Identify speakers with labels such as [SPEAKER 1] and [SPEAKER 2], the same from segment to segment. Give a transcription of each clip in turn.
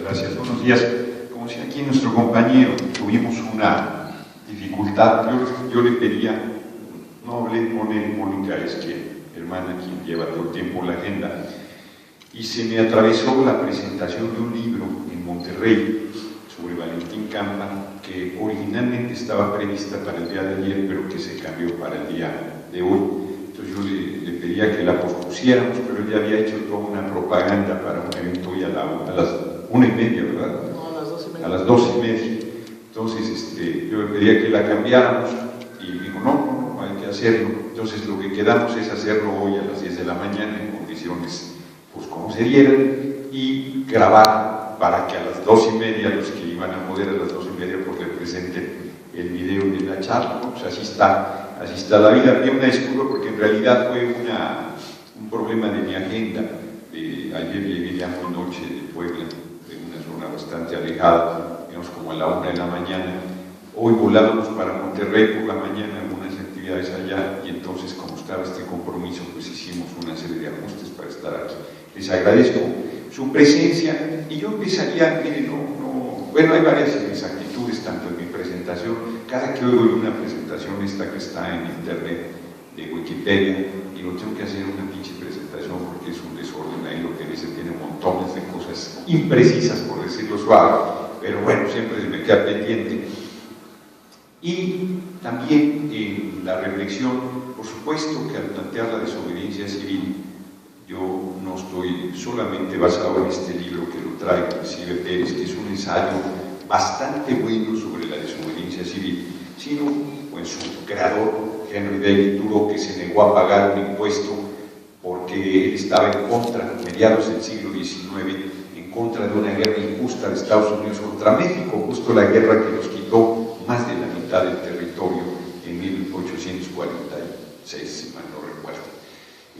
[SPEAKER 1] gracias. Buenos días. Como decía aquí nuestro compañero, tuvimos una dificultad. Yo le pedía, no hablé con él, Mónica, es que hermana quien lleva todo el tiempo la agenda, y se me atravesó la presentación de un libro en Monterrey sobre Valentín Campa, que originalmente estaba prevista para el día de ayer, pero que se cambió para el día de hoy. Entonces yo le pedía que la pospusiéramos, pero él ya había hecho toda una propaganda para un evento hoy a las 1:30, ¿verdad?
[SPEAKER 2] No, a las 2:30.
[SPEAKER 1] A las 2:30. Entonces yo le pedía que la cambiáramos y dijo, no, hay que hacerlo. Entonces lo que quedamos es hacerlo hoy a las 10 de la mañana en condiciones, pues como se dieran, y grabar para que a las 2:30 los que iban a poder a las 2:30 pues le presenten el video de la charla, ¿no? Pues así está la vida. Había una disculpa porque en realidad fue un problema de mi agenda. Ayer llegué ya muy noche de Puebla, de una zona bastante alejada, digamos como a la 1 de la mañana. Hoy volábamos para Monterrey por la mañana, algunas actividades allá, y entonces como estaba este compromiso, pues hicimos una serie de ajustes para estar aquí. Les agradezco su presencia, y yo empezaría, miren, bueno, hay varias inexactitudes tanto en mi presentación. Cada que oigo una presentación esta que está en internet de Wikipedia, digo, tengo que hacer una pinche presentación porque es un desorden ahí, lo que dice tiene montones de cosas imprecisas, por decirlo suave, pero bueno, siempre se me queda pendiente. Y también en la reflexión, por supuesto que al plantear la desobediencia civil, yo no estoy solamente basado en este libro que lo trae inclusive Pérez, que es un ensayo bastante bueno sobre la desobediencia civil, sino en su creador, Henry David Thoreau, que se negó a pagar un impuesto porque él estaba en contra, a mediados del siglo XIX, en contra de una guerra injusta de Estados Unidos contra México, justo la guerra que nos quitó más de la mitad del territorio en 1846, si mal no recuerdo.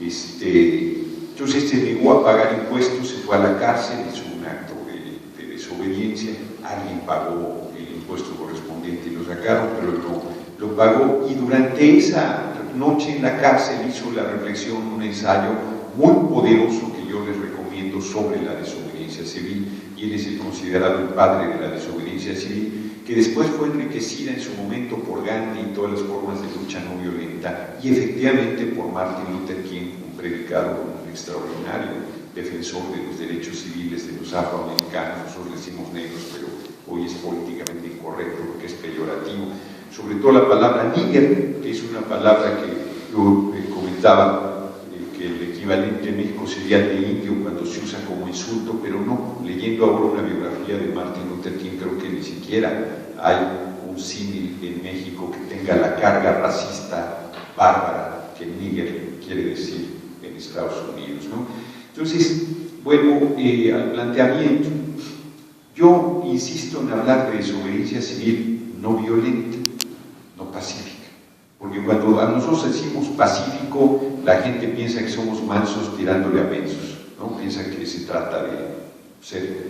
[SPEAKER 1] Entonces se negó a pagar impuestos, se fue a la cárcel, hizo un acto de desobediencia, alguien pagó el impuesto correspondiente y lo sacaron, pero no lo pagó, y durante esa noche en la cárcel hizo la reflexión, un ensayo muy poderoso que yo les recomiendo sobre la desobediencia civil, y él es el considerado el padre de la desobediencia civil, que después fue enriquecida en su momento por Gandhi y todas las formas de lucha no violenta, y efectivamente por Martin Luther King, un predicador extraordinario, defensor de los derechos civiles de los afroamericanos. Nosotros decimos negros, pero hoy es políticamente incorrecto porque es peyorativo. Sobre todo la palabra nigger, que es una palabra que yo comentaba, que el equivalente en México sería el de indio cuando se usa como insulto, pero no. Leyendo ahora una biografía de Martin Luther King, creo que ni siquiera hay un símil en México que tenga la carga racista bárbara que nigger quiere decir en Estados Unidos, ¿no? Entonces, bueno, al planteamiento, yo insisto en hablar de desobediencia civil no violenta, no pacífica, porque cuando a nosotros decimos pacífico, la gente piensa que somos mansos tirándole a besos, ¿no? Piensa que se trata de ser,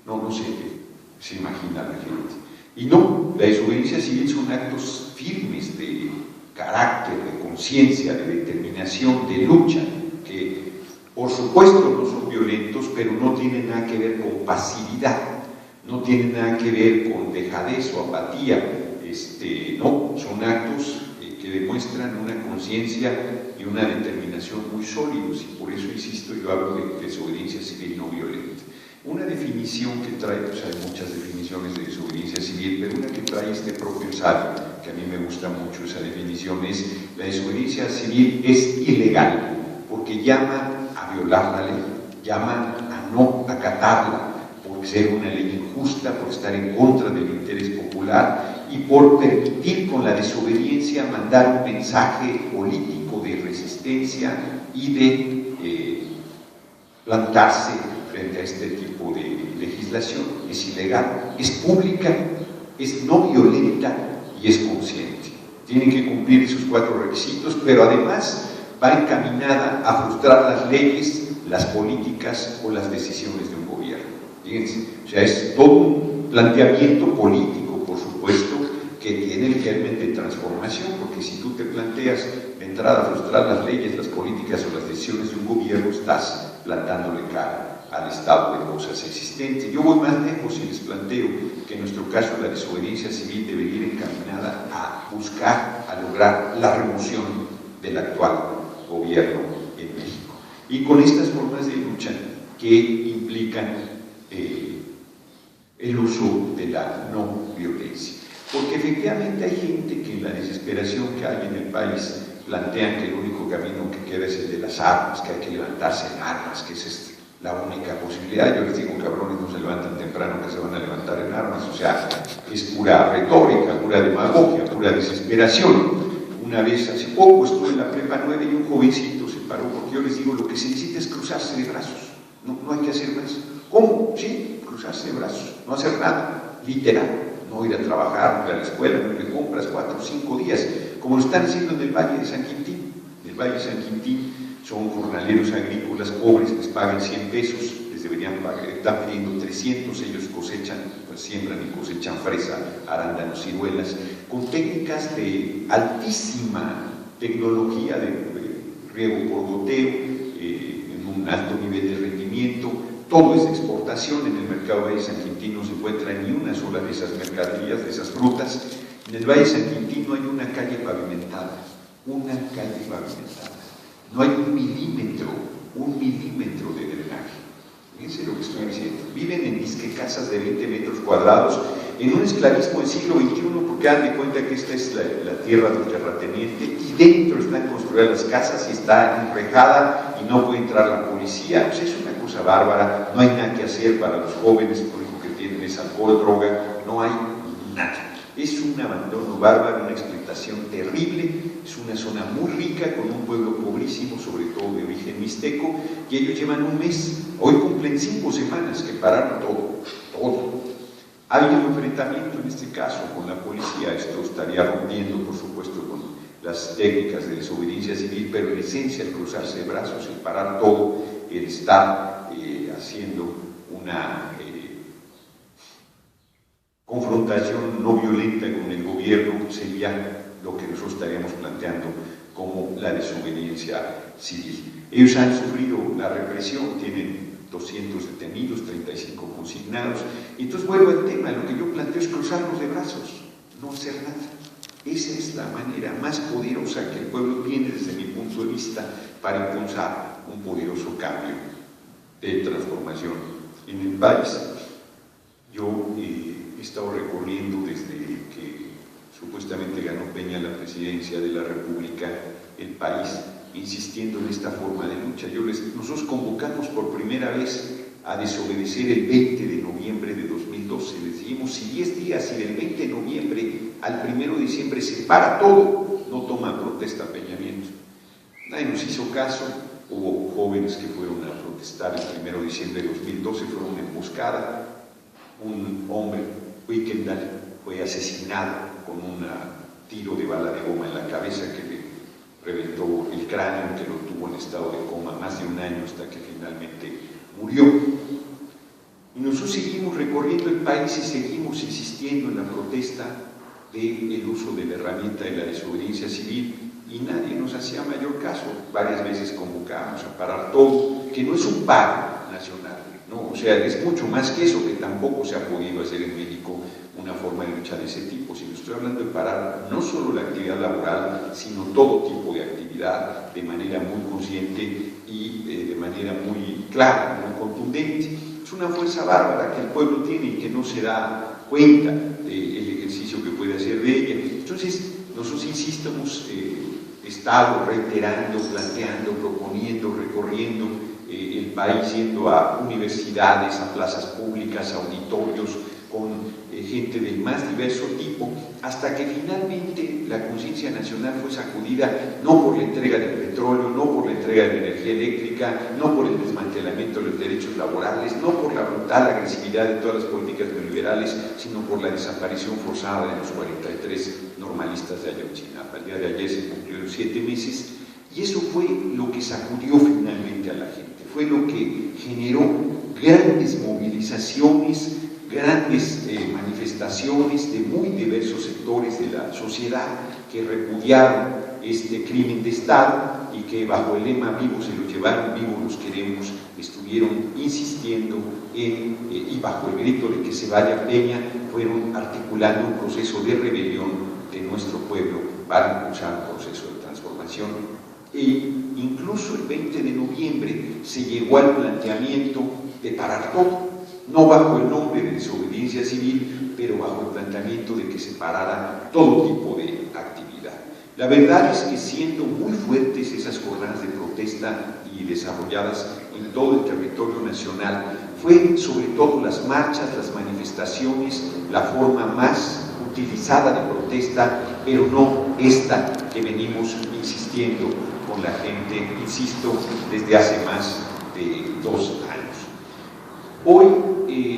[SPEAKER 1] no sé qué se imagina la gente. Y no, la desobediencia civil son actos firmes de carácter, de conciencia, de determinación, de lucha, que por supuesto no son violentos, pero no tienen nada que ver con pasividad, no tienen nada que ver con dejadez o apatía, no, son actos que demuestran una conciencia y una determinación muy sólidos, y por eso insisto, yo hablo de desobediencia civil no violenta. Una definición que trae, pues hay muchas definiciones de desobediencia civil, pero una que trae este propio ensayo, que a mí me gusta mucho esa definición, es: la desobediencia civil es ilegal, porque llama a violar la ley, llama a no acatarla, por ser una ley injusta, por estar en contra del interés popular y por permitir con la desobediencia mandar un mensaje político de resistencia y de plantarse frente a este tipo de legislación. Es ilegal, es pública, es no violenta y es consciente. Tiene que cumplir esos 4 requisitos, pero además va encaminada a frustrar las leyes, las políticas o las decisiones de un gobierno. Fíjense, o sea, es todo un planteamiento político, por supuesto, que tiene realmente transformación, porque si tú te planteas de entrada a frustrar las leyes, las políticas o las decisiones de un gobierno, estás plantándole cara al estado de cosas existente. Yo voy más lejos y les planteo que en nuestro caso la desobediencia civil debería ir encaminada a buscar, a lograr la remoción del actual gobierno en México. Y con estas formas de lucha que implican el uso de la no violencia. Porque efectivamente hay gente que en la desesperación que hay en el país plantean que el único camino que queda es el de las armas, que hay que levantarse en armas, que esa es la única posibilidad. Yo les digo, cabrones, no se levantan temprano, que se van a levantar en armas. O sea, es pura retórica, pura demagogia, pura desesperación. Una vez, hace poco, estuve en la prepa 9 y un jovencito se paró, porque yo les digo, lo que se necesita es cruzarse de brazos, no hay que hacer más. ¿Cómo? Sí, cruzarse de brazos, no hacer nada, literal, no ir a trabajar, no ir a la escuela, no ir de compras 4 o 5 días, como lo están haciendo en el Valle de San Quintín. En el Valle de San Quintín son jornaleros agrícolas pobres, les pagan 100 pesos, les deberían pagar, están pidiendo 300, ellos cosechan, pues siembran y cosechan fresa, arándanos, ciruelas, con técnicas de altísima tecnología de riego por goteo, en un alto nivel de rendimiento. Todo es de exportación. En el mercado Valle de San Quintín no se encuentra ni una sola de esas mercaderías, de esas frutas. En el Valle de San Quintín no hay una calle pavimentada, no hay un milímetro de drenaje. Fíjense lo que estoy diciendo. Viven en disque casas de 20 metros cuadrados, en un esclavismo del siglo XXI, porque dan de cuenta que esta es la tierra del terrateniente, y dentro están construidas las casas y está enrejada y no puede entrar la policía. O sea, es una cosa bárbara, no hay nada que hacer para los jóvenes, lo único que tienen es alcohol, droga, no hay nada. Es un abandono bárbaro, una explotación terrible. Es una zona muy rica, con un pueblo pobrísimo, sobre todo de origen mixteco, y ellos llevan un mes, hoy cumplen 5 semanas que pararon todo. Hay un enfrentamiento en este caso con la policía, esto estaría rompiendo, por supuesto, con las técnicas de desobediencia civil, pero en esencia el cruzarse de brazos, el parar todo, el estar haciendo una confrontación no violenta con el gobierno sería lo que nosotros estaríamos planteando como la desobediencia civil. Ellos han sufrido la represión, tienen 200 detenidos, 35 consignados. Entonces vuelvo al tema, lo que yo planteo es cruzarnos de brazos, no hacer nada. Esa es la manera más poderosa que el pueblo tiene desde mi punto de vista para impulsar un poderoso cambio de transformación en el país. Yo he estado recorriendo desde que supuestamente ganó Peña la presidencia de la República el país, insistiendo en esta forma de lucha. Nosotros convocamos por primera vez a desobedecer el 20 de noviembre de 2012. Les dijimos, si 10 días y del 20 de noviembre al 1 de diciembre se para todo, no toma protesta Peña Nieto. Nadie nos hizo caso. Hubo jóvenes que fueron a protestar el 1 de diciembre de 2012, fueron una emboscada. Un hombre, Huiquendal, fue asesinado con un tiro de bala de goma en la cabeza que le reventó el cráneo, que lo tuvo en estado de coma más de un año hasta que finalmente murió. Y nosotros seguimos recorriendo el país y seguimos insistiendo en la protesta del uso de la herramienta de la desobediencia civil, y nadie nos hacía mayor caso. Varias veces convocábamos a parar todo, que no es un paro nacional, no, o sea, es mucho más que eso, que tampoco se ha podido hacer en México una forma de lucha de ese tipo, sino estoy hablando de parar no solo la actividad laboral, sino todo tipo de actividad de manera muy consciente y de manera muy clara, muy contundente. Es una fuerza bárbara que el pueblo tiene y que no se da cuenta del ejercicio que puede hacer de ella. Entonces, nosotros, insisto, hemos estado reiterando, planteando, proponiendo, recorriendo el país, yendo a universidades, a plazas públicas, a auditorios, con gente del más diverso tipo, hasta que finalmente la conciencia nacional fue sacudida no por la entrega del petróleo, no por la entrega de la energía eléctrica, no por el desmantelamiento de los derechos laborales, no por la brutal agresividad de todas las políticas neoliberales, sino por la desaparición forzada de los 43 normalistas de Ayotzinapa. El día de ayer se cumplieron 7 meses y eso fue lo que sacudió finalmente a la gente, fue lo que generó grandes movilizaciones, grandes manifestaciones de muy diversos sectores de la sociedad que repudiaron este crimen de Estado y que bajo el lema "vivos se los llevaron, vivos los queremos", estuvieron insistiendo y bajo el grito de que se vaya Peña, fueron articulando un proceso de rebelión de nuestro pueblo para impulsar un proceso de transformación. E incluso el 20 de noviembre se llegó al planteamiento de parar todo, no bajo el nombre de desobediencia civil, pero bajo el planteamiento de que se parara todo tipo de actividad. La verdad es que, siendo muy fuertes esas jornadas de protesta y desarrolladas en todo el territorio nacional, fue sobre todo las marchas, las manifestaciones, la forma más utilizada de protesta, pero no esta que venimos insistiendo con la gente, insisto, desde hace más de 2 años. Hoy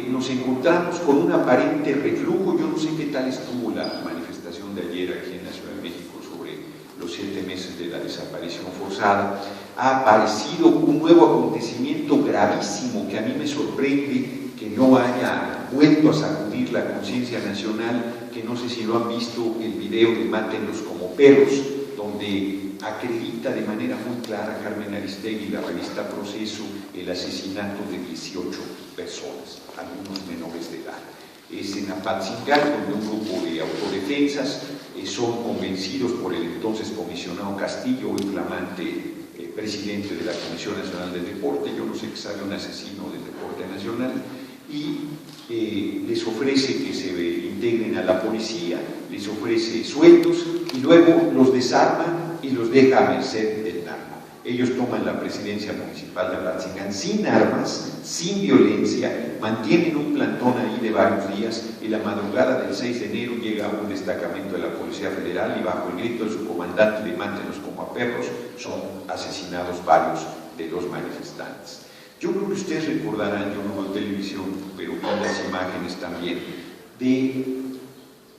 [SPEAKER 1] nos encontramos con un aparente reflujo. Yo no sé qué tal estuvo la manifestación de ayer aquí en la Ciudad de México sobre los 7 meses de la desaparición forzada. Ha aparecido un nuevo acontecimiento gravísimo que a mí me sorprende que no haya vuelto a sacudir la conciencia nacional, que no sé si lo han visto, el video de "Mátenlos como perros", donde acredita de manera muy clara Carmen Aristegui, la revista Proceso, el asesinato de 18 personas, algunos menores de edad. Es en Apatzingán, donde un grupo de autodefensas son convencidos por el entonces comisionado Castillo, hoy flamante presidente de la Comisión Nacional del Deporte. Yo no sé que sabe un asesino del deporte nacional, y les ofrece que se integren a la policía, les ofrece sueldos y luego los desarma y los deja a merced del narco. Ellos toman la presidencia municipal de Apatzingán sin armas, sin violencia, mantienen un plantón ahí de varios días, y la madrugada del 6 de enero llega un destacamento de la Policía Federal y bajo el grito de su comandante de "mátenlos como a perros", son asesinados varios de los manifestantes. Yo creo que ustedes recordarán, yo no veo televisión, pero vi las imágenes también, de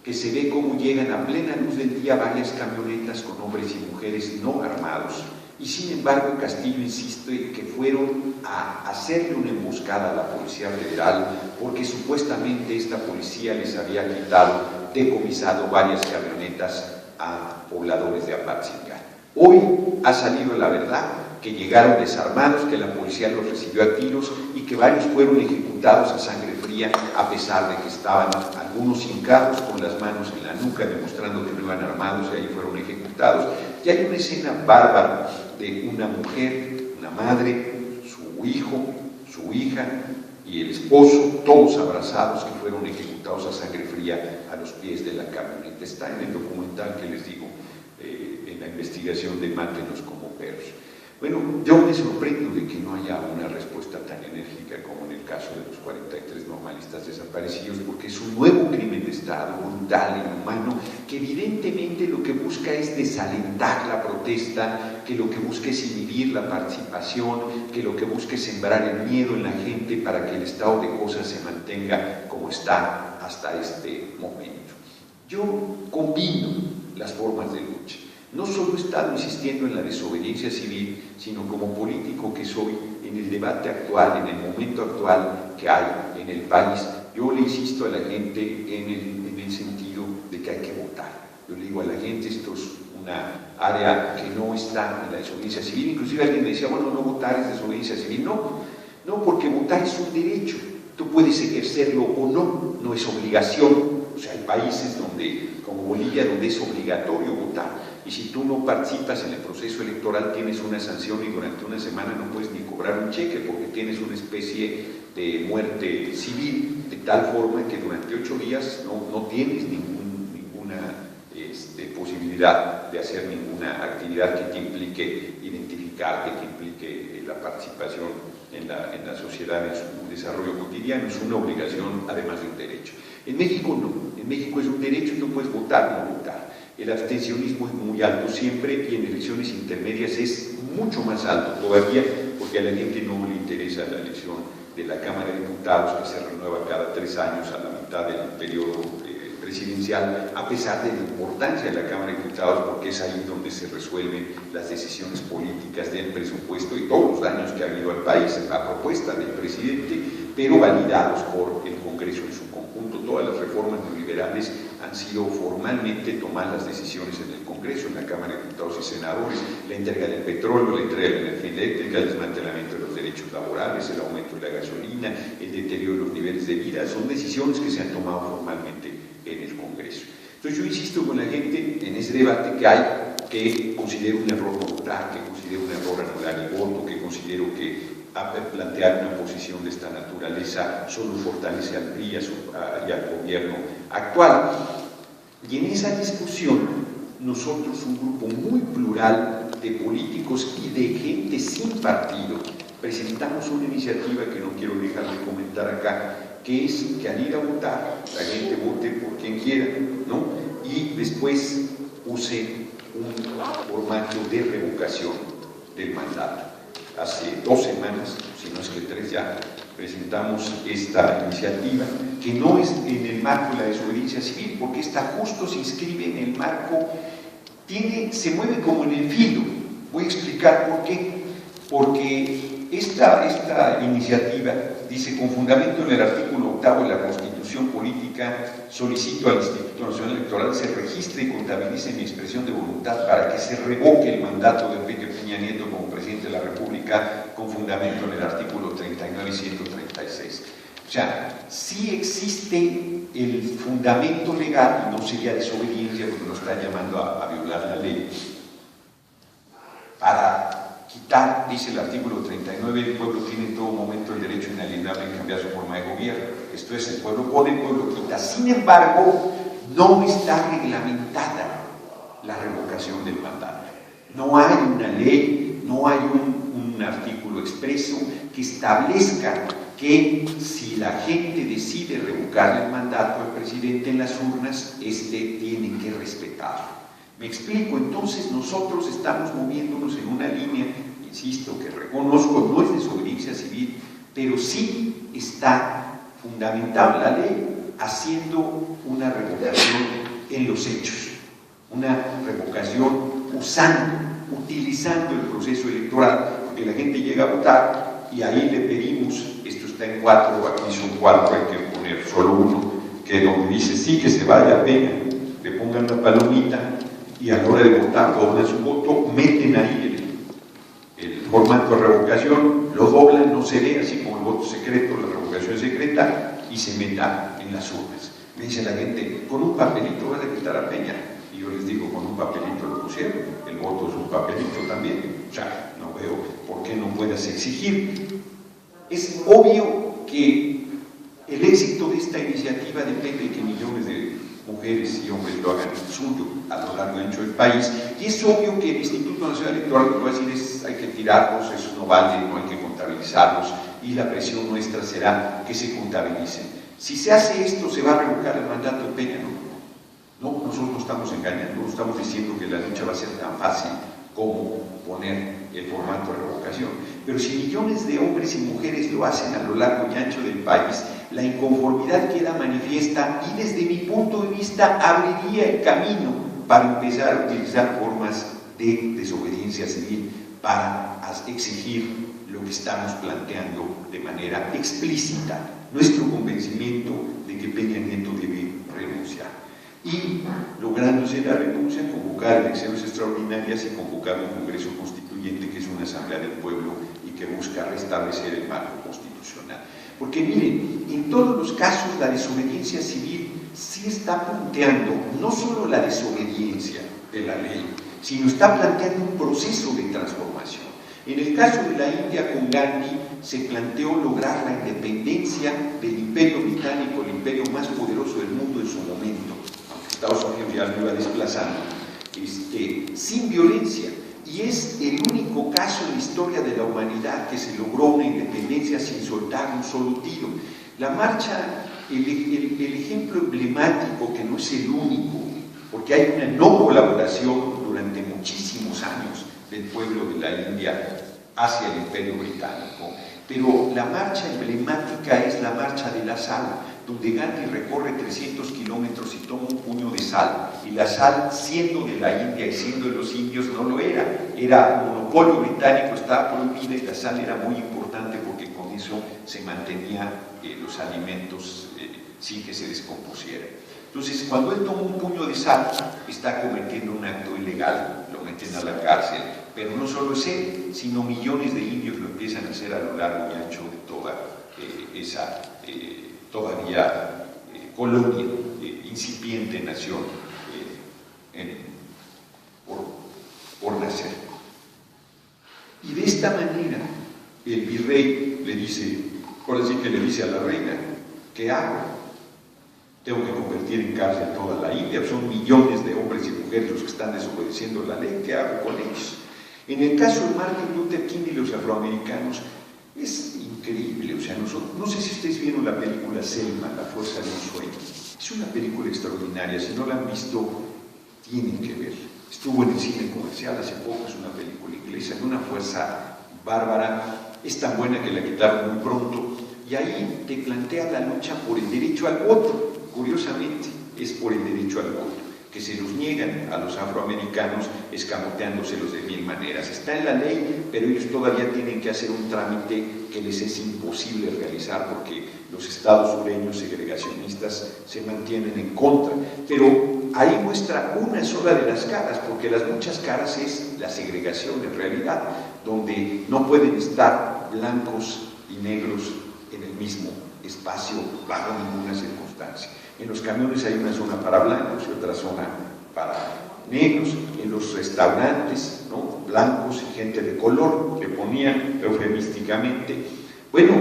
[SPEAKER 1] que se ve cómo llegan a plena luz del día varias camionetas con hombres y mujeres no armados, y sin embargo Castillo insiste que fueron a hacerle una emboscada a la Policía Federal porque supuestamente esta policía les había quitado, decomisado varias camionetas a pobladores de Apatzingán. Hoy ha salido la verdad, que llegaron desarmados, que la policía los recibió a tiros y que varios fueron ejecutados a sangre fría, a pesar de que estaban algunos hincados con las manos en la nuca, demostrando que no iban armados, y ahí fueron ejecutados. Y hay una escena bárbara de una mujer, una madre, su hijo, su hija y el esposo, todos abrazados, que fueron ejecutados a sangre fría a los pies de la camioneta. Está en el documental que les digo, en la investigación de "Mátenlos como perros". Bueno, yo me sorprendo de que no haya una respuesta tan enérgica como en el caso de los 43 normalistas desaparecidos, porque es un nuevo crimen de Estado, brutal, inhumano, que evidentemente lo que busca es desalentar la protesta, que lo que busca es inhibir la participación, que lo que busca es sembrar el miedo en la gente para que el estado de cosas se mantenga como está hasta este momento. Yo combino las formas de lucha. No solo he estado insistiendo en la desobediencia civil, sino como político que soy, en el debate actual, en el momento actual que hay en el país. Yo le insisto a la gente en el sentido de que hay que votar. Yo le digo a la gente, esto es una área que no está en la desobediencia civil. Inclusive alguien me decía, bueno, no votar es desobediencia civil. No, porque votar es un derecho. Tú puedes ejercerlo o no, no es obligación. O sea, hay países donde, como Bolivia, donde es obligatorio votar. Y si tú no participas en el proceso electoral, tienes una sanción y durante una semana no puedes ni cobrar un cheque porque tienes una especie de muerte civil, de tal forma que durante 8 días no tienes ninguna posibilidad de hacer ninguna actividad que te implique identificarte, que implique la participación en la sociedad, en su desarrollo cotidiano. Es una obligación, además de un derecho. En México no, en México es un derecho y tú puedes votar o no votar. El abstencionismo es muy alto siempre y en elecciones intermedias es mucho más alto todavía, porque a la gente no le interesa la elección de la Cámara de Diputados, que se renueva cada 3 años a la mitad del periodo presidencial, a pesar de la importancia de la Cámara de Diputados, porque es ahí donde se resuelven las decisiones políticas del presupuesto y todos los daños que ha habido al país. La propuesta del presidente pero validados por el Congreso en su conjunto. Todas las reformas neoliberales han sido formalmente tomadas las decisiones en el Congreso, en la Cámara de Diputados y Senadores: la entrega del petróleo, la entrega de la energía eléctrica, el desmantelamiento de los derechos laborales, el aumento de la gasolina, el deterioro de los niveles de vida. Son decisiones que se han tomado formalmente en el Congreso. Entonces yo insisto con la gente en ese debate que hay, que considero un error no votar, que considero un error anular el voto, que considero que plantear una posición de esta naturaleza solo fortalece al PRI y al gobierno actual. Y en esa discusión, nosotros, un grupo muy plural de políticos y de gente sin partido, presentamos una iniciativa que no quiero dejar de comentar acá, que es que al ir a votar, la gente vote por quien quiera, ¿no? Y después use un formato de revocación del mandato. Hace 2 semanas, si no es que 3 ya, presentamos esta iniciativa, que no es en el marco de la desobediencia civil, porque esta justo se inscribe en el marco, se mueve como en el filo. Voy a explicar por qué. Porque esta iniciativa dice: con fundamento en el artículo 8 de la Constitución Política, solicito al Instituto Nacional Electoral se registre y contabilice mi expresión de voluntad para que se revoque el mandato de Enrique Peña Nieto como presidente de la República, con fundamento en el artículo 39 y 136. O sea, sí existe el fundamento legal, y no sería desobediencia porque nos está llamando a violar la ley, para quitar, dice el artículo 39, el pueblo tiene en todo momento el derecho inalienable de cambiar su forma de gobierno. Esto es, el pueblo pone, el pueblo quita. Sin embargo, no está reglamentada la revocación del mandato. No hay una ley, no hay un artículo expreso que establezca que si la gente decide revocar el mandato al presidente en las urnas, tiene que respetarlo. Me explico. Entonces nosotros estamos moviéndonos en una línea, insisto, que reconozco no es desobediencia civil, pero sí está fundamentada la ley haciendo una revocación en los hechos, una revocación utilizando el proceso electoral, porque la gente llega a votar y ahí le pedimos, esto está en 4, aquí son 4, hay que poner solo 1, que donde dice sí que se vaya Peña, le pongan la palomita, y a la hora de votar doblan su voto, meten ahí el formato de revocación, lo doblan, no se ve, así como el voto secreto, la revocación secreta, y se meta en las urnas. Me dice la gente: con un papelito vas a quitar a Peña. Y yo les digo: con un papelito lo pusieron, el voto es un papelito también. O sea, no veo por qué no puedas exigir. Es obvio que el éxito de esta iniciativa depende de que millones de mujeres y hombres lo hagan suyo a lo largo y ancho del país, y es obvio que el Instituto Nacional Electoral lo que va a decir es: hay que tirarlos, eso no vale, no hay que contabilizarlos, y la presión nuestra será que se contabilicen. Si se hace esto, se va a revocar el mandato de Peña. No, nosotros no estamos engañando, no estamos diciendo que la lucha va a ser tan fácil como poner el formato de revocación, pero si millones de hombres y mujeres lo hacen a lo largo y ancho del país, la inconformidad queda manifiesta y desde mi punto de vista abriría el camino para empezar a utilizar formas de desobediencia civil para exigir lo que estamos planteando de manera explícita, nuestro convencimiento de que Peña Nieto debe renunciar. Y lográndose la renuncia, convocar elecciones extraordinarias y convocar un Congreso Constituyente que es una Asamblea del Pueblo y que busca restablecer el marco constitucional. Porque miren, en todos los casos la desobediencia civil sí está planteando no solo la desobediencia de la ley, sino está planteando un proceso de transformación. En el caso de la India con Gandhi se planteó lograr la independencia del Imperio Británico, el imperio más poderoso del mundo en su momento, aunque Estados Unidos ya lo iba desplazando, sin violencia. Y es el único caso en la historia de la humanidad que se logró una independencia sin soltar un solo tiro. La marcha, el ejemplo emblemático, que no es el único, porque hay una no colaboración durante muchísimos años del pueblo de la India hacia el Imperio Británico, pero la marcha emblemática es la marcha de la sal, donde Gandhi recorre 300 kilómetros y toma un puño de sal, y la sal, siendo de la India y siendo de los indios, no lo era un monopolio británico, estaba prohibida, y la sal era muy importante porque con eso se mantenía los alimentos sin que se descompusieran. Entonces, cuando él toma un puño de sal, está cometiendo un acto ilegal, lo meten a la cárcel, pero no solo es él, sino millones de indios lo empiezan a hacer a lo largo y ancho de toda esa todavía colonia, incipiente nación por nacer. Y de esta manera, el virrey le dice, ahora sí que le dice a la reina, ¿qué hago? Tengo que convertir en cárcel toda la India, son millones de hombres y mujeres los que están desobedeciendo la ley, ¿qué hago con ellos? En el caso de Martin Luther King y los afroamericanos, es increíble, o sea, no sé si ustedes vieron la película Selma, La fuerza de un sueño. Es una película extraordinaria, si no la han visto, tienen que verla. Estuvo en el cine comercial hace poco, es una película inglesa, de una fuerza bárbara, es tan buena que la quitaron muy pronto, y ahí te plantea la lucha por el derecho al voto. Curiosamente, es por el derecho al voto, que se los niegan a los afroamericanos escamoteándoselos de mil maneras. Está en la ley, pero ellos todavía tienen que hacer un trámite que les es imposible realizar porque los estados sureños segregacionistas se mantienen en contra. Pero ahí muestra una sola de las caras, porque las muchas caras es la segregación en realidad, donde no pueden estar blancos y negros en el mismo espacio bajo ninguna circunstancia. En los camiones hay una zona para blancos y otra zona para negros. En los restaurantes, ¿no?, blancos y gente de color, le ponían eufemísticamente. Bueno,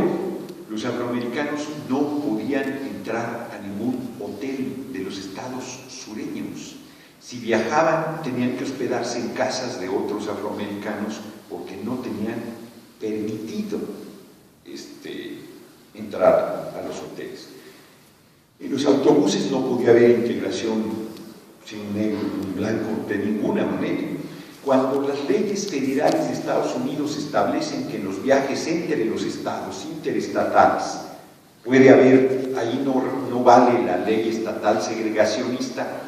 [SPEAKER 1] los afroamericanos no podían entrar a ningún hotel de los estados sureños. Si viajaban, tenían que hospedarse en casas de otros afroamericanos porque no tenían permitido entrar a los hoteles. En los autobuses no podía haber integración sin un negro y un blanco de ninguna manera. Cuando las leyes federales de Estados Unidos establecen que en los viajes entre los estados interestatales puede haber, ahí no vale la ley estatal segregacionista,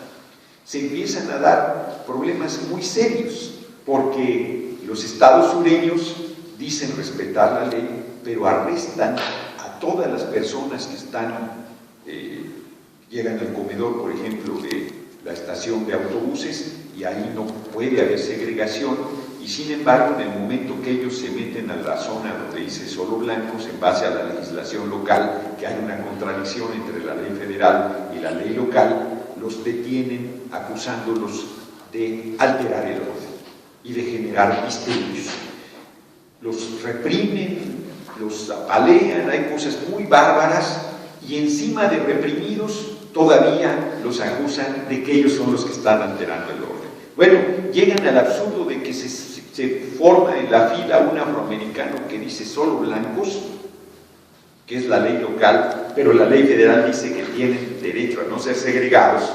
[SPEAKER 1] se empiezan a dar problemas muy serios, porque los estados sureños dicen respetar la ley, pero arrestan a todas las personas que llegan al comedor, por ejemplo, de la estación de autobuses, y ahí no puede haber segregación, y sin embargo, en el momento que ellos se meten a la zona donde dice solo blancos, en base a la legislación local, que hay una contradicción entre la ley federal y la ley local, los detienen acusándolos de alterar el orden y de generar disturbios. Los reprimen, los apalean, hay cosas muy bárbaras, y encima de reprimidos todavía los acusan de que ellos son los que están alterando el orden. Bueno, llegan al absurdo de que se forma en la fila un afroamericano que dice solo blancos, que es la ley local, pero la ley federal dice que tienen derecho a no ser segregados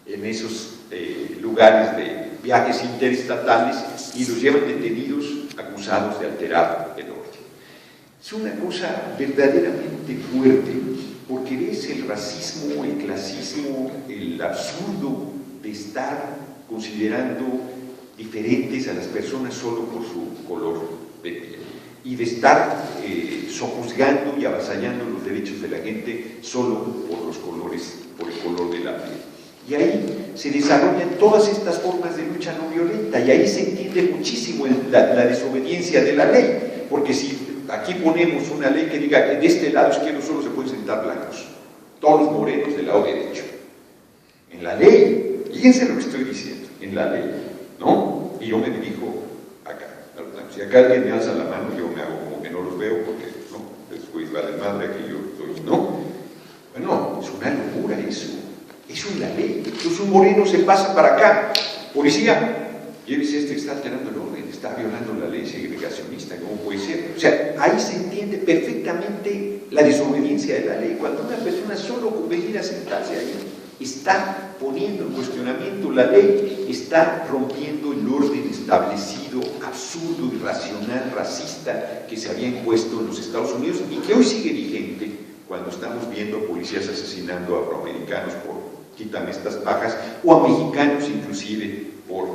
[SPEAKER 1] en esos lugares de viajes interestatales, y los llevan detenidos acusados de alterar el orden. Es una cosa verdaderamente fuerte, porque ves el racismo, el clasismo, el absurdo de estar considerando diferentes a las personas solo por su color de piel, y de estar sojuzgando y avasallando los derechos de la gente solo por los colores, por el color de la piel. Y ahí se desarrollan todas estas formas de lucha no violenta, y ahí se entiende muchísimo la desobediencia de la ley, porque si aquí ponemos una ley que diga que de este lado izquierdo solo se pueden sentar blancos, todos los morenos del lado derecho, en la ley, fíjense lo que estoy diciendo, en la ley, ¿no? Y yo me dirijo acá, si acá alguien me alza la mano, yo me hago como que no los veo, porque no, después vale madre que yo estoy, ¿no? Bueno, es una locura eso. Eso es la ley. Entonces un moreno se pasa para acá, policía, y él dice, está alterando el orden, está violando la ley segregacionista, ¿cómo puede ser? O sea, ahí se entiende perfectamente la desobediencia de la ley. Cuando una persona solo con venir a sentarse ahí está poniendo en cuestionamiento la ley, está rompiendo el orden establecido, absurdo, irracional, racista, que se había impuesto en los Estados Unidos y que hoy sigue vigente cuando estamos viendo a policías asesinando a afroamericanos por quítame estas pajas, o a mexicanos inclusive por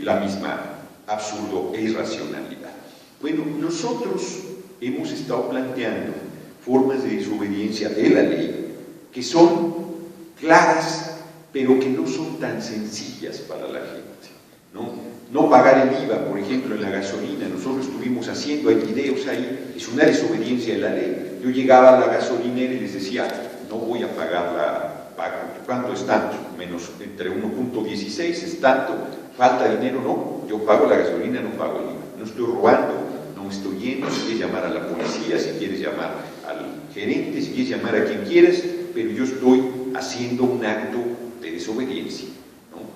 [SPEAKER 1] la misma absurdo e irracionalidad. Bueno, nosotros hemos estado planteando formas de desobediencia de la ley que son claras, pero que no son tan sencillas para la gente, ¿no? No pagar el IVA, por ejemplo, en la gasolina, nosotros estuvimos haciendo, hay videos ahí, es una desobediencia de la ley. Yo llegaba a la gasolinera y les decía, no voy a pagar ¿cuánto es tanto? Menos entre 1.16 es tanto, falta dinero, no, yo pago la gasolina, no pago el IVA, no estoy robando, no estoy yendo, si quieres llamar a la policía, si quieres llamar al gerente, si quieres llamar a quien quieras, pero yo estoy haciendo un acto de desobediencia.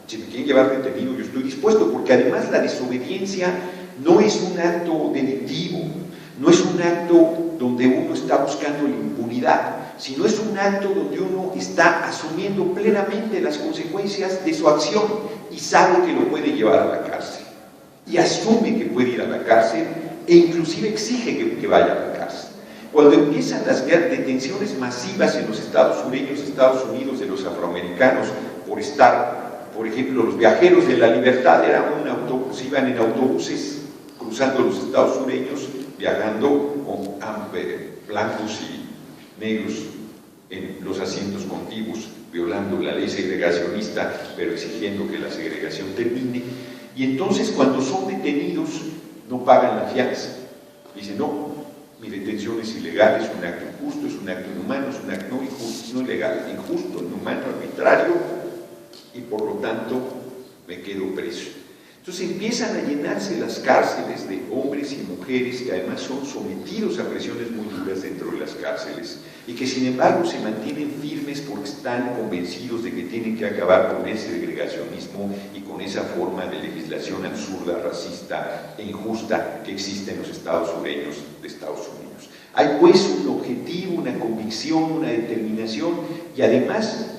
[SPEAKER 1] Si me quieren llevar detenido, yo estoy dispuesto, porque además la desobediencia no es un acto delictivo, no es un acto donde uno está buscando la impunidad, sino es un acto donde uno está asumiendo plenamente las consecuencias de su acción y sabe que lo puede llevar a la cárcel, y asume que puede ir a la cárcel e inclusive exige que vaya a la cárcel. Cuando empiezan las detenciones masivas en los Estados Unidos de los afroamericanos por estar, por ejemplo, los viajeros de la libertad iban en autobuses cruzando los Estados Unidos, viajando con blancos y negros en los asientos contiguos, violando la ley segregacionista, pero exigiendo que la segregación termine. Y entonces, cuando son detenidos, no pagan la fianza. Dicen, no, mi detención es ilegal, es un acto injusto, es un acto inhumano, es un acto no injusto, no ilegal, injusto, inhumano, arbitrario, y por lo tanto me quedo preso. Entonces empiezan a llenarse las cárceles de hombres y mujeres que además son sometidos a presiones muy duras dentro de las cárceles y que sin embargo se mantienen firmes porque están convencidos de que tienen que acabar con ese segregacionismo y con esa forma de legislación absurda, racista e injusta que existe en los estados sureños de Estados Unidos. Hay pues un objetivo, una convicción, una determinación y además,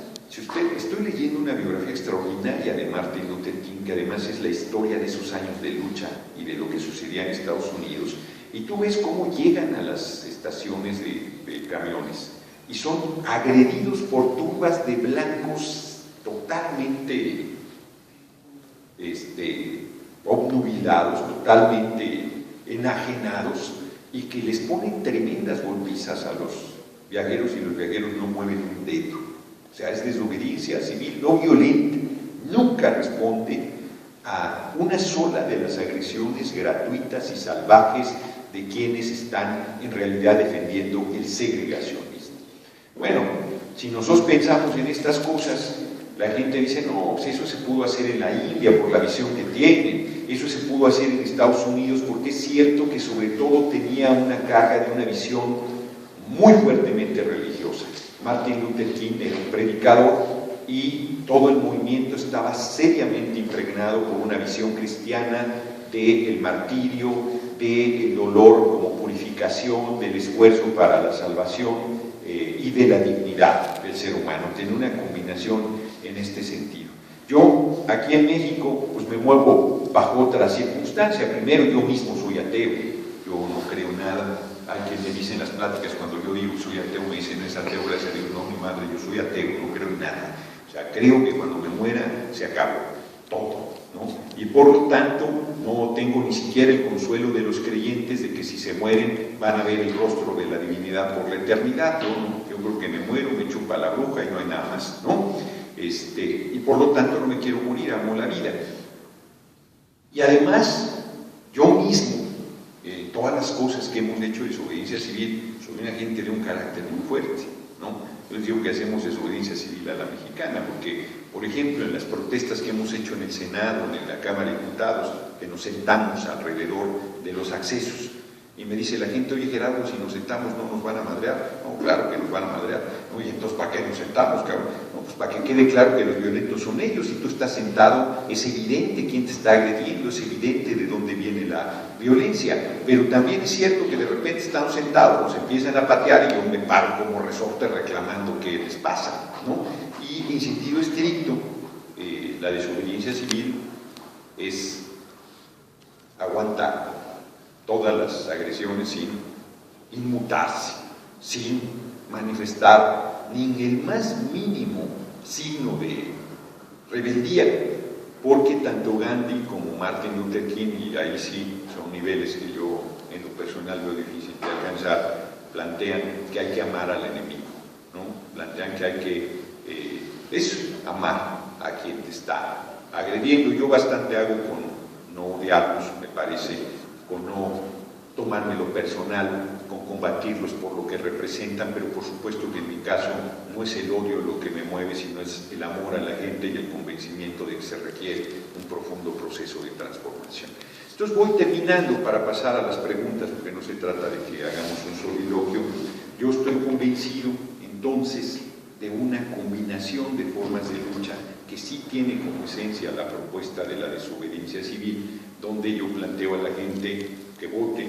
[SPEAKER 1] estoy leyendo una biografía extraordinaria de Martin Luther King, que además es la historia de esos años de lucha y de lo que sucedía en Estados Unidos, y tú ves cómo llegan a las estaciones de camiones y son agredidos por turbas de blancos totalmente obnubilados, totalmente enajenados, y que les ponen tremendas golpizas a los viajeros y los viajeros no mueven un dedo. O sea, es desobediencia civil no violenta, nunca responde a una sola de las agresiones gratuitas y salvajes de quienes están en realidad defendiendo el segregacionismo. Bueno, si nosotros pensamos en estas cosas, la gente dice, no, pues eso se pudo hacer en la India por la visión que tienen, eso se pudo hacer en Estados Unidos porque es cierto que sobre todo tenía una carga de una visión muy fuertemente religiosa. Martin Luther King era un predicador y todo el movimiento estaba seriamente impregnado por una visión cristiana del martirio, del dolor como purificación, del esfuerzo para la salvación y de la dignidad del ser humano. Tiene una combinación en este sentido. Yo, aquí en México, pues me muevo bajo otra circunstancia. Primero, yo mismo soy ateo, yo no creo nada. Hay quien me dice en las pláticas, cuando yo digo soy ateo, me dicen, es ateo, gracias a Dios. No, mi madre, yo soy ateo, no creo en nada. O sea, creo que cuando me muera se acabó todo, ¿no? Y por lo tanto, no tengo ni siquiera el consuelo de los creyentes de que si se mueren van a ver el rostro de la divinidad por la eternidad. Yo creo que me muero, me chupa la bruja y no hay nada más, ¿no? Y por lo tanto no me quiero morir, amo la vida. Y además, yo mismo, todas las cosas que hemos hecho de desobediencia civil, soy una gente de un carácter muy fuerte, ¿no? Yo digo que hacemos desobediencia civil a la mexicana, porque, por ejemplo, en las protestas que hemos hecho en el Senado, en la Cámara de Diputados, que nos sentamos alrededor de los accesos, y me dice la gente, oye Gerardo, si nos sentamos no nos van a madrear. No, claro que nos van a madrear. Oye, entonces ¿para qué nos sentamos, cabrón? No, pues para que quede claro que los violentos son ellos. Si tú estás sentado, es evidente quién te está agrediendo, es evidente de dónde viene la violencia. Pero también es cierto que de repente estamos sentados, nos empiezan a patear y yo me paro como resorte reclamando qué les pasa, ¿no? Y en sentido estricto, la desobediencia civil es aguantar todas las agresiones sin inmutarse, sin manifestar ni en el más mínimo signo de rebeldía, porque tanto Gandhi como Martin Luther King, y ahí sí son niveles que yo en lo personal veo difícil de alcanzar, plantean que hay que amar al enemigo, ¿no? Plantean que hay que amar a quien te está agrediendo. Yo bastante hago con no odiarlos, me parece, con no tomármelo personal, con combatirlos por lo que representan, pero por supuesto que en mi caso no es el odio lo que me mueve, sino es el amor a la gente y el convencimiento de que se requiere un profundo proceso de transformación. Entonces voy terminando para pasar a las preguntas, porque no se trata de que hagamos un soliloquio. Yo estoy convencido entonces de una combinación de formas de lucha que sí tiene como esencia la propuesta de la desobediencia civil, donde yo planteo a la gente que vote,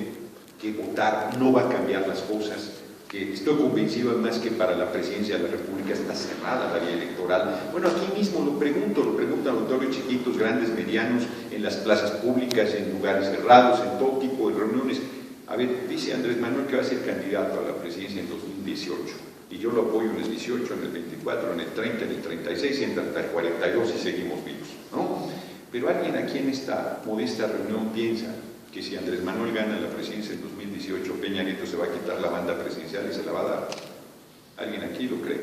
[SPEAKER 1] que votar no va a cambiar las cosas, que estoy convencido además que para la presidencia de la República está cerrada la vía electoral. Bueno, aquí mismo lo preguntan auditorios chiquitos, grandes, medianos, en las plazas públicas, en lugares cerrados, en todo tipo de reuniones. A ver, dice Andrés Manuel que va a ser candidato a la presidencia en 2018, y yo lo apoyo en el 18, en el 24, en el 30, en el 36, y hasta el 42 y seguimos vivos, ¿no? Pero alguien aquí en esta modesta reunión piensa que si Andrés Manuel gana la presidencia en 2018, Peña Nieto se va a quitar la banda presidencial y se la va a dar. ¿Alguien aquí lo cree?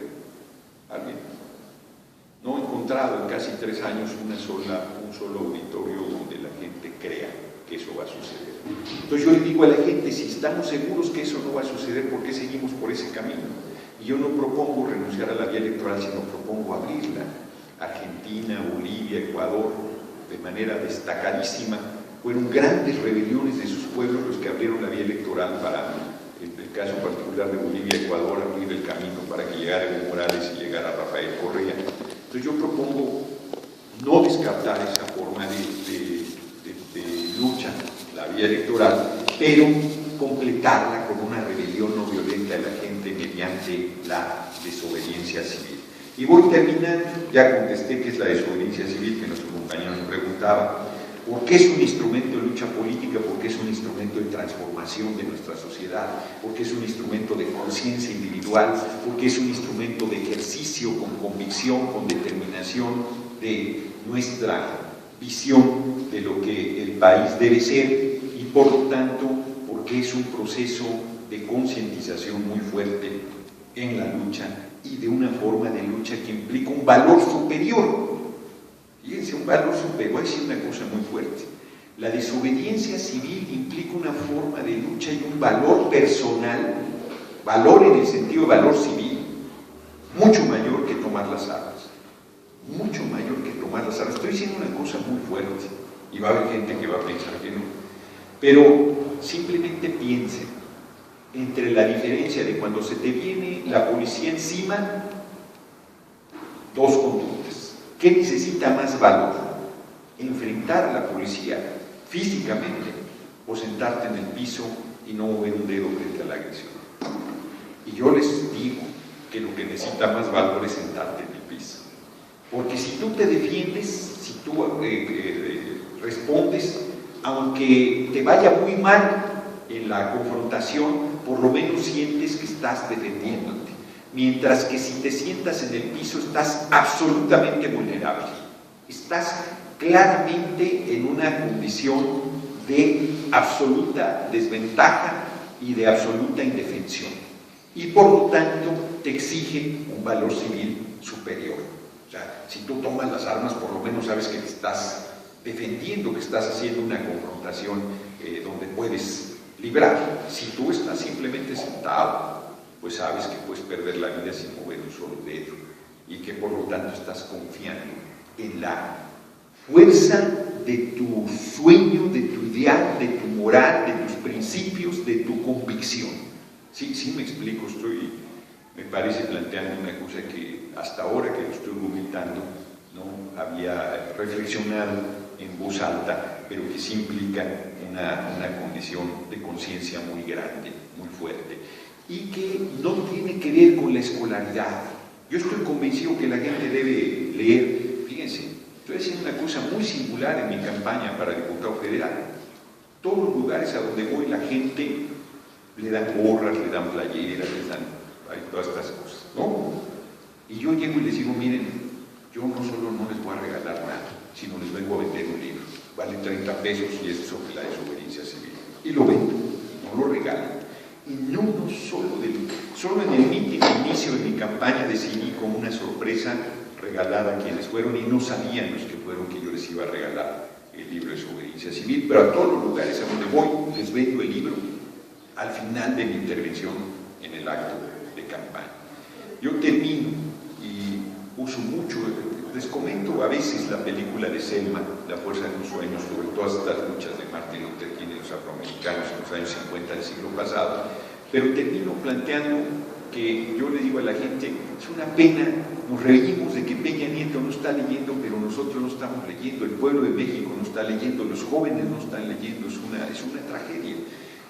[SPEAKER 1] ¿Alguien? No he encontrado en casi 3 años un solo auditorio donde la gente crea que eso va a suceder. Entonces yo le digo a la gente, si estamos seguros que eso no va a suceder, ¿por qué seguimos por ese camino? Y yo no propongo renunciar a la vía electoral, sino propongo abrirla. Argentina, Bolivia, Ecuador, de manera destacadísima, fueron grandes rebeliones de sus pueblos los que abrieron la vía electoral para, en el caso particular de Bolivia y Ecuador, abrir el camino para que llegara Evo Morales y llegara Rafael Correa. Entonces yo propongo no descartar esa forma de lucha, la vía electoral, pero completarla con una rebelión no violenta de la gente mediante la desobediencia civil. Y voy terminando, ya contesté que es la desobediencia civil que nuestro compañero nos preguntaba. ¿Por qué es un instrumento de lucha política? Porque es un instrumento de transformación de nuestra sociedad, porque es un instrumento de conciencia individual, porque es un instrumento de ejercicio con convicción, con determinación de nuestra visión de lo que el país debe ser, y por lo tanto, porque es un proceso de concientización muy fuerte en la lucha y de una forma de lucha que implica un valor superior. Fíjense, un valor superior. Voy a decir una cosa muy fuerte. La desobediencia civil implica una forma de lucha y un valor personal, valor en el sentido de valor civil, mucho mayor que tomar las armas. Mucho mayor que tomar las armas. Estoy diciendo una cosa muy fuerte, y va a haber gente que va a pensar que no. Pero simplemente piensen entre la diferencia de cuando se te viene la policía encima, dos conductas. ¿Qué necesita más valor? ¿Enfrentar a la policía físicamente o sentarte en el piso y no mover un dedo frente a la agresión? Y yo les digo que lo que necesita más valor es sentarte en el piso. Porque si tú te defiendes, si tú respondes, aunque te vaya muy mal en la confrontación, por lo menos sientes que estás defendiéndote. Mientras que si te sientas en el piso estás absolutamente vulnerable, estás claramente en una condición de absoluta desventaja y de absoluta indefensión, y por lo tanto te exige un valor civil superior. O sea, si tú tomas las armas, por lo menos sabes que te estás defendiendo, que estás haciendo una confrontación donde puedes librar. Si tú estás simplemente sentado, pues sabes que puedes perder la vida sin mover un solo dedo, y que por lo tanto estás confiando en la fuerza de tu sueño, de tu ideal, de tu moral, de tus principios, de tu convicción. Sí me explico, me parece planteando una cosa que hasta ahora que lo estoy argumentando no había reflexionado en voz alta, pero que sí implica una condición de conciencia muy grande, muy fuerte, y que no tiene que ver con la escolaridad. Yo estoy convencido que la gente debe leer. Fíjense, estoy haciendo una cosa muy singular en mi campaña para diputado federal. Todos los lugares a donde voy la gente le dan gorras, le dan playeras, les dan todas estas cosas, ¿no? Y yo llego y les digo, miren, yo no solo no les voy a regalar nada, sino les vengo a vender un libro. Vale 30 pesos y es sobre la desobediencia civil. Y lo vendo, no lo regalo. en uno solo en el inicio de mi campaña decidí con una sorpresa regalada a quienes fueron y no sabían los que fueron que yo les iba a regalar el libro de Desobediencia Civil, pero a todos los lugares a donde voy les vendo el libro al final de mi intervención en el acto de campaña. Yo termino y uso mucho, les comento a veces la película de Selma, La fuerza de un sueño, sobre todas estas luchas de Martin Luther King y los afroamericanos en los años 50 del siglo pasado, pero termino planteando que yo le digo a la gente, es una pena, nos reímos de que Peña Nieto no está leyendo, pero nosotros no estamos leyendo, el pueblo de México no está leyendo, los jóvenes no están leyendo, es una tragedia.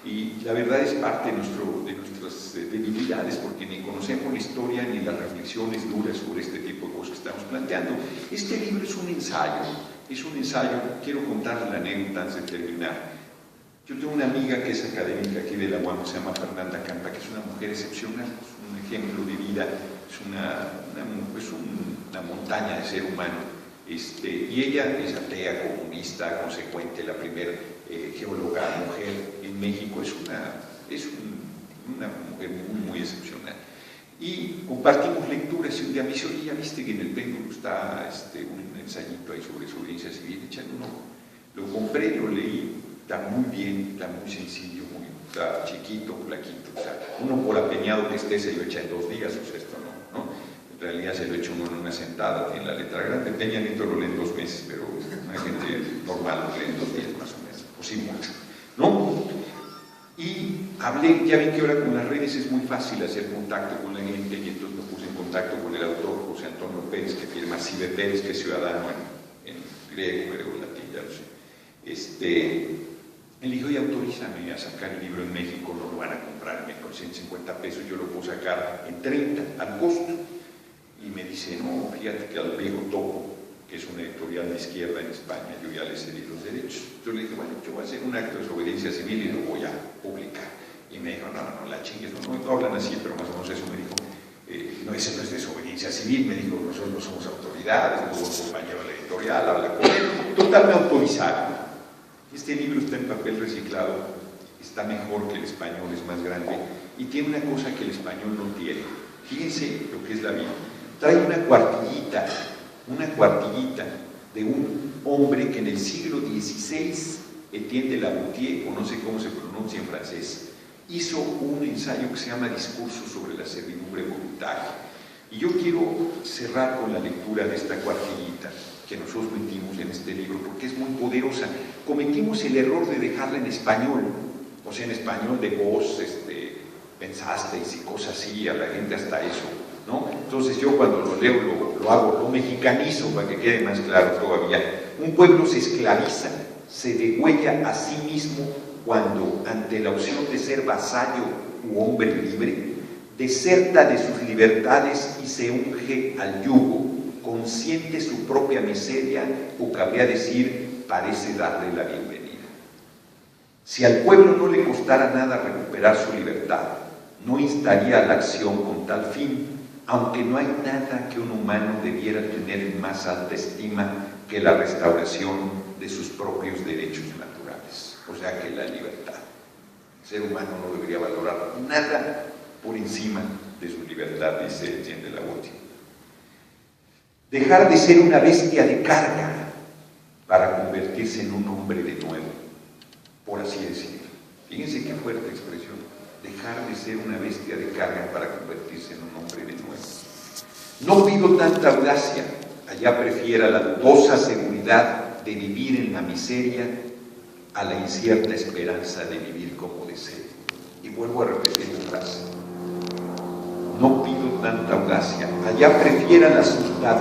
[SPEAKER 1] Y la verdad es parte de nuestras debilidades, porque ni conocemos la historia ni las reflexiones duras sobre este tipo de cosas que estamos planteando. Este libro es un ensayo, quiero contarles la anécdota antes de terminar. Yo tengo una amiga que es académica aquí de la UAM, se llama Fernanda Campa, que es una mujer excepcional, es un ejemplo de vida, es una montaña de ser humano. Y ella es atea, comunista, consecuente, la primera geóloga mujer en México, es una mujer muy excepcional. Y compartimos lecturas y un día me dice, oye, ¿ya viste que en el péndulo está un ensayito ahí sobre desobediencia civil? Echando un ojo. Lo compré, lo leí, está muy bien, está muy sencillo, está chiquito, flaquito, uno por apeñado que esté se lo echa en 2 días, pues esto no. En realidad se lo echa uno en una sentada, tiene la letra grande. Peña Nieto lo lee en 2 meses, pero una gente normal lo lee en 2 días más o menos, o sí mucho, ¿no? Y hablé, ya ven que ahora con las redes es muy fácil hacer contacto con la gente, y entonces me puse en contacto con el autor José Antonio Pérez, que firma Cibe Pérez, que es ciudadano en griego, creo, latín, ya lo sé. Él dijo, oye, autorízame a sacar el libro en México, no lo van a comprarme con 150 pesos, yo lo puedo sacar en 30 al costo. Y me dice, no, fíjate que al viejo Topo, que es una editorial de izquierda en España, yo ya le cedí los derechos. Yo le dije, bueno, yo voy a hacer un acto de desobediencia civil y lo voy a publicar. Y me dijo, no, la chingues, no hablan así, pero más o menos eso me dijo. No, ese no es desobediencia civil, me dijo, nosotros no somos autoridades, no somos compañero de la editorial, habla con él. Total, me autorizaron. Este libro está en papel reciclado, está mejor que el español, es más grande, y tiene una cosa que el español no tiene. Fíjense lo que es la vida. Trae una cuartillita de un hombre que en el siglo XVI, Etienne de la Boutier, o no sé cómo se pronuncia en francés, hizo un ensayo que se llama Discurso sobre la servidumbre voluntaria. Y yo quiero cerrar con la lectura de esta cuartillita que nosotros metimos en este libro, porque es muy poderosa. Cometimos el error de dejarla en español, o sea, en español de vos, pensasteis y cosas así, a la gente hasta eso, ¿no? Entonces yo cuando lo leo lo mexicanizo para que quede más claro todavía. Un pueblo se esclaviza, se degüella a sí mismo cuando, ante la opción de ser vasallo u hombre libre, deserta de sus libertades y se unge al yugo, consciente su propia miseria, o cabría decir, parece darle la bienvenida. Si al pueblo no le costara nada recuperar su libertad, no instaría a la acción con tal fin, aunque no hay nada que un humano debiera tener en más alta estima que la restauración de sus propios derechos naturales, o sea que la libertad. El ser humano no debería valorar nada por encima de su libertad, dice Etienne de la Boutier. Dejar de ser una bestia de carga para convertirse en un hombre de nuevo, por así decirlo. Fíjense qué fuerte expresión. Dejar de ser una bestia de carga para convertirse en un hombre de nuevo. No pido tanta audacia, allá prefiera la dudosa seguridad de vivir en la miseria a la incierta esperanza de vivir como deseo. Y vuelvo a repetir la frase. No pido tanta audacia, allá prefiera la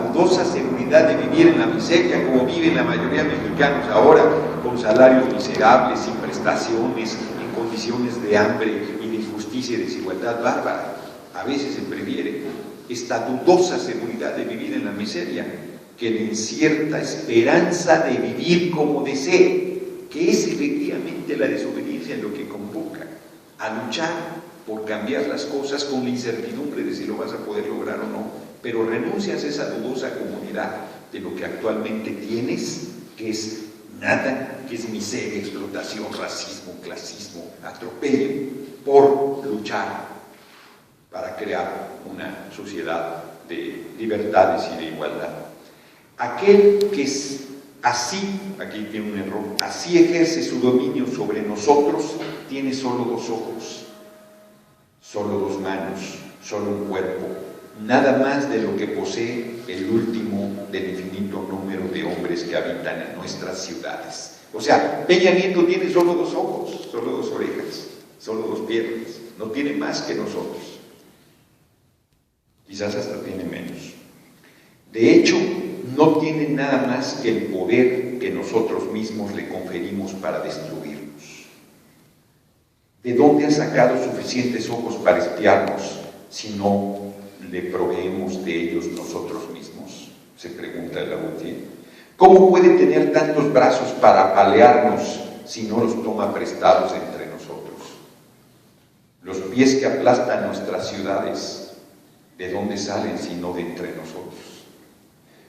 [SPEAKER 1] dudosa seguridad de vivir en la miseria como viven la mayoría de mexicanos ahora, con salarios miserables, sin prestaciones, en condiciones de hambre y de injusticia y desigualdad bárbara. A veces se prefiere esta dudosa seguridad de vivir en la miseria que la incierta esperanza de vivir como desee, que es efectivamente la desobediencia en lo que convoca a luchar por cambiar las cosas con la incertidumbre de si lo vas a poder lograr o no, pero renuncias a esa dudosa comodidad de lo que actualmente tienes, que es nada que es miseria, explotación, racismo, clasismo, atropello, por luchar para crear una sociedad de libertades y de igualdad. Aquel que es así, aquí tiene un error, así ejerce su dominio sobre nosotros, tiene solo dos ojos, solo dos manos, solo un cuerpo, nada más de lo que posee el último del infinito número de hombres que habitan en nuestras ciudades. O sea, Peña Nieto tiene solo dos ojos, solo dos orejas, solo dos piernas, no tiene más que nosotros. Quizás hasta tiene menos. De hecho, no tiene nada más que el poder que nosotros mismos le conferimos para destruirnos. ¿De dónde ha sacado suficientes ojos para espiarnos si no le proveemos de ellos nosotros mismos? Se pregunta Laboutier. ¿Cómo puede tener tantos brazos para apalearnos si no los toma prestados entre nosotros? Los pies que aplastan nuestras ciudades, ¿de dónde salen si no de entre nosotros?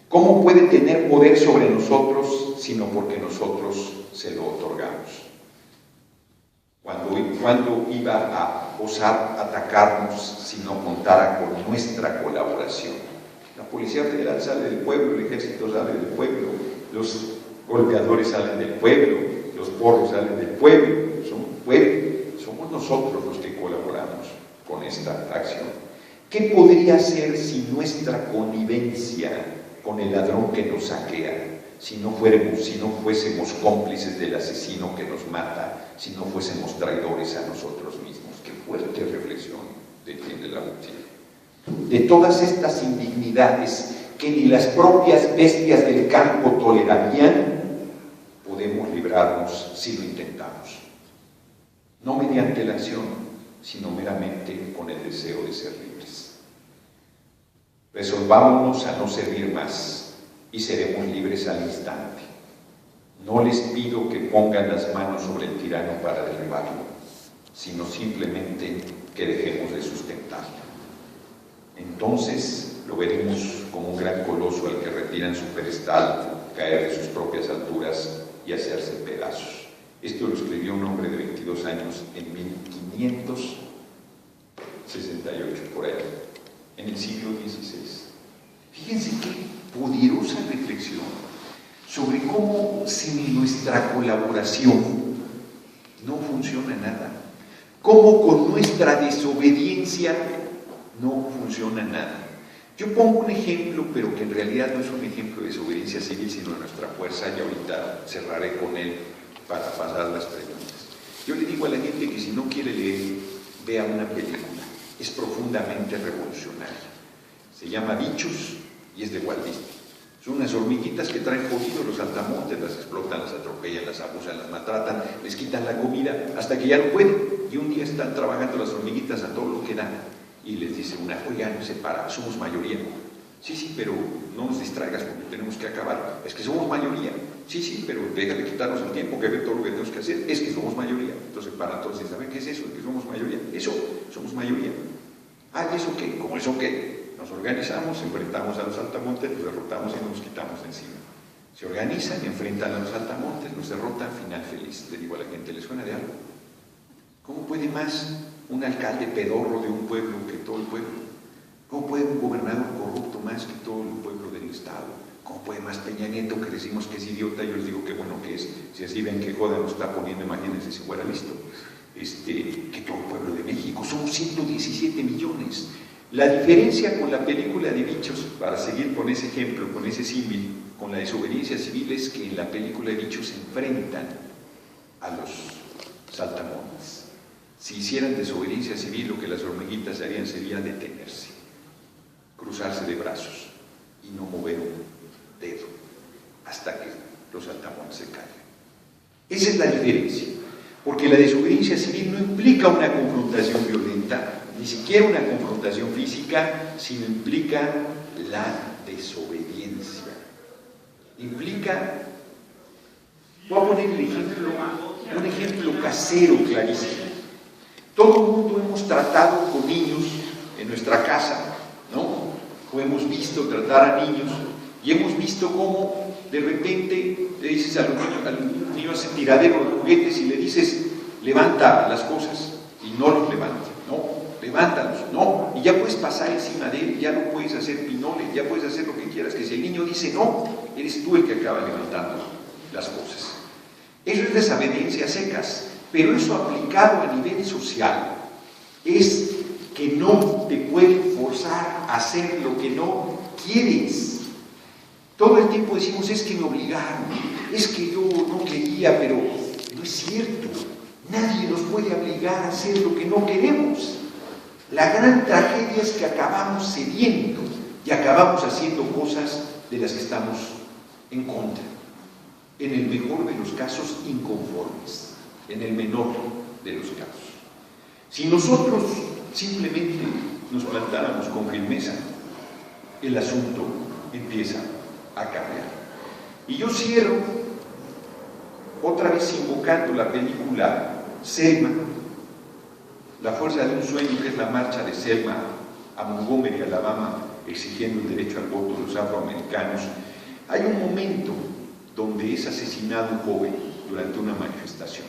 [SPEAKER 1] ¿Cómo puede tener poder sobre nosotros sino porque nosotros se lo otorgamos? ¿Cuándo iba a osar atacarnos si no contara con nuestra colaboración? La Policía Federal sale del pueblo, el Ejército sale del pueblo, los golpeadores salen del pueblo, los porros salen del pueblo, somos nosotros los que colaboramos con esta acción. ¿Qué podría hacer sin nuestra connivencia con el ladrón que nos saquea? Si no fuésemos cómplices del asesino que nos mata, si no fuésemos traidores a nosotros mismos. Qué fuerte reflexión defiende Laboutier. De todas estas indignidades que ni las propias bestias del campo tolerarían, podemos librarnos si lo intentamos. No mediante la acción, sino meramente con el deseo de ser libres. Resolvámonos a no servir más y seremos libres al instante. No les pido que pongan las manos sobre el tirano para derribarlo, sino simplemente que dejemos de sustentarlo. Entonces lo veremos como un gran coloso al que retiran su pedestal, caer de sus propias alturas y hacerse pedazos. Esto lo escribió un hombre de 22 años en 1568, por ahí, en el siglo XVI. Fíjense qué poderosa reflexión sobre cómo sin nuestra colaboración no funciona nada, cómo con nuestra desobediencia no funciona nada. Yo pongo un ejemplo, pero que en realidad no es un ejemplo de desobediencia civil, sino de nuestra fuerza, y ahorita cerraré con él para pasar las preguntas. Yo le digo a la gente que si no quiere leer, vea una película, es profundamente revolucionaria. Se llama Bichos y es de Walt Disney. Son unas hormiguitas que traen jodidos los saltamontes, las explotan, las atropellan, las abusan, las maltratan, les quitan la comida hasta que ya no pueden. Y un día están trabajando las hormiguitas a todo lo que dan. Y les dice una, oigan, somos mayoría. Sí, pero no nos distraigas porque tenemos que acabar. Es que somos mayoría. Sí, pero deja de quitarnos el tiempo que ve todo lo que tenemos que hacer. Es que somos mayoría. Entonces para todos dicen, ¿saben qué es eso? Que somos mayoría. Eso, somos mayoría. ¿Y eso qué? ¿Cómo eso qué? Nos organizamos, enfrentamos a los saltamontes, los derrotamos y nos quitamos de encima. Se organizan, enfrentan a los saltamontes, nos derrotan, final feliz. Le digo a la gente, ¿les suena de algo? ¿Cómo puede más un alcalde pedorro de un pueblo que todo el pueblo? ¿Cómo puede un gobernador corrupto más que todo el pueblo del Estado? ¿Cómo puede más Peña Nieto, que decimos que es idiota? Yo les digo que bueno que es. Si así ven que joda nos está poniendo, imagínense si fuera listo. Que todo el pueblo de México, somos 117 millones. La diferencia con la película de Bichos, para seguir con ese ejemplo, con ese símil, con la desobediencia civil, es que en la película de Bichos se enfrentan a los saltamontes. Si hicieran desobediencia civil, lo que las hormiguitas harían sería detenerse, cruzarse de brazos y no mover un dedo hasta que los saltamontes se caigan. Esa es la diferencia, porque la desobediencia civil no implica una confrontación violenta, ni siquiera una confrontación física, sino implica la desobediencia. Implica, voy a poner un ejemplo casero clarísimo. Todo el mundo hemos tratado con niños en nuestra casa, ¿no? O hemos visto tratar a niños Y hemos visto cómo de repente le dices al niño hace tiradero de juguetes y le dices, levanta las cosas, y no los levanta, no, levántalos, no, y ya puedes pasar encima de él, ya no puedes hacer pinoles, ya puedes hacer lo que quieras, que si el niño dice no, eres tú el que acaba levantando las cosas. Eso es desobediencia a secas, pero eso aplicado a nivel social es que no te pueden forzar a hacer lo que no quieres. Todo el tiempo decimos, es que me obligaron, es que yo no quería, pero no es cierto. Nadie nos puede obligar a hacer lo que no queremos. La gran tragedia es que acabamos cediendo y acabamos haciendo cosas de las que estamos en contra. En el mejor de los casos, inconformes. En el menor de los casos. Si nosotros simplemente nos plantáramos con firmeza, el asunto empieza a cambiar. Y yo cierro otra vez invocando la película Selma, La fuerza de un sueño, que es la marcha de Selma a Montgomery, Alabama, exigiendo el derecho al voto de los afroamericanos. Hay un momento donde es asesinado un joven durante una manifestación.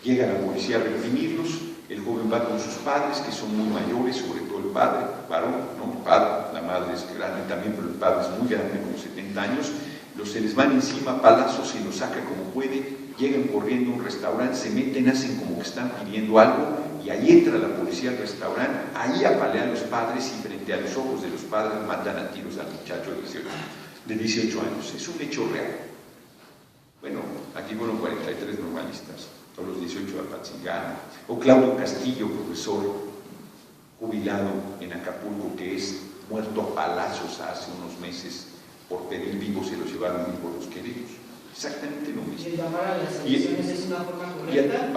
[SPEAKER 1] Llega la policía a reprimirlos, el joven va con sus padres, que son muy mayores, sobre todo el padre, varón, ¿no? El padre, la madre es grande también, pero el padre es muy grande, como 70 años, se les van encima, palazos, y los saca como puede, llegan corriendo a un restaurante, se meten, hacen como que están pidiendo algo, y ahí entra la policía al restaurante, ahí apalean a los padres, y frente a los ojos de los padres matan a tiros al muchacho de 18 años. Es un hecho real. Bueno, aquí fueron 43 normalistas, todos los 18 de Apatzingán, o Claudio Castillo, profesor jubilado en Acapulco, que es muerto a palazos hace unos meses por pedir vivos, se los llevaron vivos los queridos. Exactamente lo mismo.
[SPEAKER 2] ¿Y llamar a las elecciones es una forma correcta?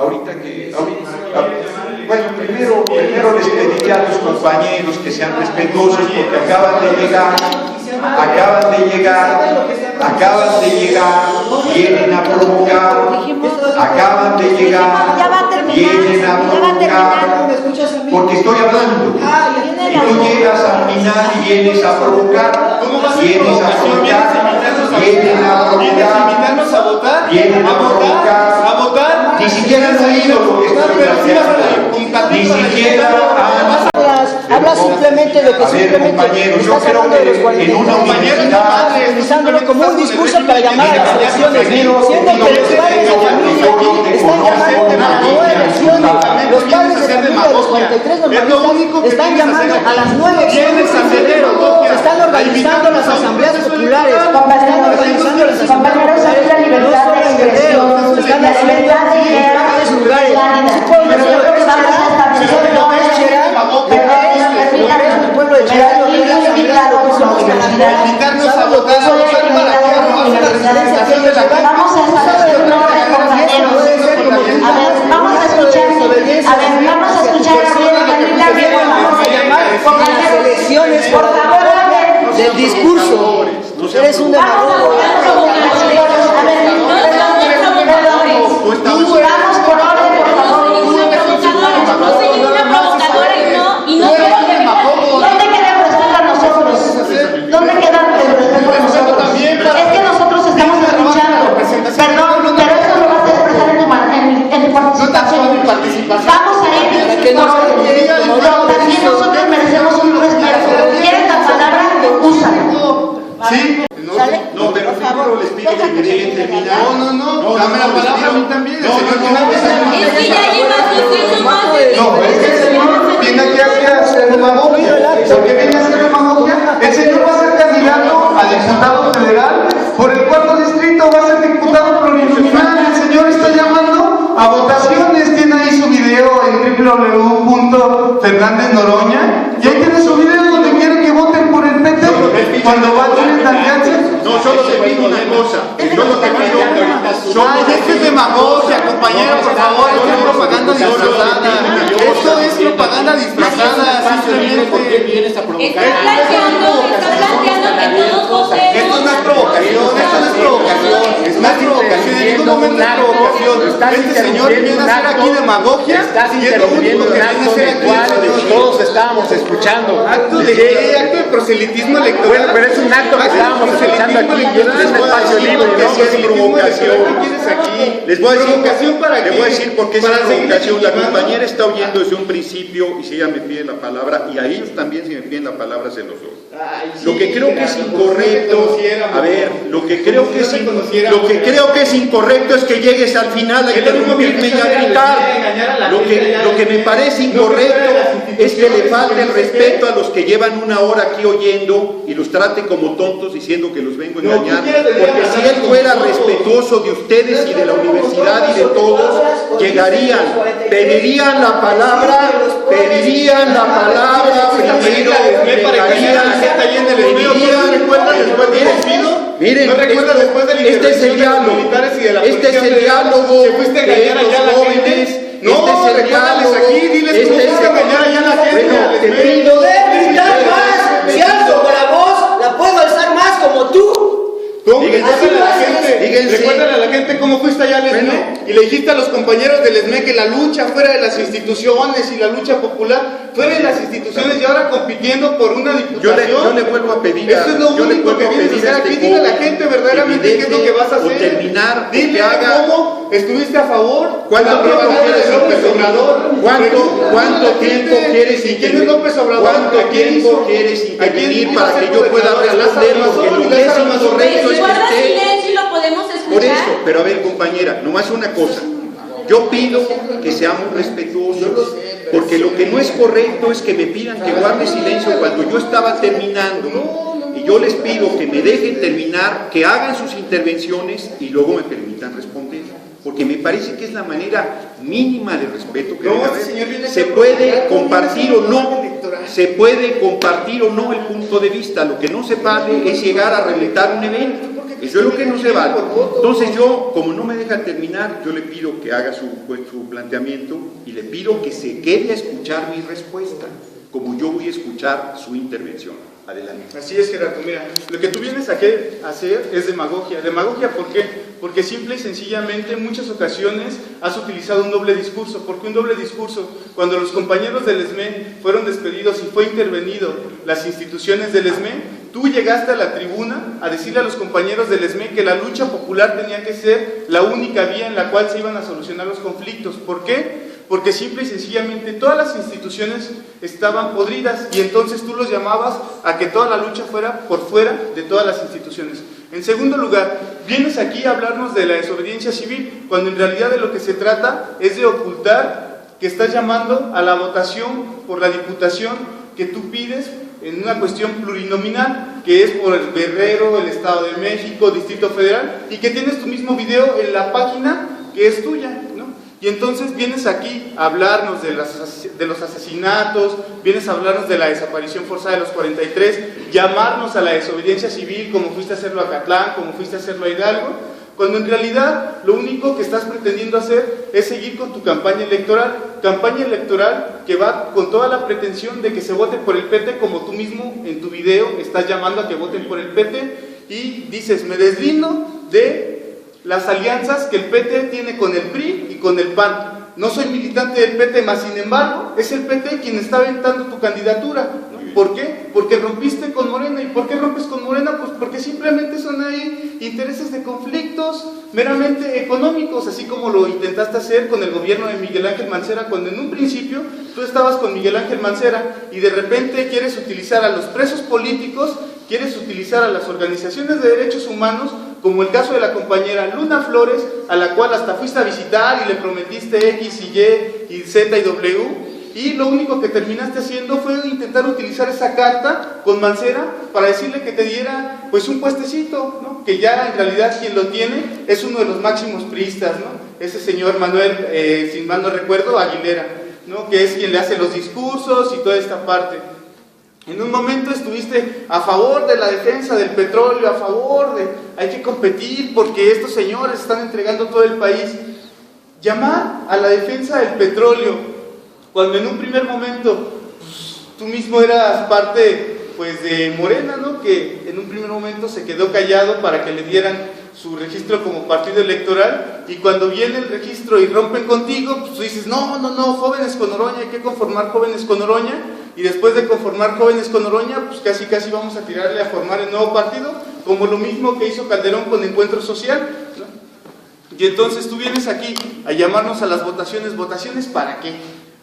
[SPEAKER 1] Bueno, primero les pediría a los compañeros que sean respetuosos, porque acaban de llegar, vienen a provocar, vienen a provocar, porque estoy hablando, y tú llegas al final y vienes a provocar, vienes a soltar, vienen a provocar, vienen a provocar, ni siquiera han oído lo que estoy planteando, ni siquiera han...
[SPEAKER 2] Habla simplemente de que
[SPEAKER 1] compañeros, yo creo que en una universidad,
[SPEAKER 2] utilizándolo como un discurso para llamar a las elecciones, siendo que los padres de familia están llamando a nueve elecciones, los padres de familia de los 43 normalistas están llamando a las 9 elecciones, se están organizando las asambleas populares, están organizando las asambleas populares, la libertad de expresión, están la libertad de ideas en varios lugares, pero lo que vamos a establecer no es el pueblo de Cherán,
[SPEAKER 3] invitarnos a votar,
[SPEAKER 4] vamos a establecer un orden, compañeros. A ver, vamos a escuchar
[SPEAKER 2] las elecciones por favor del discurso. Eres un demagogo.
[SPEAKER 4] A ver, vamos por orden, por favor.
[SPEAKER 5] No soy ninguna provocadora y no quiero que me...
[SPEAKER 4] ¿Dónde queda el respeto a nosotros? ¿Dónde queda el respeto a nosotros? Es que nosotros estamos escuchando. Perdón, pero esto lo vas a expresar en tu participación. Vamos a ir por orden. También nosotros merecemos un respeto. ¿Quieres la palabra? Úsala.
[SPEAKER 3] ¿Sí?
[SPEAKER 1] No, pero primero les pido que me dejen terminar.
[SPEAKER 3] No, dame la palabra a mí también.
[SPEAKER 5] Es que ya llevas 200 más de...
[SPEAKER 3] No, es que el señor viene aquí a hacer demagogia. ¿Por qué viene a hacer demagogia? El señor va a ser candidato a diputado federal por el 4º distrito, va a ser diputado plurinominal. El señor está llamando a votaciones. Tiene ahí su video en www.Fernández Noroña y ahí tiene su video donde quiere que voten por el PT cuando va a tener la alianza.
[SPEAKER 1] No, solo te pido una cosa. Yo lo que pido
[SPEAKER 3] Ay, es que es demagogia, compañero, por favor, esto es propaganda disfrazada. Esto es propaganda disfrazada, simplemente.
[SPEAKER 5] Está planteando que todos voten.
[SPEAKER 3] Esto no es provocación, esto no es provocación. No es provocación, en ningún momento es provocación. Este señor viene a hacer aquí demagogia.
[SPEAKER 6] Estás interrumpiendo un acto en el cual todos estábamos escuchando.
[SPEAKER 3] ¿Acto de qué? ¿Acto de proselitismo electoral?
[SPEAKER 6] Bueno, pero es un acto que estábamos escuchando aquí y es un espacio libre, ¿no?
[SPEAKER 3] ¿Qué es provocación? ¿Qué quieres aquí?
[SPEAKER 7] Les voy a decir,
[SPEAKER 3] ¿Provocación para qué?
[SPEAKER 7] les voy a decir por qué es
[SPEAKER 3] ¿Para
[SPEAKER 7] una
[SPEAKER 3] seguir
[SPEAKER 7] provocación. La
[SPEAKER 3] legitimando?
[SPEAKER 7] compañera está oyendo desde un principio y si ella me pide la palabra, y a ellos también si me piden la palabra se los doy.
[SPEAKER 3] Ay, sí,
[SPEAKER 7] Lo que creo que es
[SPEAKER 3] Gerardo, como si no te
[SPEAKER 7] incorrecto,
[SPEAKER 3] conociéramos.
[SPEAKER 7] a ver, lo que
[SPEAKER 3] Como
[SPEAKER 7] creo
[SPEAKER 3] si
[SPEAKER 7] que
[SPEAKER 3] no
[SPEAKER 7] es
[SPEAKER 3] te conociéramos,
[SPEAKER 7] lo que
[SPEAKER 3] Gerardo.
[SPEAKER 7] creo que es incorrecto es que llegues al final a
[SPEAKER 3] Es lo mismo que
[SPEAKER 7] interrumpirme y a
[SPEAKER 3] empiezas a
[SPEAKER 7] gritar.
[SPEAKER 3] engañar a la
[SPEAKER 7] Lo
[SPEAKER 3] gente, ya
[SPEAKER 7] que me
[SPEAKER 3] desde-
[SPEAKER 7] parece
[SPEAKER 3] no
[SPEAKER 7] incorrecto
[SPEAKER 3] creo que las
[SPEAKER 7] es que le
[SPEAKER 3] instituciones,
[SPEAKER 7] falte
[SPEAKER 3] que
[SPEAKER 7] el
[SPEAKER 3] no sé
[SPEAKER 7] respeto
[SPEAKER 3] qué.
[SPEAKER 7] a los que llevan una hora aquí oyendo y los trate como tontos diciendo que los vengo a
[SPEAKER 3] No,
[SPEAKER 7] engañar.
[SPEAKER 3] tú quieres venir a
[SPEAKER 7] Porque si
[SPEAKER 3] hablar
[SPEAKER 7] él
[SPEAKER 3] como
[SPEAKER 7] fuera
[SPEAKER 3] tontos.
[SPEAKER 7] respetuoso de ustedes y de la universidad y de todos, llegarían, pedirían la palabra primero, miren,
[SPEAKER 3] ¿No recuerdas después de la
[SPEAKER 7] este es el
[SPEAKER 3] intervención de los
[SPEAKER 7] diálogo,
[SPEAKER 3] militares y de la
[SPEAKER 7] este es
[SPEAKER 3] Policía
[SPEAKER 7] el
[SPEAKER 3] Federal
[SPEAKER 7] diálogo
[SPEAKER 3] que fuiste a
[SPEAKER 7] de
[SPEAKER 3] engañar allá a
[SPEAKER 7] los
[SPEAKER 3] la
[SPEAKER 7] jóvenes,
[SPEAKER 3] gente?
[SPEAKER 7] este
[SPEAKER 3] No,
[SPEAKER 7] es el
[SPEAKER 3] recuérdales
[SPEAKER 7] diálogo,
[SPEAKER 3] aquí, diles
[SPEAKER 7] este
[SPEAKER 3] cómo
[SPEAKER 7] es
[SPEAKER 3] fuiste a engañar allá a la gente.
[SPEAKER 7] Bueno,
[SPEAKER 3] a
[SPEAKER 7] te
[SPEAKER 3] Lesme.
[SPEAKER 7] pido,
[SPEAKER 2] Poder gritar más. Si alzo con la voz, la puedo alzar más como tú.
[SPEAKER 3] ¿Cómo?
[SPEAKER 7] Fíjense,
[SPEAKER 3] Recuérdale a la gente,
[SPEAKER 7] fíjense.
[SPEAKER 3] recuérdale a la gente cómo fuiste allá al ESME
[SPEAKER 7] Bueno.
[SPEAKER 3] y le dijiste a los compañeros del ESME que la lucha fuera de las instituciones y la lucha popular fuera de las instituciones y ahora compitiendo por una diputación.
[SPEAKER 7] yo le vuelvo a pedir
[SPEAKER 3] Eso es lo
[SPEAKER 7] yo le
[SPEAKER 3] único
[SPEAKER 7] vuelvo
[SPEAKER 3] que
[SPEAKER 7] a
[SPEAKER 3] vienes a
[SPEAKER 7] pedir
[SPEAKER 3] hacer aquí.
[SPEAKER 7] este
[SPEAKER 3] Dile a la
[SPEAKER 7] joven
[SPEAKER 3] gente verdaderamente qué es lo que vas a
[SPEAKER 7] o
[SPEAKER 3] hacer.
[SPEAKER 7] terminar, o
[SPEAKER 3] Dile
[SPEAKER 7] que haga.
[SPEAKER 3] cómo estuviste a favor de
[SPEAKER 7] ¿Cuánto
[SPEAKER 3] la
[SPEAKER 7] tiempo
[SPEAKER 3] propaganda
[SPEAKER 7] quieres
[SPEAKER 3] de López
[SPEAKER 7] intervenir?
[SPEAKER 3] Obrador.
[SPEAKER 7] ¿Cuánto tiempo quieres
[SPEAKER 3] ¿Y quién es López Obrador?
[SPEAKER 7] ¿Cuánto
[SPEAKER 3] ¿A quién
[SPEAKER 7] tiempo
[SPEAKER 3] hizo?
[SPEAKER 7] quieres
[SPEAKER 3] ¿A quién
[SPEAKER 7] intervenir
[SPEAKER 3] hizo
[SPEAKER 7] para
[SPEAKER 3] ser
[SPEAKER 7] que yo pueda
[SPEAKER 3] gobernador? ¿A
[SPEAKER 7] responder?
[SPEAKER 3] Lázaro
[SPEAKER 7] Porque
[SPEAKER 3] Mazón?
[SPEAKER 7] lo que es
[SPEAKER 3] Lázaro Mazón.
[SPEAKER 7] incorrecto
[SPEAKER 5] Pues
[SPEAKER 7] es
[SPEAKER 5] guarda
[SPEAKER 7] que usted...
[SPEAKER 5] silencio y lo podemos escuchar.
[SPEAKER 7] Por eso, pero a ver compañera, nomás una cosa. Yo pido que seamos respetuosos, porque lo que no es correcto es que me pidan que guarde silencio cuando yo estaba terminando. Y yo les pido que me dejen terminar, que hagan sus intervenciones y luego me permitan responder. Porque me parece que es la manera mínima de respeto que
[SPEAKER 3] No,
[SPEAKER 7] debe
[SPEAKER 3] este señor
[SPEAKER 7] haber.
[SPEAKER 3] viene
[SPEAKER 7] Se
[SPEAKER 3] aquí a
[SPEAKER 7] puede
[SPEAKER 3] provocar,
[SPEAKER 7] compartir o no,
[SPEAKER 3] electoral.
[SPEAKER 7] se puede compartir o no el punto de vista. Lo que no se vale es llegar a reventar un evento. Eso es lo que no se vale. Entonces yo, como no me deja terminar, yo le pido que haga su planteamiento y le pido que se quede a escuchar mi respuesta, como yo voy a escuchar su intervención. Adelante.
[SPEAKER 3] Así es, Gerardo. Mira, lo que tú vienes aquí a hacer es demagogia. ¿Demagogia por qué? Porque simple y sencillamente en muchas ocasiones has utilizado un doble discurso. ¿Por qué un doble discurso? Cuando los compañeros del ESME fueron despedidos y fue intervenido las instituciones del ESME, tú llegaste a la tribuna a decirle a los compañeros del ESME que la lucha popular tenía que ser la única vía en la cual se iban a solucionar los conflictos. ¿Por qué? Porque simple y sencillamente todas las instituciones estaban podridas y entonces tú los llamabas a que toda la lucha fuera por fuera de todas las instituciones. En segundo lugar, vienes aquí a hablarnos de la desobediencia civil, cuando en realidad de lo que se trata es de ocultar que estás llamando a la votación por la diputación que tú pides en una cuestión plurinominal, que es por el Guerrero, el Estado de México, Distrito Federal, y que tienes tu mismo video en la página que es tuya, ¿no? Y entonces vienes aquí a hablarnos de los asesinatos, vienes a hablarnos de la desaparición forzada de los 43, llamarnos a la desobediencia civil como fuiste a hacerlo a Acatlán, como fuiste a hacerlo a Hidalgo, cuando en realidad lo único que estás pretendiendo hacer es seguir con tu campaña electoral que va con toda la pretensión de que se vote por el PT, como tú mismo en tu video estás llamando a que voten por el PT, y dices, me deslindo de las alianzas que el PT tiene con el PRI y con el PAN. No soy militante del PT, más sin embargo, es el PT quien está aventando tu candidatura, ¿no? ¿Por qué? Porque rompiste con Morena. ¿Y por qué rompes con Morena? Pues porque simplemente son ahí intereses de conflictos meramente económicos, así como lo intentaste hacer con el gobierno de Miguel Ángel Mancera, cuando en un principio tú estabas con Miguel Ángel Mancera y de repente quieres utilizar a los presos políticos, quieres utilizar a las organizaciones de derechos humanos, como el caso de la compañera Luna Flores, a la cual hasta fuiste a visitar y le prometiste X y Y y Z y W, y lo único que terminaste haciendo fue intentar utilizar esa carta con Mancera para decirle que te diera pues un puestecito, ¿no? Que ya en realidad quien lo tiene es uno de los máximos priistas, ¿no? Ese señor Manuel, sin mal no recuerdo, Aguilera, ¿no? Que es quien le hace los discursos y toda esta parte. En un momento estuviste a favor de la defensa del petróleo, a favor de hay que competir porque estos señores están entregando todo el país. Llamar a la defensa del petróleo cuando en un primer momento pues, tú mismo eras parte pues de Morena, ¿no? Que en un primer momento se quedó callado para que le dieran
[SPEAKER 8] su registro como partido electoral, y cuando viene el registro y rompen contigo, pues tú dices, no, Jóvenes con Noroña, hay que conformar Jóvenes con Noroña, y después de conformar Jóvenes con Noroña, pues casi vamos a tirarle a formar el nuevo partido, como lo mismo que hizo Calderón con Encuentro Social, ¿no? Y entonces tú vienes aquí a llamarnos a las votaciones. ¿Votaciones para qué?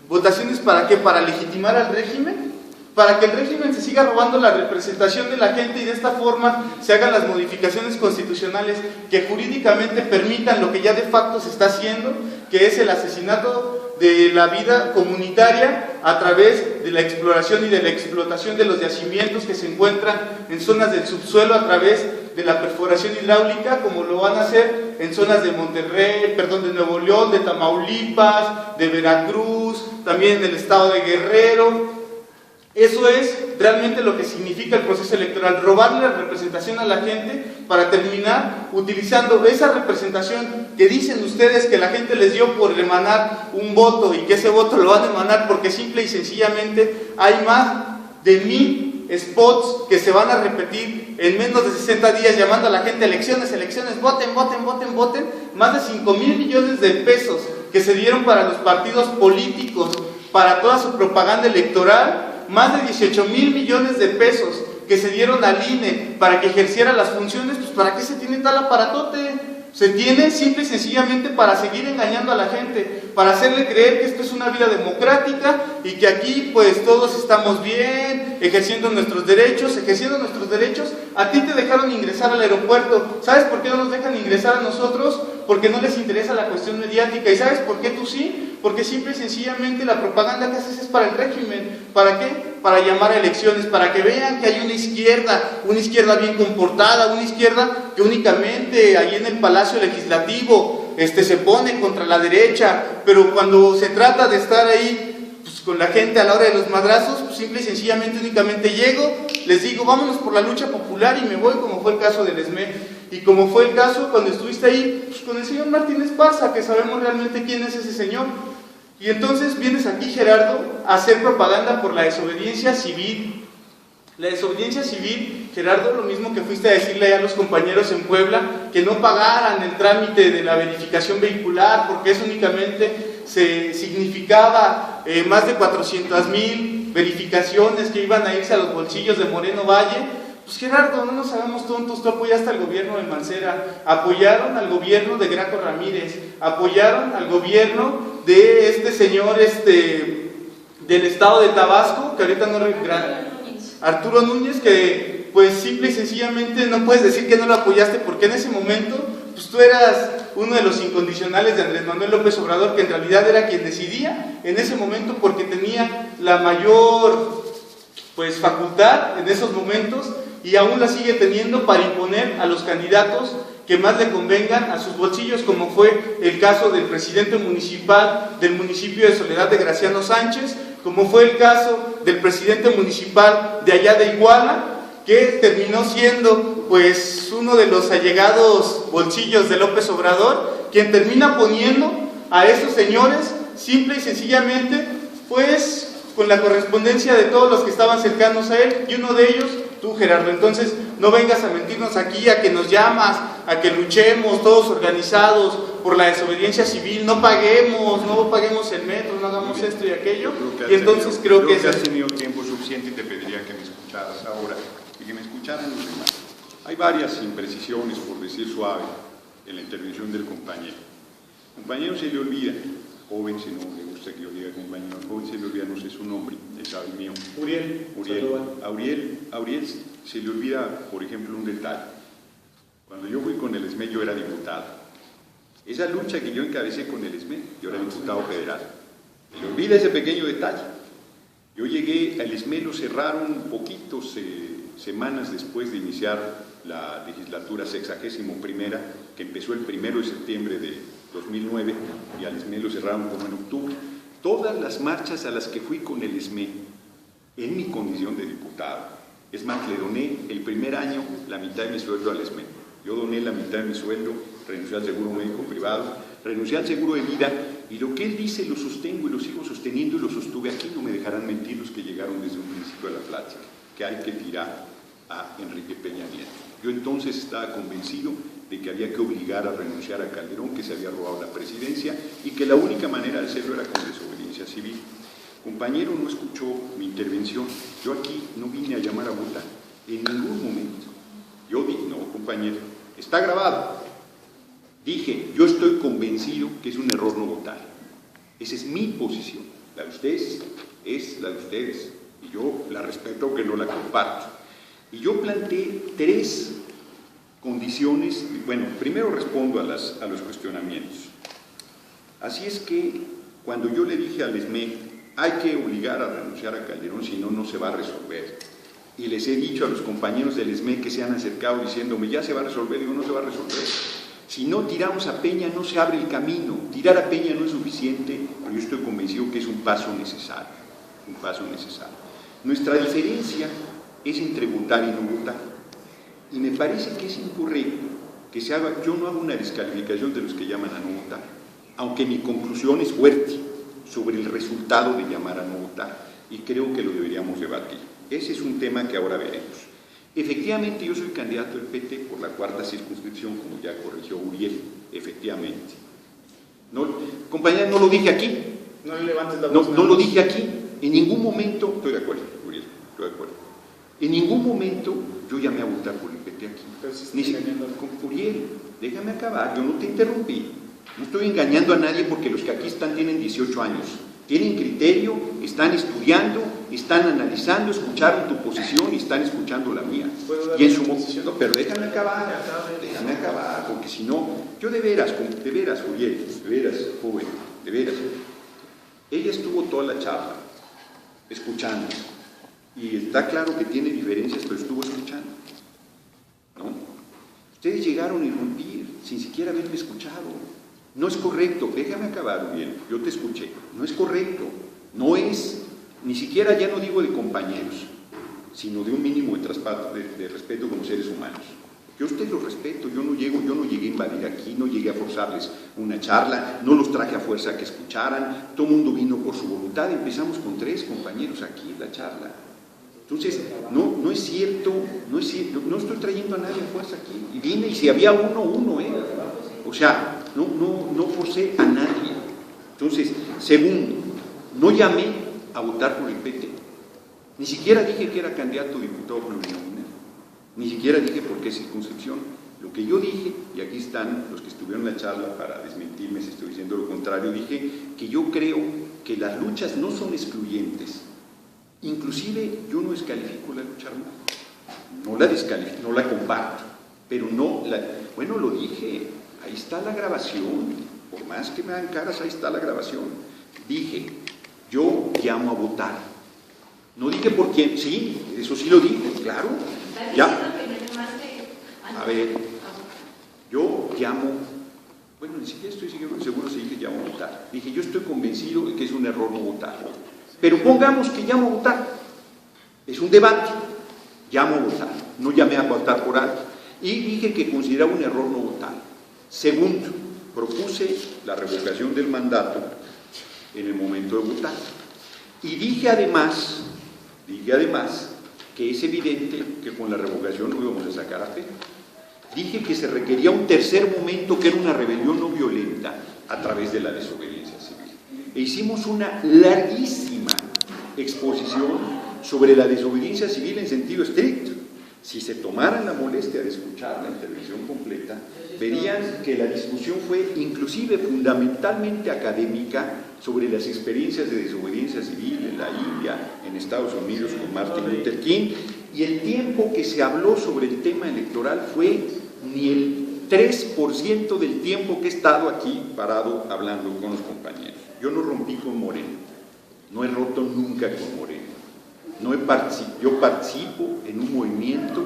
[SPEAKER 8] ¿Votaciones para qué? ¿Para legitimar al régimen? ¿Para que el régimen se siga robando la representación de la gente y de esta forma se hagan las modificaciones constitucionales que jurídicamente permitan lo que ya de facto se está haciendo, que es el asesinato de la vida comunitaria a través de la exploración y de la explotación de los yacimientos que se encuentran en zonas del subsuelo a través de la perforación hidráulica, como lo van a hacer en zonas de de Nuevo León, de Tamaulipas, de Veracruz, también en el estado de Guerrero? Eso es realmente lo que significa el proceso electoral, robarle la representación a la gente para terminar utilizando esa representación que dicen ustedes que la gente les dio por emanar un voto, y que ese voto lo van a emanar porque simple y sencillamente hay más de 1000 spots que se van a repetir en menos de 60 días llamando a la gente elecciones, voten, más de 5,000 millones de pesos que se dieron para los partidos políticos, para toda su propaganda electoral, más de 18,000 millones de pesos que se dieron al INE para que ejerciera las funciones. Pues ¿para qué se tiene tal aparatote? Se tiene simple y sencillamente para seguir engañando a la gente, para hacerle creer que esto es una vida democrática y que aquí pues todos estamos bien, ejerciendo nuestros derechos. A ti te dejaron ingresar al aeropuerto. ¿Sabes por qué no nos dejan ingresar a nosotros? Porque no les interesa la cuestión mediática. ¿Y sabes por qué tú sí? Porque simple y sencillamente la propaganda que haces es para el régimen. ¿Para qué? Para llamar a elecciones, para que vean que hay una izquierda bien comportada, una izquierda que únicamente ahí en el Palacio Legislativo se pone contra la derecha, pero cuando se trata de estar ahí pues, con la gente a la hora de los madrazos, pues simple y sencillamente únicamente llego, les digo vámonos por la lucha popular y me voy, como fue el caso del ESME. Y como fue el caso cuando estuviste ahí pues, con el señor Martínez Parza, que sabemos realmente quién es ese señor. Y entonces vienes aquí, Gerardo, a hacer propaganda por la desobediencia civil. La desobediencia civil, Gerardo, lo mismo que fuiste a decirle a los compañeros en Puebla, que no pagaran el trámite de la verificación vehicular, porque eso únicamente se significaba más de 400,000 verificaciones que iban a irse a los bolsillos de Moreno Valle. Pues Gerardo, no nos hagamos tontos, tú apoyaste al gobierno de Mancera, apoyaron al gobierno de Graco Ramírez, apoyaron al gobierno de este señor del estado de Tabasco, que ahorita no recuerdo, Arturo Núñez, que pues simple y sencillamente no puedes decir que no lo apoyaste, porque en ese momento pues tú eras uno de los incondicionales de Andrés Manuel López Obrador, que en realidad era quien decidía en ese momento porque tenía la mayor pues facultad en esos momentos, y aún la sigue teniendo para imponer a los candidatos que más le convengan a sus bolsillos, como fue el caso del presidente municipal del municipio de Soledad de Graciano Sánchez, como fue el caso del presidente municipal de allá de Iguala, que terminó siendo pues uno de los allegados bolsillos de López Obrador, quien termina poniendo a esos señores simple y sencillamente pues con la correspondencia de todos los que estaban cercanos a él, y uno de ellos tú, Gerardo. Entonces no vengas a mentirnos aquí, a que nos llamas, a que luchemos todos organizados por la desobediencia civil, no paguemos el metro, no hagamos esto y aquello, y entonces creo que
[SPEAKER 1] has tenido tiempo suficiente y te pediría que me escucharas ahora y que me escucharan los demás. Hay varias imprecisiones, por decir suave, en la intervención del compañero. Compañero se le olvida, joven, si no le gusta que yo diga compañero, joven se le olvida, no sé su nombre, él sabe el mío. Auriel se le olvida, por ejemplo, un detalle. Cuando yo fui con el ESME, yo era diputado. Esa lucha que yo encabecé con el ESME, yo era diputado federal. Se le olvida ese pequeño detalle. Yo llegué al ESME, lo cerraron poquitos semanas después de iniciar la legislatura 61ª, que empezó el 1 de septiembre de 2009, y al ESME lo cerraron como en octubre. Todas las marchas a las que fui con el ESME, en mi condición de diputado, es más, le doné el primer año la mitad de mi sueldo al ESME. Yo doné la mitad de mi sueldo, renuncié al seguro médico privado, renuncié al seguro de vida, y lo que él dice lo sostengo y lo sigo sosteniendo y lo sostuve. Aquí no me dejarán mentir los que llegaron desde un principio a la plática, que hay que tirar a Enrique Peña Nieto. Yo entonces estaba convencido
[SPEAKER 7] de que había que obligar a renunciar a Calderón, que se había robado la presidencia y que la única manera de hacerlo era con desobediencia civil. Compañero, no escuchó mi intervención. Yo aquí no vine a llamar a votar en ningún momento. Yo dije, no, compañero, está grabado. Dije, yo estoy convencido que es un error no votar. Esa es mi posición. La de ustedes es la de ustedes. Y yo la respeto, aunque no la comparto. Y yo planteé 3 condiciones. Bueno, primero respondo a los cuestionamientos. Así es que cuando yo le dije al SME, hay que obligar a renunciar a Calderón, si no, no se va a resolver. Y les he dicho a los compañeros del SME que se han acercado diciéndome, ya se va a resolver, digo, no se va a resolver. Si no tiramos a Peña, no se abre el camino. Tirar a Peña no es suficiente, pero yo estoy convencido que es un paso necesario. Un paso necesario. Nuestra diferencia es entre votar y no votar. Y me parece que es incorrecto que se haga, yo no hago una descalificación de los que llaman a no votar, aunque mi conclusión es fuerte sobre el resultado de llamar a no votar, y creo que lo deberíamos debatir. Ese es un tema que ahora veremos. Efectivamente, yo soy candidato del PT por la 4ª circunscripción, como ya corrigió Uriel, efectivamente. No, compañera, no lo dije aquí.
[SPEAKER 8] No le levantes la voz.
[SPEAKER 7] No lo dije aquí. En ningún momento, estoy de acuerdo, Uriel, estoy de acuerdo. En ningún momento yo llamé a votar por el PT aquí. Uriel, déjame acabar, yo no te interrumpí. No estoy engañando a nadie porque los que aquí están tienen 18 años. Tienen criterio, están estudiando, están analizando, escucharon tu posición y están escuchando la mía. Y en su momento, pero déjame acabar, porque si no, yo de veras, Uriel, de veras, joven, de veras. Ella estuvo toda la charla, escuchando, y está claro que tiene diferencias, pero estuvo escuchando, ¿no? Ustedes llegaron a irrumpir sin siquiera haberme escuchado. No es correcto, déjame acabar, bien, yo te escuché, no es correcto, no es, ni siquiera ya no digo de compañeros, sino de un mínimo de respeto como seres humanos. Yo a ustedes los respeto, yo no llegué a invadir aquí, no llegué a forzarles una charla, no los traje a fuerza a que escucharan, todo el mundo vino por su voluntad, empezamos con 3 compañeros aquí en la charla. Entonces, no es cierto, no estoy trayendo a nadie a fuerza aquí, y vine, y si había uno, o sea, no forcé a nadie. Entonces, segundo, no llamé a votar por el PT, ni siquiera dije que era candidato a diputado plurinominal, ni siquiera dije por qué circunscripción. Lo que yo dije, y aquí están los que estuvieron en la charla para desmentirme si estoy diciendo lo contrario, dije que yo creo que las luchas no son excluyentes. Inclusive yo no descalifico la lucha armada, no la comparto, pero bueno, lo dije, ahí está la grabación, por más que me hagan caras, ahí está la grabación. Dije, yo llamo a votar. No dije por quién, sí, eso sí lo dije, claro. Ya. A ver, yo llamo, bueno, ni siquiera estoy seguro si dije llamo a votar. Dije, yo estoy convencido de que es un error no votar. Pero pongamos que llamo a votar. Es un debate. Llamo a votar. No llamé a votar por algo. Y dije que consideraba un error no votar. Segundo, propuse la revocación del mandato en el momento de votar. Y dije además que es evidente que con la revocación no íbamos a sacar a fe. Dije que se requería un tercer momento, que era una rebelión no violenta a través de la desobediencia civil. E hicimos una larguísima exposición sobre la desobediencia civil en sentido estricto. Si se tomaran la molestia de escuchar la intervención completa, verían que la discusión fue inclusive fundamentalmente académica sobre las experiencias de desobediencia civil en la India, en Estados Unidos con Martin Luther King, y el tiempo que se habló sobre el tema electoral fue ni el 3% del tiempo que he estado aquí parado hablando con los compañeros. Yo no rompí con Moreno, no he roto nunca con Moreno. Yo participo en un movimiento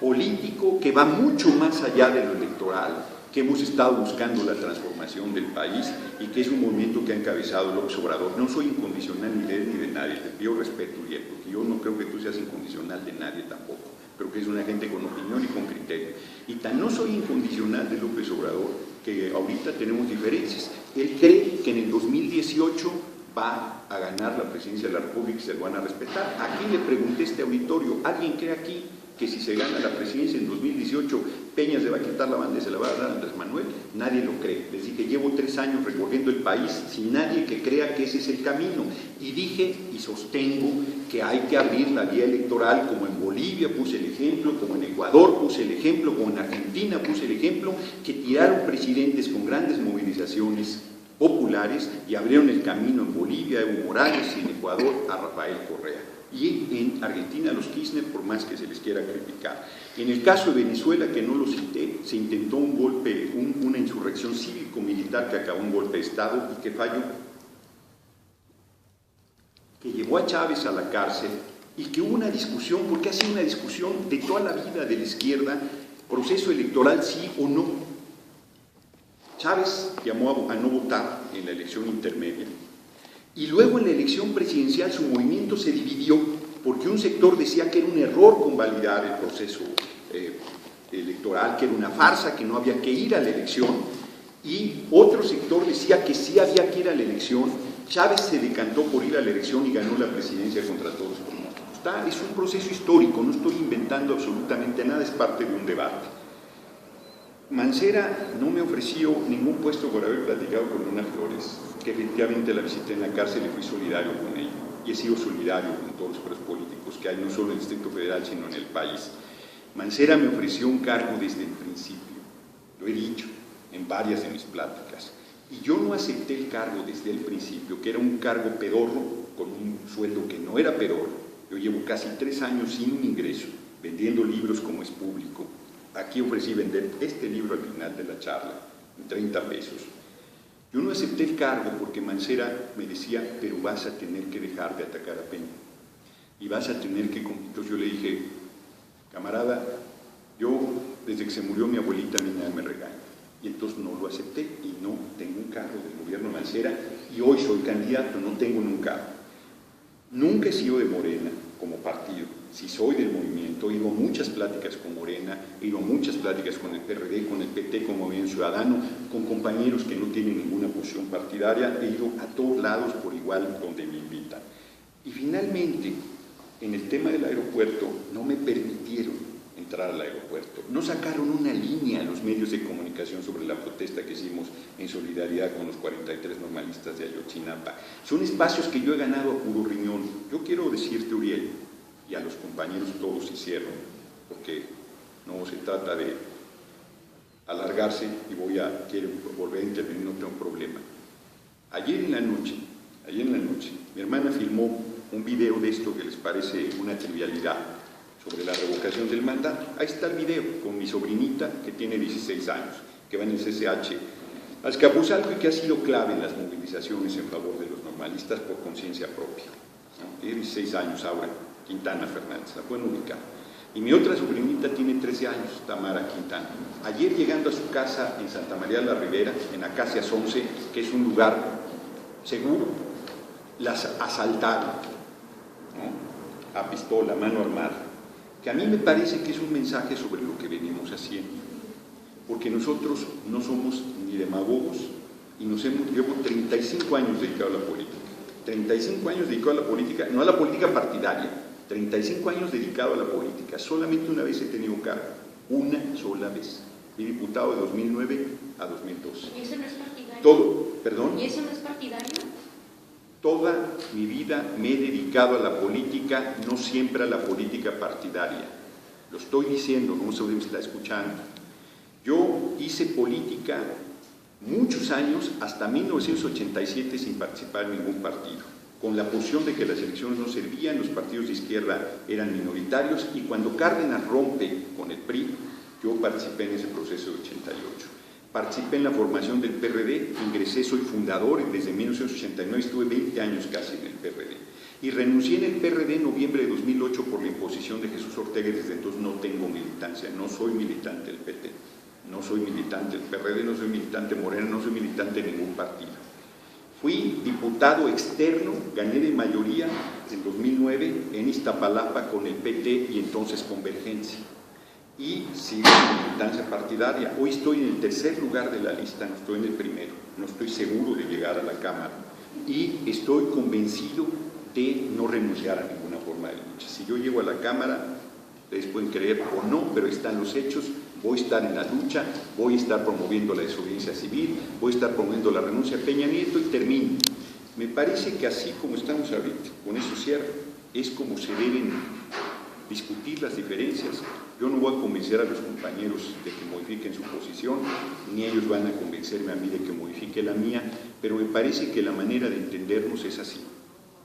[SPEAKER 7] político que va mucho más allá de lo electoral, que hemos estado buscando la transformación del país y que es un movimiento que ha encabezado López Obrador. No soy incondicional ni de él ni de nadie, te pido respeto, Uriel, porque yo no creo que tú seas incondicional de nadie tampoco, pero que es una gente con opinión y con criterio. Y tan no soy incondicional de López Obrador que ahorita tenemos diferencias. Él cree que en el 2018 va a ganar la presidencia de la República y se lo van a respetar. Aquí le pregunté a este auditorio, ¿alguien cree aquí que si se gana la presidencia en 2018 Peña se va a quitar la banda y se la va a dar a Andrés Manuel, nadie lo cree. Les dije, llevo 3 años recorriendo el país sin nadie que crea que ese es el camino. Y dije y sostengo que hay que abrir la vía electoral, como en Bolivia puse el ejemplo, como en Ecuador puse el ejemplo, como en Argentina puse el ejemplo, que tiraron presidentes con grandes movilizaciones populares y abrieron el camino en Bolivia a Evo Morales y en Ecuador a Rafael Correa. Y en Argentina a los Kirchner, por más que se les quiera criticar. En el caso de Venezuela, que no lo cité, se intentó un golpe, una insurrección cívico-militar que acabó en golpe de Estado y que falló, que llevó a Chávez a la cárcel y que hubo una discusión, porque ha sido una discusión de toda la vida de la izquierda, proceso electoral sí o no. Chávez llamó a no votar en la elección intermedia. Y luego en la elección presidencial su movimiento se dividió porque un sector decía que era un error convalidar el proceso electoral, que era una farsa, que no había que ir a la elección, y otro sector decía que sí había que ir a la elección. Chávez se decantó por ir a la elección y ganó la presidencia contra todos los pronósticos. Es un proceso histórico, no estoy inventando absolutamente nada, es parte de un debate. Mancera no me ofreció ningún puesto por haber platicado con Luna Flores, que efectivamente la visité en la cárcel y fui solidario con ella. Y he sido solidario con todos los presos políticos que hay, no solo en el Distrito Federal, sino en el país. Mancera me ofreció un cargo desde el principio, lo he dicho en varias de mis pláticas. Y yo no acepté el cargo desde el principio, que era un cargo pedorro, con un sueldo que no era pedorro. Yo llevo casi 3 años sin un ingreso, vendiendo libros como es público. Aquí ofrecí vender este libro al final de la charla, en 30 pesos. Yo no acepté el cargo porque Mancera me decía, pero vas a tener que dejar de atacar a Peña. Y vas a tener que... Entonces yo le dije, camarada, yo desde que se murió mi abuelita, a mí nadie me regaña. Y entonces no lo acepté y no tengo un cargo del gobierno Mancera y hoy soy candidato, no tengo un cargo. Nunca he sido de Morena como partido, si soy del movimiento, he ido a muchas pláticas con Morena, he ido a muchas pláticas con el PRD, con el PT, con Movimiento Ciudadano, con compañeros que no tienen ninguna posición partidaria, he ido a todos lados por igual donde me invitan. Y finalmente, en el tema del aeropuerto, no me permitieron entrar al aeropuerto. No sacaron una línea a los medios de comunicación sobre la protesta que hicimos en solidaridad con los 43 normalistas de Ayotzinapa. Son espacios que yo he ganado a puro riñón. Yo quiero decirte, Uriel, y a los compañeros todos hicieron, porque no se trata de alargarse y quiero volver a intervenir, no tengo problema. Ayer en la noche, mi hermana filmó un video de esto que les parece una trivialidad, sobre la revocación del mandato. Ahí está el video con mi sobrinita que tiene 16 años, que va en el CCH a Azcapotzalco y que ha sido clave en las movilizaciones en favor de los normalistas por conciencia propia. Tiene 16 años ahora, Quintana Fernández, la pueden ubicar. Y mi otra sobrinita tiene 13 años, Tamara Quintana. Ayer llegando a su casa en Santa María la Ribera, en Acacias 11, que es un lugar seguro, las asaltaron, ¿no? A pistola, mano armada. Que a mí me parece que es un mensaje sobre lo que venimos haciendo, porque nosotros no somos ni demagogos y llevo 35 años dedicado a la política, 35 años dedicado a la política, no a la política partidaria, 35 años dedicado a la política, solamente una vez he tenido cargo, una sola vez, fui diputado de 2009 a 2012.
[SPEAKER 5] ¿Y eso no es partidario?
[SPEAKER 7] Todo, perdón.
[SPEAKER 5] ¿Y eso no es partidario?
[SPEAKER 7] Toda mi vida me he dedicado a la política, no siempre a la política partidaria. Lo estoy diciendo, no sé si me está escuchando. Yo hice política muchos años, hasta 1987, sin participar en ningún partido, con la posición de que las elecciones no servían, los partidos de izquierda eran minoritarios, y cuando Cárdenas rompe con el PRI, yo participé en ese proceso de 88. Participé en la formación del PRD, ingresé, soy fundador, y desde 1989 estuve 20 años casi en el PRD. Y renuncié en el PRD en noviembre de 2008 por la imposición de Jesús Ortega, y desde entonces no tengo militancia, no soy militante del PT, no soy militante del PRD, no soy militante de Morena, no soy militante de ningún partido. Fui diputado externo, gané de mayoría en 2009 en Iztapalapa con el PT y entonces Convergencia. Y sigo en militancia partidaria. Hoy estoy en el tercer lugar de la lista, no estoy en el primero, no estoy seguro de llegar a la Cámara. Y estoy convencido de no renunciar a ninguna forma de lucha. Si yo llego a la Cámara, ustedes pueden creer o no, pero están los hechos, voy a estar en la lucha, voy a estar promoviendo la desobediencia civil, voy a estar promoviendo la renuncia a Peña Nieto y termino. Me parece que así como estamos ahorita, con eso cierro, es como se deben discutir las diferencias. Yo no voy a convencer a los compañeros de que modifiquen su posición, ni ellos van a convencerme a mí de que modifique la mía, pero me parece que la manera de entendernos es así.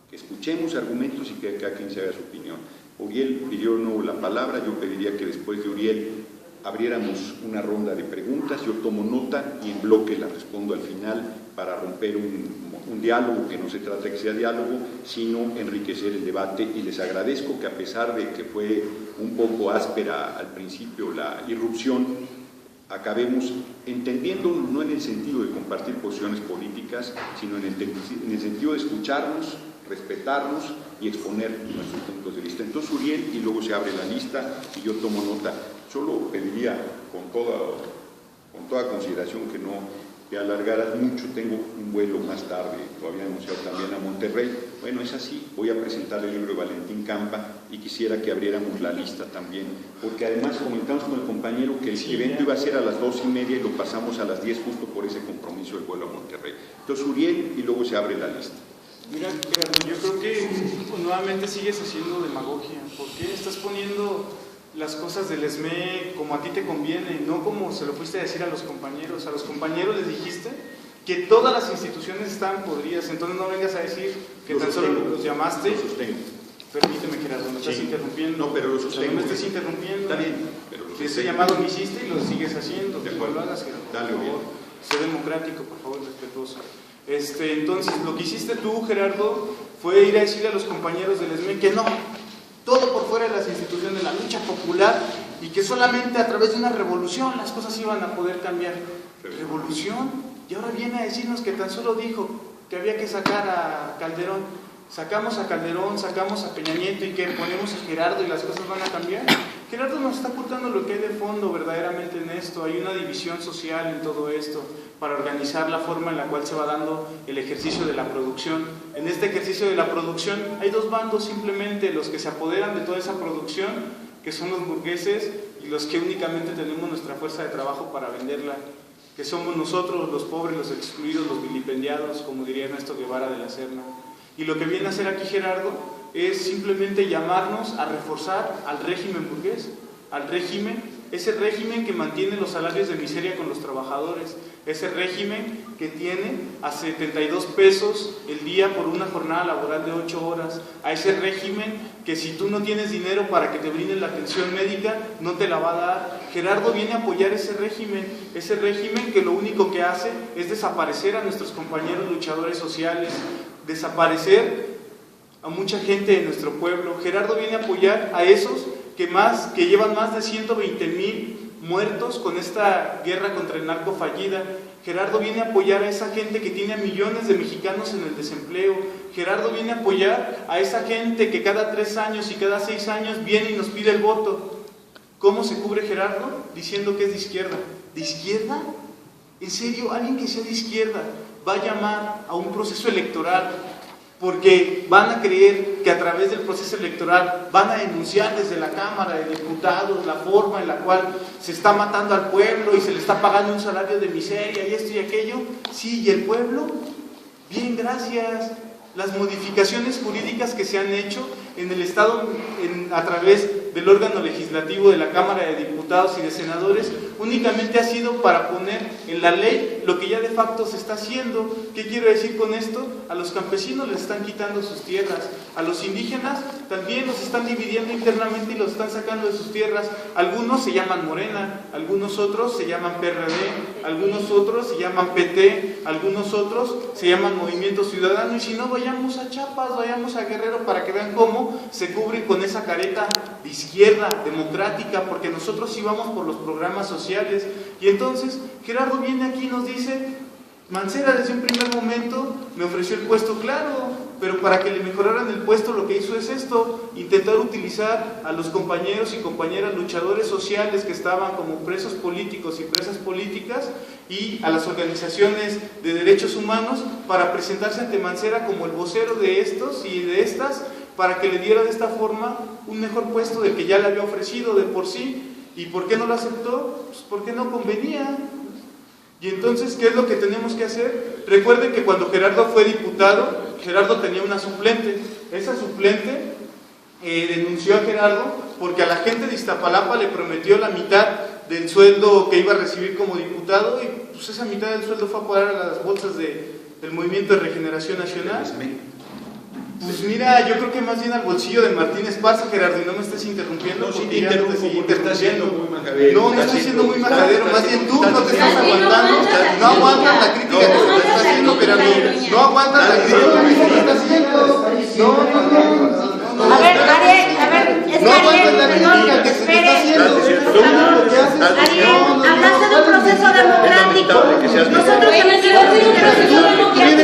[SPEAKER 7] Que escuchemos argumentos y que cada quien se haga su opinión. Uriel pidió no la palabra, yo pediría que después de Uriel abriéramos una ronda de preguntas, yo tomo nota y en bloque la respondo al final para romper un diálogo, que no se trata de que sea diálogo, sino enriquecer el debate, y les agradezco que a pesar de que fue un poco áspera al principio la irrupción, acabemos entendiéndonos no en el sentido de compartir posiciones políticas, sino en el sentido de escucharnos, respetarnos y exponer nuestros puntos de vista. Entonces Uriel, y luego se abre la lista y yo tomo nota. Solo pediría con toda consideración que no te alargaras mucho. Tengo un vuelo más tarde, lo había anunciado también, a Monterrey. Bueno, es así, voy a presentar el libro de Valentín Campa y quisiera que abriéramos la lista también, porque además comentamos con el compañero que el evento iba a ser a las 2:30 y lo pasamos a las 10 justo por ese compromiso del vuelo a Monterrey. Entonces Uriel y luego se abre la lista.
[SPEAKER 9] Mira, Gerardo, yo creo que nuevamente sigues haciendo demagogia. ¿Por qué estás poniendo las cosas del ESME como a ti te conviene, no como se lo fuiste a decir a los compañeros? A los compañeros les dijiste que todas las instituciones estaban podridas, entonces no vengas a decir que tan solo los llamaste.
[SPEAKER 7] Lo sostengo.
[SPEAKER 9] Permíteme, Gerardo, me estás interrumpiendo.
[SPEAKER 7] No, pero lo sostengo.
[SPEAKER 9] No me estás interrumpiendo.
[SPEAKER 7] Está bien, pero lo
[SPEAKER 9] ese llamado me hiciste y lo sigues haciendo.
[SPEAKER 7] De acuerdo.
[SPEAKER 9] Lo hagas, Gerardo.
[SPEAKER 7] Dale,
[SPEAKER 9] por favor. Sé democrático, por favor, respetuoso. Entonces, lo que hiciste tú, Gerardo, fue ir a decirle a los compañeros del ESME que no, todo por fuera de las instituciones, de la lucha popular, y que solamente a través de una revolución las cosas iban a poder cambiar. ¿Revolución? Y ahora viene a decirnos que tan solo dijo que había que sacar a Calderón. Sacamos a Calderón, sacamos a Peña Nieto y que ponemos a Gerardo y las cosas van a cambiar. Gerardo nos está ocultando lo que hay de fondo verdaderamente en esto. Hay una división social en todo esto para organizar la forma en la cual se va dando el ejercicio de la producción. En este ejercicio de la producción hay dos bandos simplemente, los que se apoderan de toda esa producción, que son los burgueses, y los que únicamente tenemos nuestra fuerza de trabajo para venderla, que somos nosotros, los pobres, los excluidos, los vilipendiados, como diría Ernesto Guevara de la Serna. Y lo que viene a hacer aquí Gerardo es simplemente llamarnos a reforzar al régimen burgués, al régimen, ese régimen que mantiene los salarios de miseria con los trabajadores, ese régimen que tiene a 72 pesos el día por una jornada laboral de 8 horas, a ese régimen que si tú no tienes dinero para que te brinden la atención médica, no te la va a dar. Gerardo viene a apoyar ese régimen que lo único que hace es desaparecer a nuestros compañeros luchadores sociales, desaparecer a mucha gente de nuestro pueblo. Gerardo viene a apoyar a esos que llevan más de 120,000 muertos con esta guerra contra el narco fallida. Gerardo viene a apoyar a esa gente que tiene a millones de mexicanos en el desempleo. Gerardo viene a apoyar a esa gente que cada 3 años y cada 6 años viene y nos pide el voto. ¿Cómo se cubre Gerardo? Diciendo que es de izquierda. ¿De izquierda? ¿En serio? ¿Alguien que sea de izquierda va a llamar a un proceso electoral porque van a creer que a través del proceso electoral van a denunciar desde la Cámara de Diputados la forma en la cual se está matando al pueblo y se le está pagando un salario de miseria y esto y aquello? Sí, ¿y el pueblo? Bien, gracias. Las modificaciones jurídicas que se han hecho en el Estado a través del órgano legislativo de la Cámara de Diputados y de Senadores únicamente ha sido para poner en la ley lo que ya de facto se está haciendo. ¿Qué quiero decir con esto? A los campesinos les están quitando sus tierras, a los indígenas también los están dividiendo internamente y los están sacando de sus tierras. Algunos se llaman Morena, algunos otros se llaman PRD, algunos otros se llaman PT, algunos otros se llaman Movimiento Ciudadano, y si no, vayamos a Chiapas, vayamos a Guerrero para que vean cómo se cubren con esa careta de izquierda, democrática, porque nosotros sí vamos por los programas sociales. Y entonces Gerardo viene aquí y nos dice: Mancera desde un primer momento me ofreció el puesto, claro, pero para que le mejoraran el puesto lo que hizo es esto: intentar utilizar a los compañeros y compañeras luchadores sociales que estaban como presos políticos y presas políticas y a las organizaciones de derechos humanos para presentarse ante Mancera como el vocero de estos y de estas, para que le diera de esta forma un mejor puesto del que ya le había ofrecido de por sí. ¿Y por qué no lo aceptó? Pues porque no convenía. Y entonces, ¿qué es lo que tenemos que hacer? Recuerden que cuando Gerardo fue diputado, Gerardo tenía una suplente. Esa suplente denunció a Gerardo porque a la gente de Iztapalapa le prometió la mitad del sueldo que iba a recibir como diputado, y pues esa mitad del sueldo fue a parar a las bolsas del Movimiento de Regeneración Nacional. Pues mira, yo creo que más bien al bolsillo de Martín Esparza, Gerardo, y no me estés interrumpiendo.
[SPEAKER 1] No, sí te interrumpo porque estás siendo muy majadero.
[SPEAKER 9] No, no estoy siendo muy majadero, más bien tú no te estás aguantando, no aguantas la crítica que te estás haciendo, Gerardo. No aguantas la crítica que te estás haciendo.
[SPEAKER 4] A ver, Ariel, es que Ariel, perdón, espere. Ariel, hablaste de un proceso democrático. Nosotros también tenemos un proceso democrático.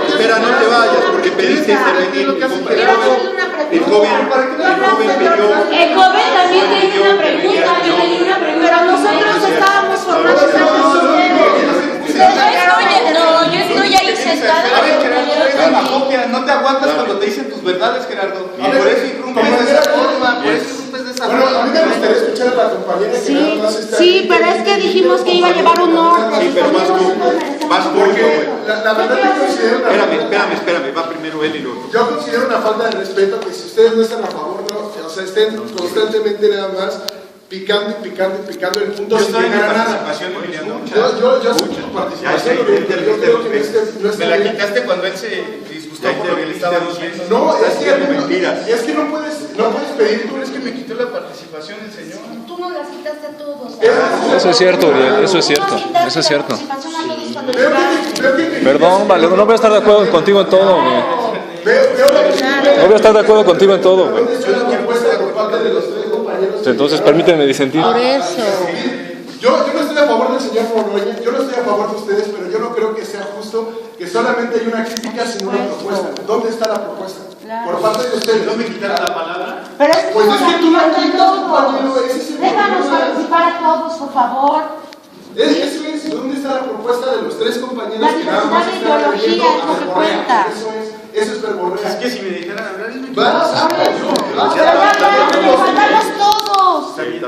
[SPEAKER 7] Espera, no te vayas, porque pediste intervenir. El
[SPEAKER 5] joven también tenía una pregunta, pero nosotros estábamos formando yo estoy ahí sentada.
[SPEAKER 9] No te aguantas cuando te dicen tus verdades, Gerardo. Y por eso irrumpes de esa forma,
[SPEAKER 6] Bueno, a mí me gustaría escuchar a la compañera que nada más está.
[SPEAKER 4] Sí, pero es que dijimos que iba a llevar un orden.
[SPEAKER 7] Sí, pero más
[SPEAKER 6] porque la verdad yo considero
[SPEAKER 7] espérame, va primero él y luego.
[SPEAKER 6] Yo considero una falta de respeto que si ustedes no están a favor, no, o sea, estén constantemente nada más picando en puntos sin llegar a nada. Yo soy tu participación, yo creo que no está
[SPEAKER 9] me la
[SPEAKER 6] bien.
[SPEAKER 9] quitaste cuando él se disgustó por lo que le estaba diciendo.
[SPEAKER 6] No, es que no puedes pedir, tú eres que me quitó la participación el señor.
[SPEAKER 4] Tú no las quitaste a todos.
[SPEAKER 10] Eso es cierto, Uriel, eso es cierto, eso es cierto. Perdón, vale, no voy a estar de acuerdo contigo en todo, güey. No voy a estar de acuerdo contigo en todo, güey. Entonces permíteme disentir.
[SPEAKER 4] Por eso.
[SPEAKER 6] Yo no estoy a favor del señor Noroña, yo no estoy a favor de ustedes, pero yo no creo que sea justo que solamente hay una crítica sin una propuesta. ¿Dónde está la propuesta? Por parte de ustedes.
[SPEAKER 9] ¿No me quitaron la palabra?
[SPEAKER 4] Pero es que
[SPEAKER 6] pues es que tú no quitas, compañero, ese es el
[SPEAKER 4] déjanos
[SPEAKER 6] problema.
[SPEAKER 4] participar a todos, por favor.
[SPEAKER 6] Eso es, ¿dónde está la propuesta de los tres compañeros
[SPEAKER 4] La
[SPEAKER 6] que nada más
[SPEAKER 4] diversidad de
[SPEAKER 6] están
[SPEAKER 4] ideología
[SPEAKER 6] leyendo
[SPEAKER 4] es lo que
[SPEAKER 6] verborrea?
[SPEAKER 4] cuenta.
[SPEAKER 6] Eso es verborrea.
[SPEAKER 9] Es que si me dejaran hablar, es mi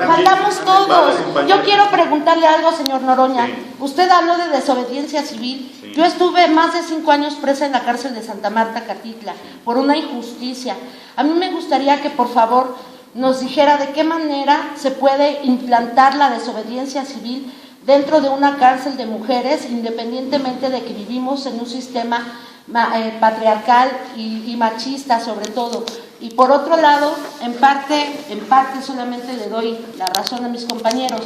[SPEAKER 4] Faltamos todos. Yo quiero preguntarle algo, señor Noroña. Usted habló de desobediencia civil. Yo estuve más de 5 años presa en la cárcel de Santa Marta, Catitla, por una injusticia. A mí me gustaría que, por favor, nos dijera de qué manera se puede implantar la desobediencia civil dentro de una cárcel de mujeres, independientemente de que vivimos en un sistema patriarcal y machista sobre todo. Y por otro lado, en parte solamente le doy la razón a mis compañeros,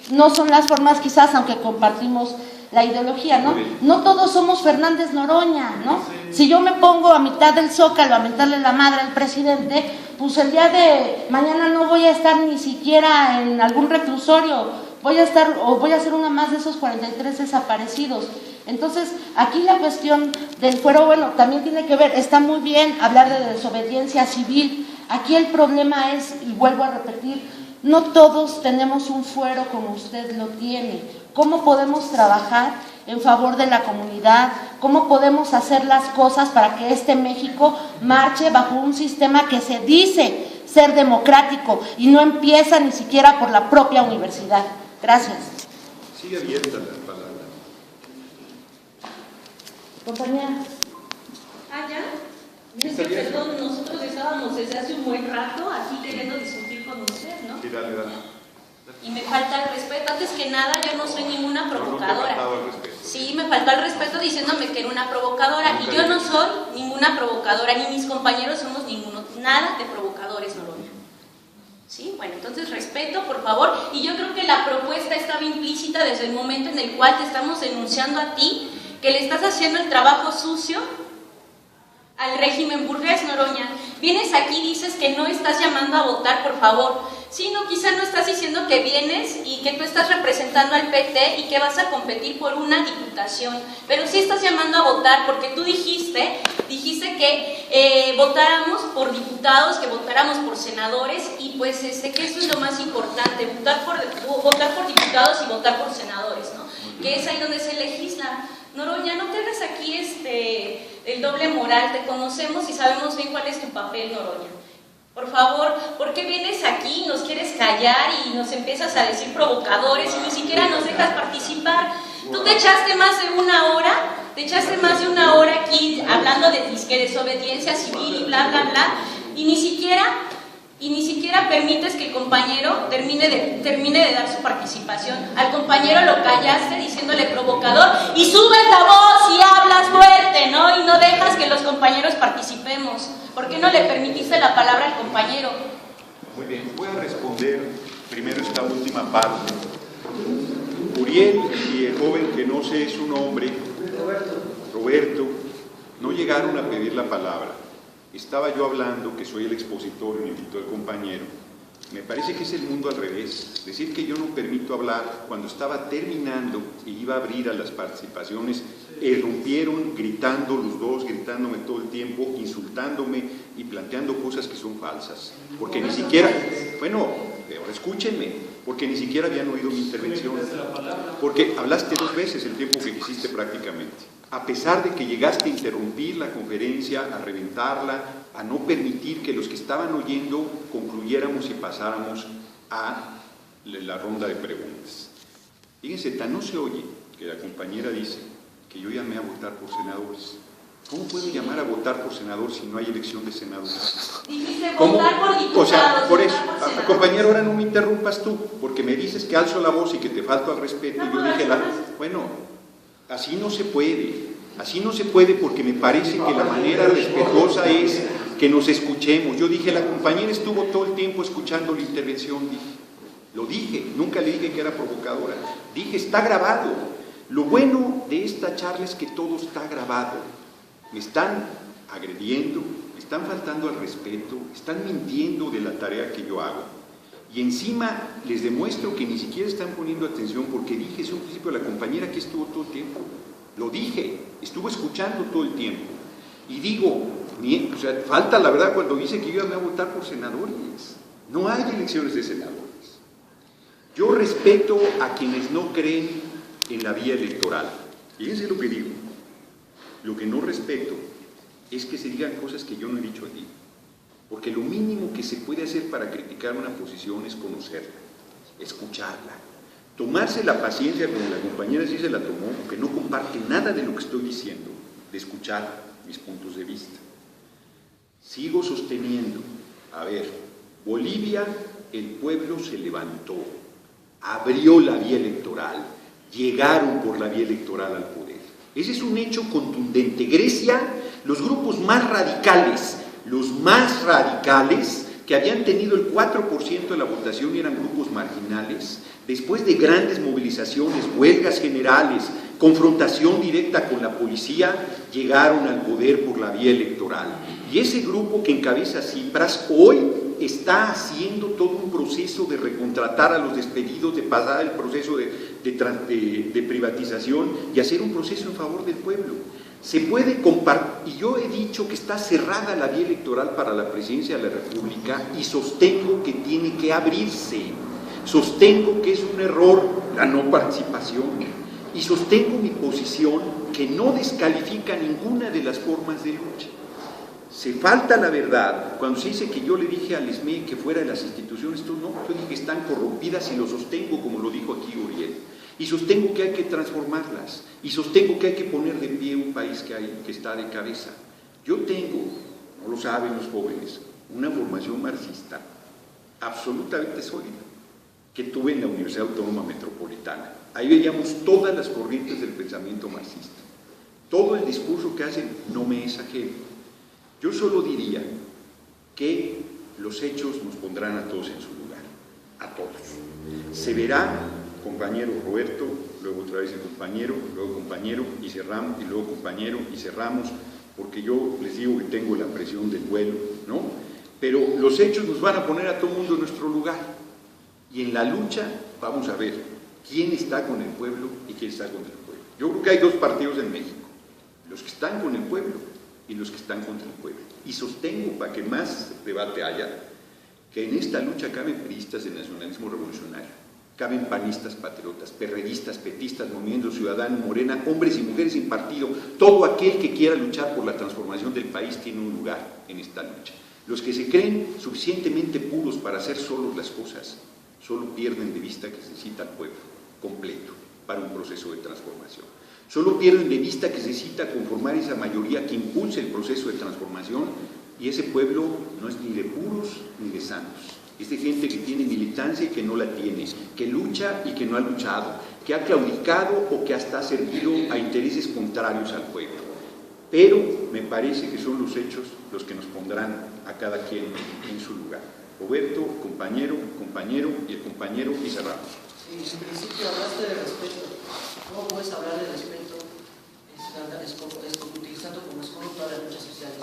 [SPEAKER 4] no son las formas quizás, aunque compartimos la ideología, ¿no? No todos somos Fernández Noroña, ¿no? Si yo me pongo a mitad del Zócalo a mentarle la madre al presidente, pues el día de mañana no voy a estar ni siquiera en algún reclusorio, voy a ser una más de esos 43 desaparecidos. Entonces, aquí la cuestión del fuero, bueno, también tiene que ver, está muy bien hablar de desobediencia civil. Aquí el problema es, y vuelvo a repetir, no todos tenemos un fuero como usted lo tiene. ¿Cómo podemos trabajar en favor de la comunidad? ¿Cómo podemos hacer las cosas para que este México marche bajo un sistema que se dice ser democrático y no empieza ni siquiera por la propia universidad? Gracias.
[SPEAKER 7] Sigue abierta la palabra.
[SPEAKER 4] Compañera.
[SPEAKER 5] ¿Ya? Es que, perdón, nosotros estábamos desde hace un buen rato aquí queriendo discutir con usted, ¿no?
[SPEAKER 7] Sí, dale.
[SPEAKER 5] Y me falta el respeto. Antes que nada, yo no soy ninguna provocadora. Sí, me faltó el respeto diciéndome que era una provocadora. Y yo no soy ninguna provocadora, ni mis compañeros somos nada de provocadores, Noroña. Sí, bueno, entonces respeto, por favor. Y yo creo que la propuesta estaba implícita desde el momento en el cual te estamos denunciando a ti que le estás haciendo el trabajo sucio al régimen burgués, Noroña. Vienes aquí y dices que no estás llamando a votar, por favor. Sí, no, quizá no estás diciendo que vienes y que tú estás representando al PT y que vas a competir por una diputación, pero sí estás llamando a votar porque tú dijiste que votáramos por diputados, que votáramos por senadores y pues que eso es lo más importante, votar por diputados y votar por senadores, ¿no? Que es ahí donde se legisla. Noroña, no te hagas aquí el doble moral, te conocemos y sabemos bien cuál es tu papel, Noroña. Por favor, ¿por qué vienes aquí, nos quieres callar y nos empiezas a decir provocadores y ni siquiera nos dejas participar? Tú te echaste más de una hora aquí hablando de desobediencia civil y bla, bla, bla, y ni siquiera permites que el compañero termine de dar su participación. Al compañero lo callaste diciéndole provocador y subes la voz y hablas fuerte, ¿no? Y no dejas que los compañeros participemos. ¿Por qué no le permitiste la palabra al compañero?
[SPEAKER 7] Muy bien, voy a responder primero esta última parte. Uriel y el joven que no sé su nombre, Roberto, no llegaron a pedir la palabra. Estaba yo hablando, que soy el expositor y me invitó el compañero. Me parece que es el mundo al revés. Decir que yo no permito hablar, cuando estaba terminando y iba a abrir a las participaciones, irrumpieron gritando los dos, gritándome todo el tiempo, insultándome y planteando cosas que son falsas. Porque ni siquiera, bueno, ahora escúchenme, porque ni siquiera habían oído mi intervención. Porque hablaste 2 veces el tiempo que quisiste prácticamente. A pesar de que llegaste a interrumpir la conferencia, a reventarla, a no permitir que los que estaban oyendo concluyéramos y pasáramos a la ronda de preguntas. Fíjense, tan no se oye que la compañera dice que yo llamé a votar por senadores. ¿Cómo puedo llamar a votar por senador si no hay elección de senadores?
[SPEAKER 5] Dijiste votar por diputados.
[SPEAKER 7] O sea, por eso, compañero, ahora no me interrumpas tú, porque me dices que alzo la voz y que te falto al respeto. Y yo dije, bueno, así no se puede porque me parece que la manera respetuosa es que nos escuchemos. Yo dije, la compañera estuvo todo el tiempo escuchando la intervención, lo dije, nunca le dije que era provocadora, dije, está grabado. Lo bueno de esta charla es que todo está grabado. Me están agrediendo, me están faltando al respeto, están mintiendo de la tarea que yo hago. Y encima les demuestro que ni siquiera están poniendo atención porque dije, es un principio de la compañera que estuvo todo el tiempo. Lo dije, estuvo escuchando todo el tiempo. Y digo, o sea, falta la verdad cuando dice que yo me voy a votar por senadores. No hay elecciones de senadores. Yo respeto a quienes no creen en la vía electoral. Fíjense lo que digo. Lo que no respeto es que se digan cosas que yo no he dicho aquí. Porque lo mínimo que se puede hacer para criticar una posición es conocerla, escucharla, tomarse la paciencia, como la compañera sí se la tomó, que no comparte nada de lo que estoy diciendo, de escuchar mis puntos de vista. Sigo sosteniendo, a ver, Bolivia, el pueblo se levantó, abrió la vía electoral, llegaron por la vía electoral al poder. Ese es un hecho contundente. Grecia, los grupos más radicales que habían tenido el 4% de la votación y eran grupos marginales, después de grandes movilizaciones, huelgas generales, confrontación directa con la policía, llegaron al poder por la vía electoral. Y ese grupo que encabeza Tsipras hoy está haciendo todo un proceso de recontratar a los despedidos, de pasar el proceso de privatización y hacer un proceso en favor del pueblo. Se puede compartir, y yo he dicho que está cerrada la vía electoral para la presidencia de la República y sostengo que tiene que abrirse, sostengo que es un error la no participación y sostengo mi posición que no descalifica ninguna de las formas de lucha. Se falta la verdad cuando se dice que yo le dije al SME que fuera de las instituciones, yo dije que están corrompidas y lo sostengo como lo dijo aquí Uriel. Y sostengo que hay que transformarlas, y sostengo que hay que poner de pie un país que está de cabeza. Yo tengo, no lo saben los jóvenes, una formación marxista absolutamente sólida, que tuve en la Universidad Autónoma Metropolitana. Ahí veíamos todas las corrientes del pensamiento marxista. Todo el discurso que hacen no me es ajeno. Yo solo diría que los hechos nos pondrán a todos en su lugar, a todos. Se verá, compañero Roberto, luego otra vez el compañero, luego compañero y cerramos, y luego compañero y cerramos, porque yo les digo que tengo la presión del vuelo, ¿no? Pero los hechos nos van a poner a todo el mundo en nuestro lugar. Y en la lucha vamos a ver quién está con el pueblo y quién está contra el pueblo. Yo creo que hay dos partidos en México, los que están con el pueblo y los que están contra el pueblo. Y sostengo, para que más debate haya, que en esta lucha caben priistas del nacionalismo revolucionario, Caben panistas, patriotas, perredistas, petistas, Movimiento Ciudadano, Morena, hombres y mujeres sin partido. Todo aquel que quiera luchar por la transformación del país tiene un lugar en esta lucha. Los que se creen suficientemente puros para hacer solos las cosas, solo pierden de vista que se necesita al pueblo completo para un proceso de transformación. Solo pierden de vista que se necesita conformar esa mayoría que impulse el proceso de transformación, y ese pueblo no es ni de puros ni de santos. Es de gente que tiene militancia y que no la tiene, que lucha y que no ha luchado, que ha claudicado o que hasta ha servido a intereses contrarios al pueblo. Pero me parece que son los hechos los que nos pondrán a cada quien en su lugar. Roberto, compañero, y el compañero y cerramos.
[SPEAKER 11] Sí, en principio hablaste de respeto. ¿Cómo puedes hablar de respeto utilizando como escudo todas las luchas sociales?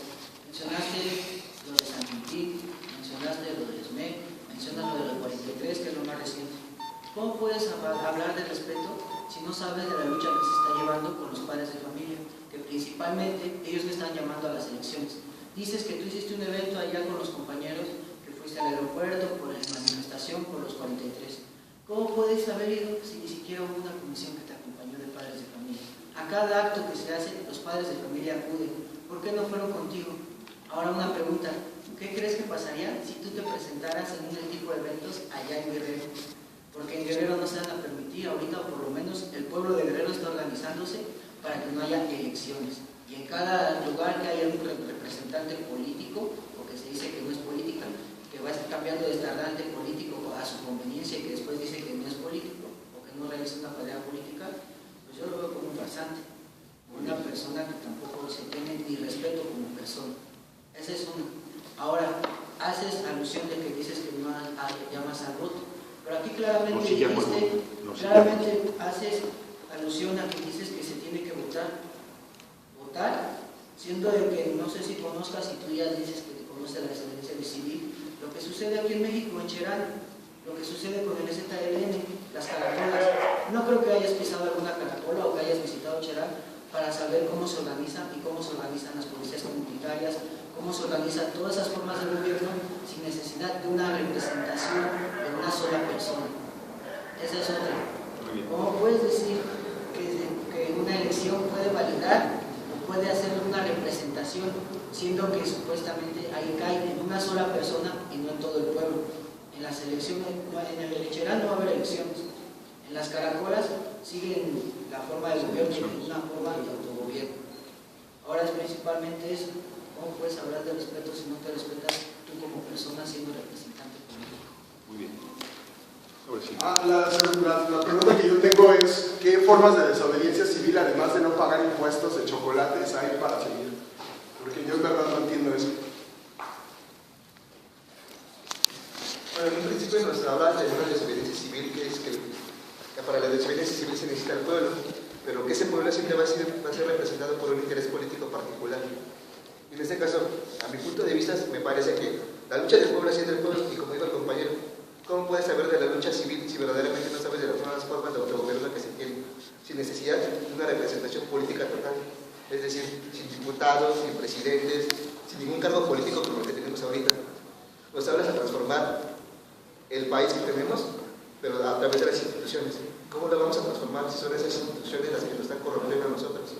[SPEAKER 11] Mencionaste lo de San Quintín, mencionaste lo del SME, mencionas lo de los 43, que es lo más reciente. ¿Cómo puedes hablar de respeto si no sabes de la lucha que se está llevando con los padres de familia? Que principalmente ellos le están llamando a las elecciones. Dices que tú hiciste un evento allá con los compañeros, que fuiste al aeropuerto por la manifestación por los 43. ¿Cómo puedes haber ido si ni siquiera hubo una comisión que te acompañó de padres de familia? A cada acto que se hace, los padres de familia acuden. ¿Por qué no fueron contigo? Ahora una pregunta, ¿qué crees que pasaría si tú te presentaras en un tipo de eventos allá en Guerrero? Porque en Guerrero no se van a permitir, ahorita por lo menos el pueblo de Guerrero está organizándose para que no haya elecciones. Y en cada lugar que haya un representante político, o que se dice que no es política, que va a estar cambiando de estandarte político a su conveniencia y que después dice que no es político, o que no realiza una pelea política, pues yo lo veo como un farsante, una persona que tampoco se tiene ni respeto como persona. Esa es una. Ahora, haces alusión de que dices que no llamas al voto, pero aquí claramente haces alusión a que dices que se tiene que votar, siendo de que no sé si conozcas, y tú ya dices que conoces la excedencia de civil, lo que sucede aquí en México, en Cherán, lo que sucede con el ZLN, las caracolas. No creo que hayas pisado alguna caracola o que hayas visitado Cherán para saber cómo se organizan y cómo se organizan las policías comunitarias, cómo se organizan todas esas formas de gobierno sin necesidad de una representación de una sola persona. Esa es otra. ¿Cómo puedes decir que una elección puede validar o puede hacer una representación, siendo que supuestamente ahí cae en una sola persona y no en todo el pueblo? En las elecciones, en el Cherán no va a haber elecciones. En las caracolas siguen la forma de gobierno y una forma de autogobierno. Ahora es principalmente eso. ¿Cómo puedes hablar de respeto si no te respetas tú como persona siendo representante político?
[SPEAKER 7] Muy bien.
[SPEAKER 6] La pregunta que yo tengo es, ¿qué formas de desobediencia civil, además de no pagar impuestos de chocolates, hay para seguir? Porque yo en verdad no entiendo eso.
[SPEAKER 12] Bueno, en un principio nos hablaba de una desobediencia civil, que es que para la desobediencia civil se necesita el pueblo, pero que ese pueblo siempre va a ser representado por un interés político particular. En este caso, a mi punto de vista, me parece que la lucha del pueblo es del pueblo, y como dijo el compañero, ¿cómo puedes saber de la lucha civil si verdaderamente no sabes de las nuevas formas de autogobierno que se tienen, sin necesidad de una representación política total? Es decir, sin diputados, sin presidentes, sin ningún cargo político como el que tenemos ahorita. Nos hablas a transformar el país que tenemos, pero a través de las instituciones. ¿Cómo lo vamos a transformar si son esas instituciones las que nos están corrompiendo a nosotros?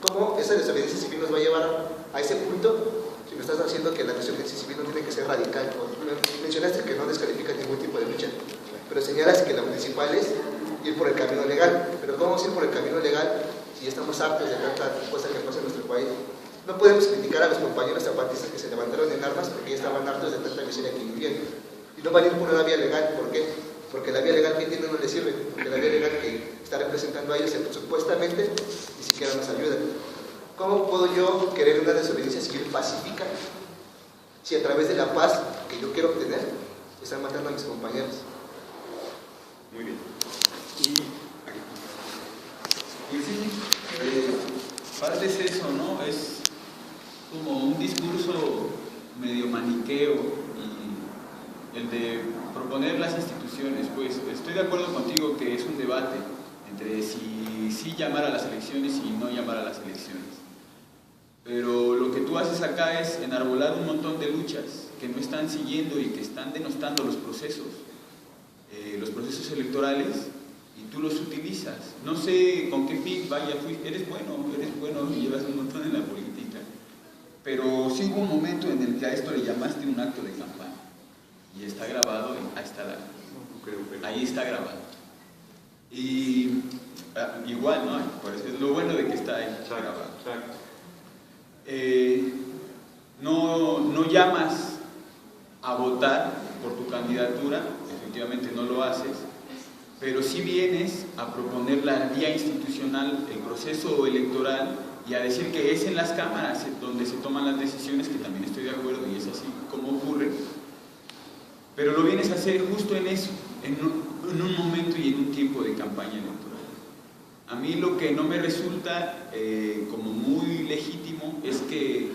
[SPEAKER 12] ¿Cómo esa desobediencia civil nos va a llevar a ese punto si me estás haciendo que la desobediencia civil no tiene que ser radical? Mencionaste que no descalificas ningún tipo de lucha, pero señalas que la principal es ir por el camino legal. Pero ¿cómo vamos a ir por el camino legal si estamos hartos de tanta cosa que pasa en nuestro país? No podemos criticar a los compañeros zapatistas que se levantaron en armas porque ya estaban hartos de tanta miseria que vivían. Y no van a ir por una vía legal. ¿Por qué? Porque la vía legal que tienen no les sirve. Porque la vía legal que está representando a ellos supuestamente ni siquiera nos ayuda. ¿Cómo puedo yo querer una desobediencia civil pacífica si a través de la paz que yo quiero obtener están matando a mis compañeros?
[SPEAKER 7] Muy bien.
[SPEAKER 13] Pues sí, parte es eso, ¿no? Es como un discurso medio maniqueo y el de proponer las instituciones. Pues estoy de acuerdo contigo que es un debate entre si llamar a las elecciones y no llamar a las elecciones. Pero lo que tú haces acá es enarbolar un montón de luchas que no están siguiendo y que están denostando los procesos. los procesos electorales y tú los utilizas. No sé con qué fin, vaya, eres bueno, llevas un montón en la política, pero sí hubo un momento en el que a esto le llamaste un acto de campaña y está grabado, ahí está grabado. Y igual, ¿no? Por eso es lo bueno de que está ahí grabado. No llamas a votar por tu candidatura, efectivamente no lo haces, pero sí vienes a proponer la vía institucional, el proceso electoral, y a decir que es en las cámaras donde se toman las decisiones, que también estoy de acuerdo y es así como ocurre, pero lo vienes a hacer justo en eso, en un momento y en un tiempo de campaña electoral. A mí lo que no me resulta como muy legítimo es que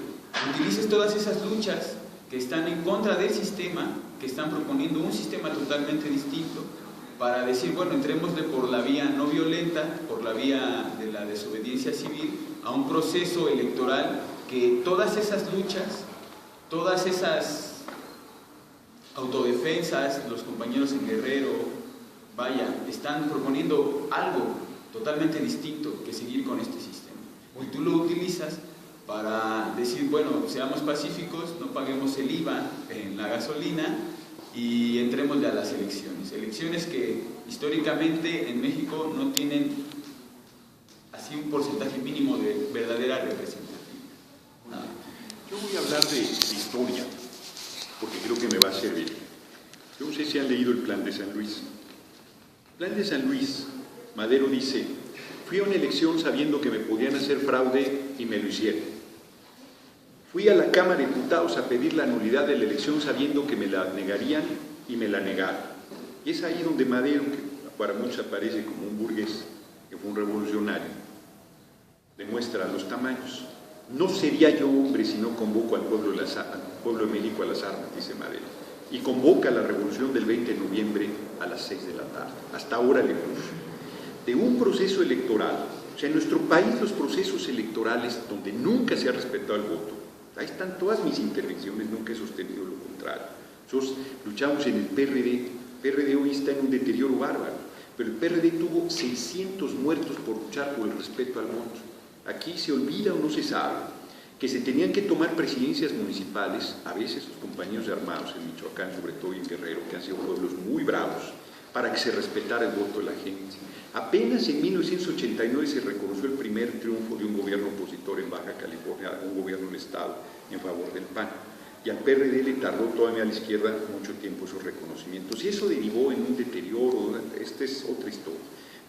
[SPEAKER 13] utilices todas esas luchas que están en contra del sistema, que están proponiendo un sistema totalmente distinto, para decir, bueno, entrémosle por la vía no violenta, por la vía de la desobediencia civil, a un proceso electoral que todas esas luchas, todas esas autodefensas, los compañeros en Guerrero, vaya, están proponiendo algo totalmente distinto que seguir con este sistema. Y tú lo utilizas para decir, bueno, seamos pacíficos, no paguemos el IVA en la gasolina y entremos ya a las elecciones. Elecciones que históricamente en México no tienen así un porcentaje mínimo de verdadera representatividad. Nada.
[SPEAKER 7] Yo voy a hablar de historia, porque creo que me va a servir. Yo no sé si han leído el Plan de San Luis. El Plan de San Luis, Madero dice, fui a una elección sabiendo que me podían hacer fraude y me lo hicieron. Fui a la Cámara de Diputados a pedir la nulidad de la elección sabiendo que me la negarían y me la negaron. Y es ahí donde Madero, que para muchos aparece como un burgués, que fue un revolucionario, demuestra los tamaños. No sería yo hombre si no convoco al pueblo de México a las armas, dice Madero. Y convoca la revolución del 20 de noviembre a las 6 de la tarde. Hasta ahora le puso. De un proceso electoral, o sea, en nuestro país los procesos electorales donde nunca se ha respetado el voto, ahí están todas mis intervenciones, nunca he sostenido lo contrario. Nosotros luchamos en el PRD hoy está en un deterioro bárbaro, pero el PRD tuvo 600 muertos por luchar por el respeto al voto. Aquí se olvida o no se sabe que se tenían que tomar presidencias municipales, a veces los compañeros de armados en Michoacán, sobre todo y en Guerrero, que han sido pueblos muy bravos, para que se respetara el voto de la gente. Apenas en 1989 se reconoció el primer triunfo de un gobierno opositor en Baja California, un gobierno del Estado en favor del PAN. Y al PRD le tardó todavía a la izquierda mucho tiempo esos reconocimientos. Y eso derivó en un deterioro, esta es otra historia.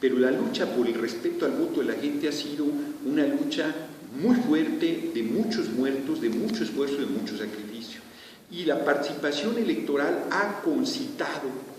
[SPEAKER 7] Pero la lucha por el respeto al voto de la gente ha sido una lucha muy fuerte, de muchos muertos, de mucho esfuerzo, de mucho sacrificio. Y la participación electoral ha concitado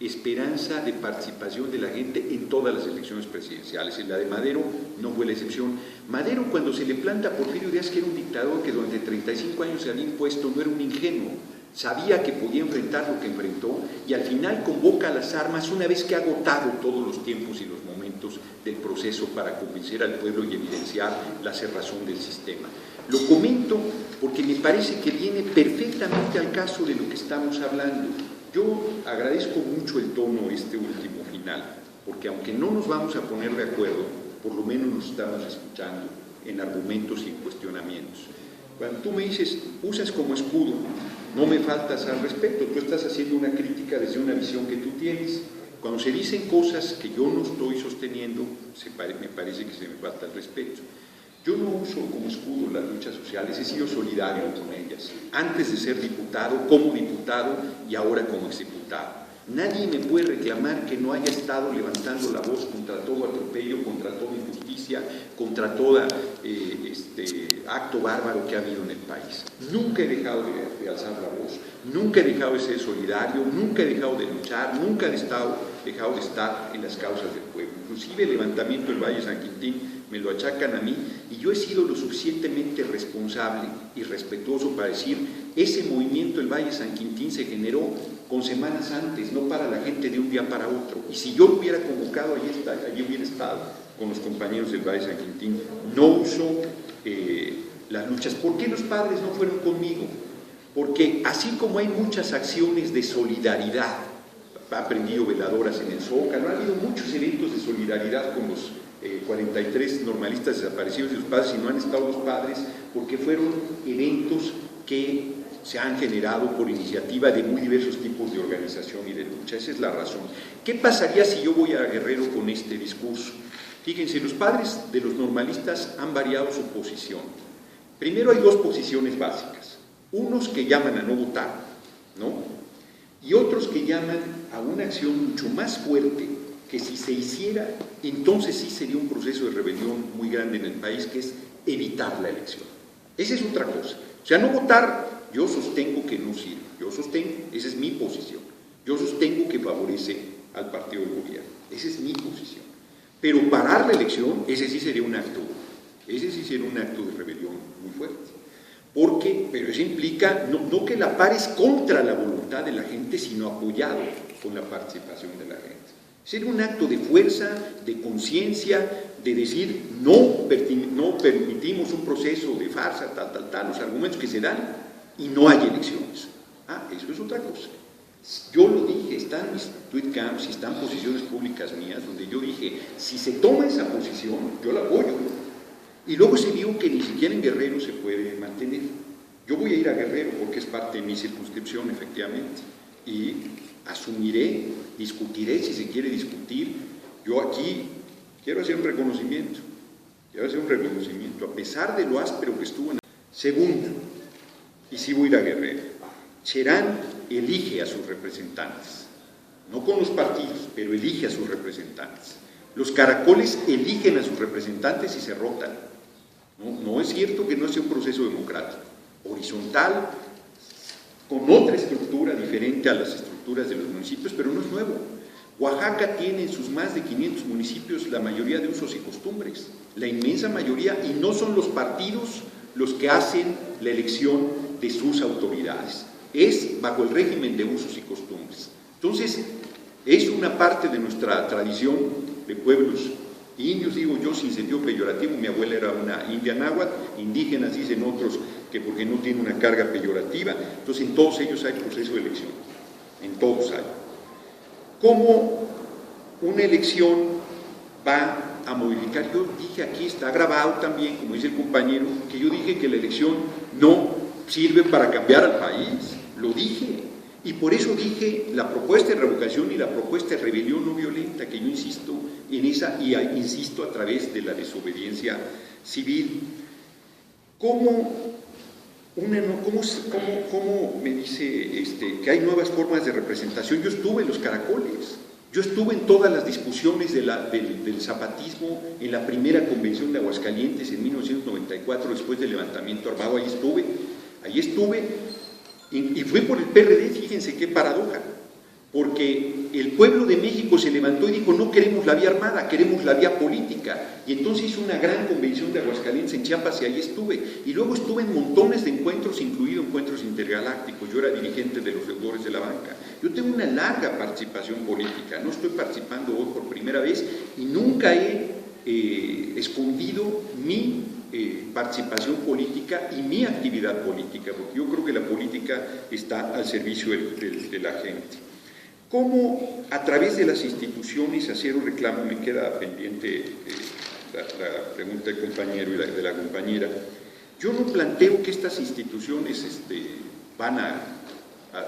[SPEAKER 7] esperanza de participación de la gente en todas las elecciones presidenciales. En la de Madero no fue la excepción. Madero, cuando se le planta a Porfirio Díaz que era un dictador que durante 35 años se había impuesto, no era un ingenuo, sabía que podía enfrentar lo que enfrentó y al final convoca a las armas una vez que ha agotado todos los tiempos y los momentos del proceso para convencer al pueblo y evidenciar la cerrazón del sistema. Lo comento porque me parece que viene perfectamente al caso de lo que estamos hablando. Yo agradezco mucho el tono este último final, porque aunque no nos vamos a poner de acuerdo, por lo menos nos estamos escuchando en argumentos y en cuestionamientos. Cuando tú me dices, usas como escudo, no me faltas al respeto, tú estás haciendo una crítica desde una visión que tú tienes. Cuando se dicen cosas que yo no estoy sosteniendo, me parece que se me falta el respeto. Yo no uso como escudo las luchas sociales, he sido solidario con ellas, antes de ser diputado, como diputado y ahora como exdiputado. Nadie me puede reclamar que no haya estado levantando la voz contra todo atropello, contra toda injusticia, contra todo acto bárbaro que ha habido en el país. Nunca he dejado de alzar la voz, nunca he dejado de ser solidario, nunca he dejado de luchar, nunca he dejado de estar en las causas del pueblo. Inclusive el levantamiento del Valle San Quintín me lo achacan a mí y yo he sido lo suficientemente responsable y respetuoso para decir, ese movimiento del Valle San Quintín se generó con semanas antes, no para la gente de un día para otro. Y si yo lo hubiera convocado, allí hubiera estado con los compañeros del Valle San Quintín. No uso las luchas. ¿Por qué los padres no fueron conmigo? Porque así como hay muchas acciones de solidaridad ha prendido veladoras en el Zócalo, ha habido muchos eventos de solidaridad con los 43 normalistas desaparecidos y sus padres, y no han estado los padres, porque fueron eventos que se han generado por iniciativa de muy diversos tipos de organización y de lucha. Esa es la razón. ¿Qué pasaría si yo voy a Guerrero con este discurso? Fíjense, los padres de los normalistas han variado su posición. Primero hay dos posiciones básicas, unos que llaman a no votar, ¿no?, y otros que llaman a una acción mucho más fuerte, que si se hiciera, entonces sí sería un proceso de rebelión muy grande en el país, que es evitar la elección. Esa es otra cosa. O sea, no votar, yo sostengo que no sirve, yo sostengo, esa es mi posición, yo sostengo que favorece al partido del gobierno, esa es mi posición. Pero parar la elección, ese sí sería un acto de rebelión muy fuerte. Pero eso implica no que la pares contra la voluntad de la gente, sino apoyado con la participación de la gente. Sería un acto de fuerza, de conciencia, de decir no permitimos un proceso de farsa, tal, los argumentos que se dan, y no hay elecciones. Eso es otra cosa. Yo lo dije, están mis tweetcams y están posiciones públicas mías, donde yo dije, si se toma esa posición, yo la apoyo. Y luego se vio que ni siquiera en Guerrero se puede mantener. Yo voy a ir a Guerrero porque es parte de mi circunscripción, efectivamente, y asumiré, discutiré si se quiere discutir. Yo aquí quiero hacer un reconocimiento, a pesar de lo áspero que estuvo. Segundo, y si voy a ir a Guerrero, Cherán elige a sus representantes, no con los partidos, pero elige a sus representantes. Los caracoles eligen a sus representantes y se rotan. No es cierto que no sea un proceso democrático, horizontal, con otra estructura diferente a las estructuras de los municipios, pero no es nuevo. Oaxaca tiene en sus más de 500 municipios la mayoría de usos y costumbres, la inmensa mayoría, y no son los partidos los que hacen la elección de sus autoridades, es bajo el régimen de usos y costumbres. Entonces, es una parte de nuestra tradición de pueblos indios, digo yo sin sentido peyorativo, mi abuela era una india náhuatl, indígenas dicen otros que porque no tiene una carga peyorativa, entonces en todos ellos hay proceso de elección, en todos hay. ¿Cómo una elección va a modificar? Yo dije, aquí está grabado también, como dice el compañero, que yo dije que la elección no sirve para cambiar al país, lo dije. Y por eso dije la propuesta de revocación y la propuesta de rebelión no violenta, que yo insisto en esa, y insisto a través de la desobediencia civil. ¿Cómo me dice que hay nuevas formas de representación? Yo estuve en los caracoles, yo estuve en todas las discusiones del zapatismo, en la primera convención de Aguascalientes en 1994, después del levantamiento armado, ahí estuve. Y fue por el PRD, fíjense qué paradoja, porque el pueblo de México se levantó y dijo, no queremos la vía armada, queremos la vía política, y entonces hizo una gran convención de Aguascalientes en Chiapas y ahí estuve, y luego estuve en montones de encuentros, incluidos encuentros intergalácticos. Yo era dirigente de los deudores de la banca, yo tengo una larga participación política, no estoy participando hoy por primera vez, y nunca he escondido mi participación política y mi actividad política, porque yo creo que la política está al servicio de la gente. ¿Cómo a través de las instituciones hacer un reclamo? Me queda pendiente la pregunta del compañero y la de la compañera. Yo no planteo que estas instituciones van a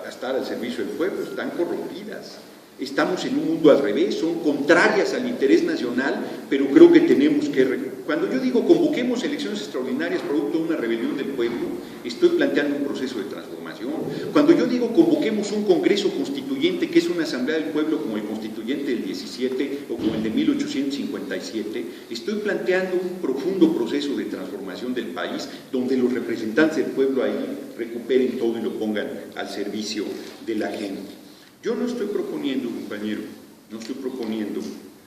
[SPEAKER 7] estar al servicio del pueblo, están corrompidas. Estamos en un mundo al revés, son contrarias al interés nacional, pero creo que tenemos que... Cuando yo digo convoquemos elecciones extraordinarias producto de una rebelión del pueblo, estoy planteando un proceso de transformación. Cuando yo digo convoquemos un congreso constituyente, que es una asamblea del pueblo como el constituyente del 17 o como el de 1857, estoy planteando un profundo proceso de transformación del país, donde los representantes del pueblo ahí recuperen todo y lo pongan al servicio de la gente. Yo no estoy proponiendo, compañero,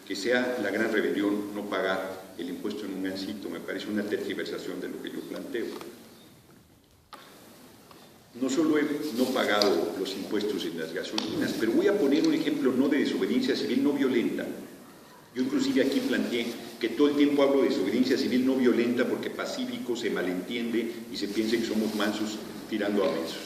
[SPEAKER 7] que sea la gran rebelión no pagar el impuesto en un gancito. Me parece una tergiversación de lo que yo planteo. No solo he no pagado los impuestos en las gasolinas, pero voy a poner un ejemplo no de desobediencia civil no violenta. Yo inclusive aquí planteé que todo el tiempo hablo de desobediencia civil no violenta porque pacífico se malentiende y se piensa que somos mansos tirando a mensos.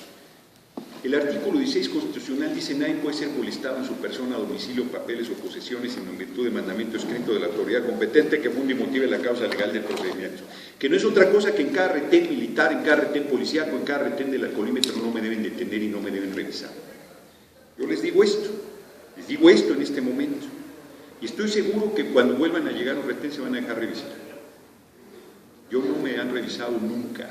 [SPEAKER 7] El artículo 16 constitucional dice: nadie puede ser molestado en su persona, domicilio, papeles o posesiones en virtud de mandamiento escrito de la autoridad competente que funde y motive la causa legal del procedimiento. Que no es otra cosa que en cada retén militar, en cada retén policíaco, en cada retén del alcoholímetro no me deben detener y no me deben revisar. Yo les digo esto en este momento. Y estoy seguro que cuando vuelvan a llegar a un retén se van a dejar revisar. Yo no me han revisado nunca.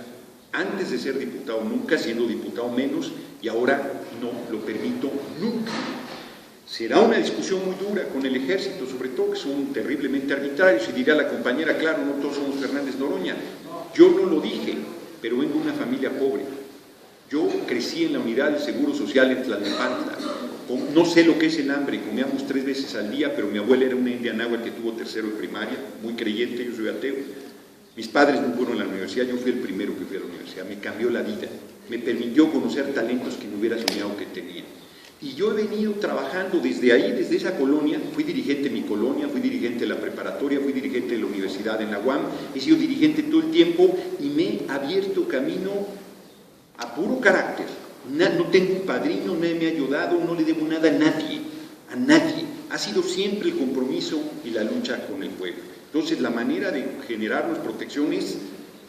[SPEAKER 7] Antes de ser diputado nunca, siendo diputado menos, y ahora no lo permito nunca. Será una discusión muy dura con el ejército, sobre todo, que son terriblemente arbitrarios, y dirá la compañera: claro, no todos somos Fernández Noroña. Yo no lo dije, pero vengo de una familia pobre. Yo crecí en la unidad del Seguro Social en Tlalnepantla. No sé lo que es el hambre, comíamos 3 veces al día, pero mi abuela era una india náhuatl que tuvo tercero de primaria, muy creyente, yo soy ateo. Mis padres no fueron a la universidad, yo fui el primero que fui a la universidad, me cambió la vida, me permitió conocer talentos que no hubiera soñado que tenía. Y yo he venido trabajando desde ahí, desde esa colonia. Fui dirigente de mi colonia, fui dirigente de la preparatoria, fui dirigente de la universidad en la UAM, he sido dirigente todo el tiempo y me he abierto camino a puro carácter. No tengo un padrino, nadie me ha ayudado, no le debo nada a nadie, ha sido siempre el compromiso y la lucha con el pueblo. Entonces la manera de generarnos protección es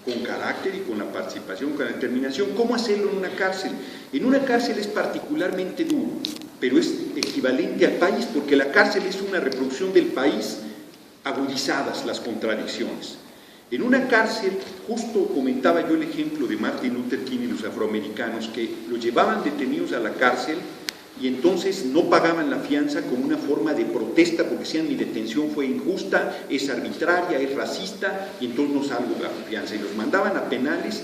[SPEAKER 7] con carácter y con la participación, con la determinación. ¿Cómo hacerlo en una cárcel? En una cárcel es particularmente duro, pero es equivalente al país, porque la cárcel es una reproducción del país, agudizadas las contradicciones. En una cárcel, justo comentaba yo el ejemplo de Martin Luther King y los afroamericanos, que los llevaban detenidos a la cárcel y entonces no pagaban la fianza como una forma de protesta, porque decían: mi detención fue injusta, es arbitraria, es racista, y entonces no salgo de la fianza. Y los mandaban a penales,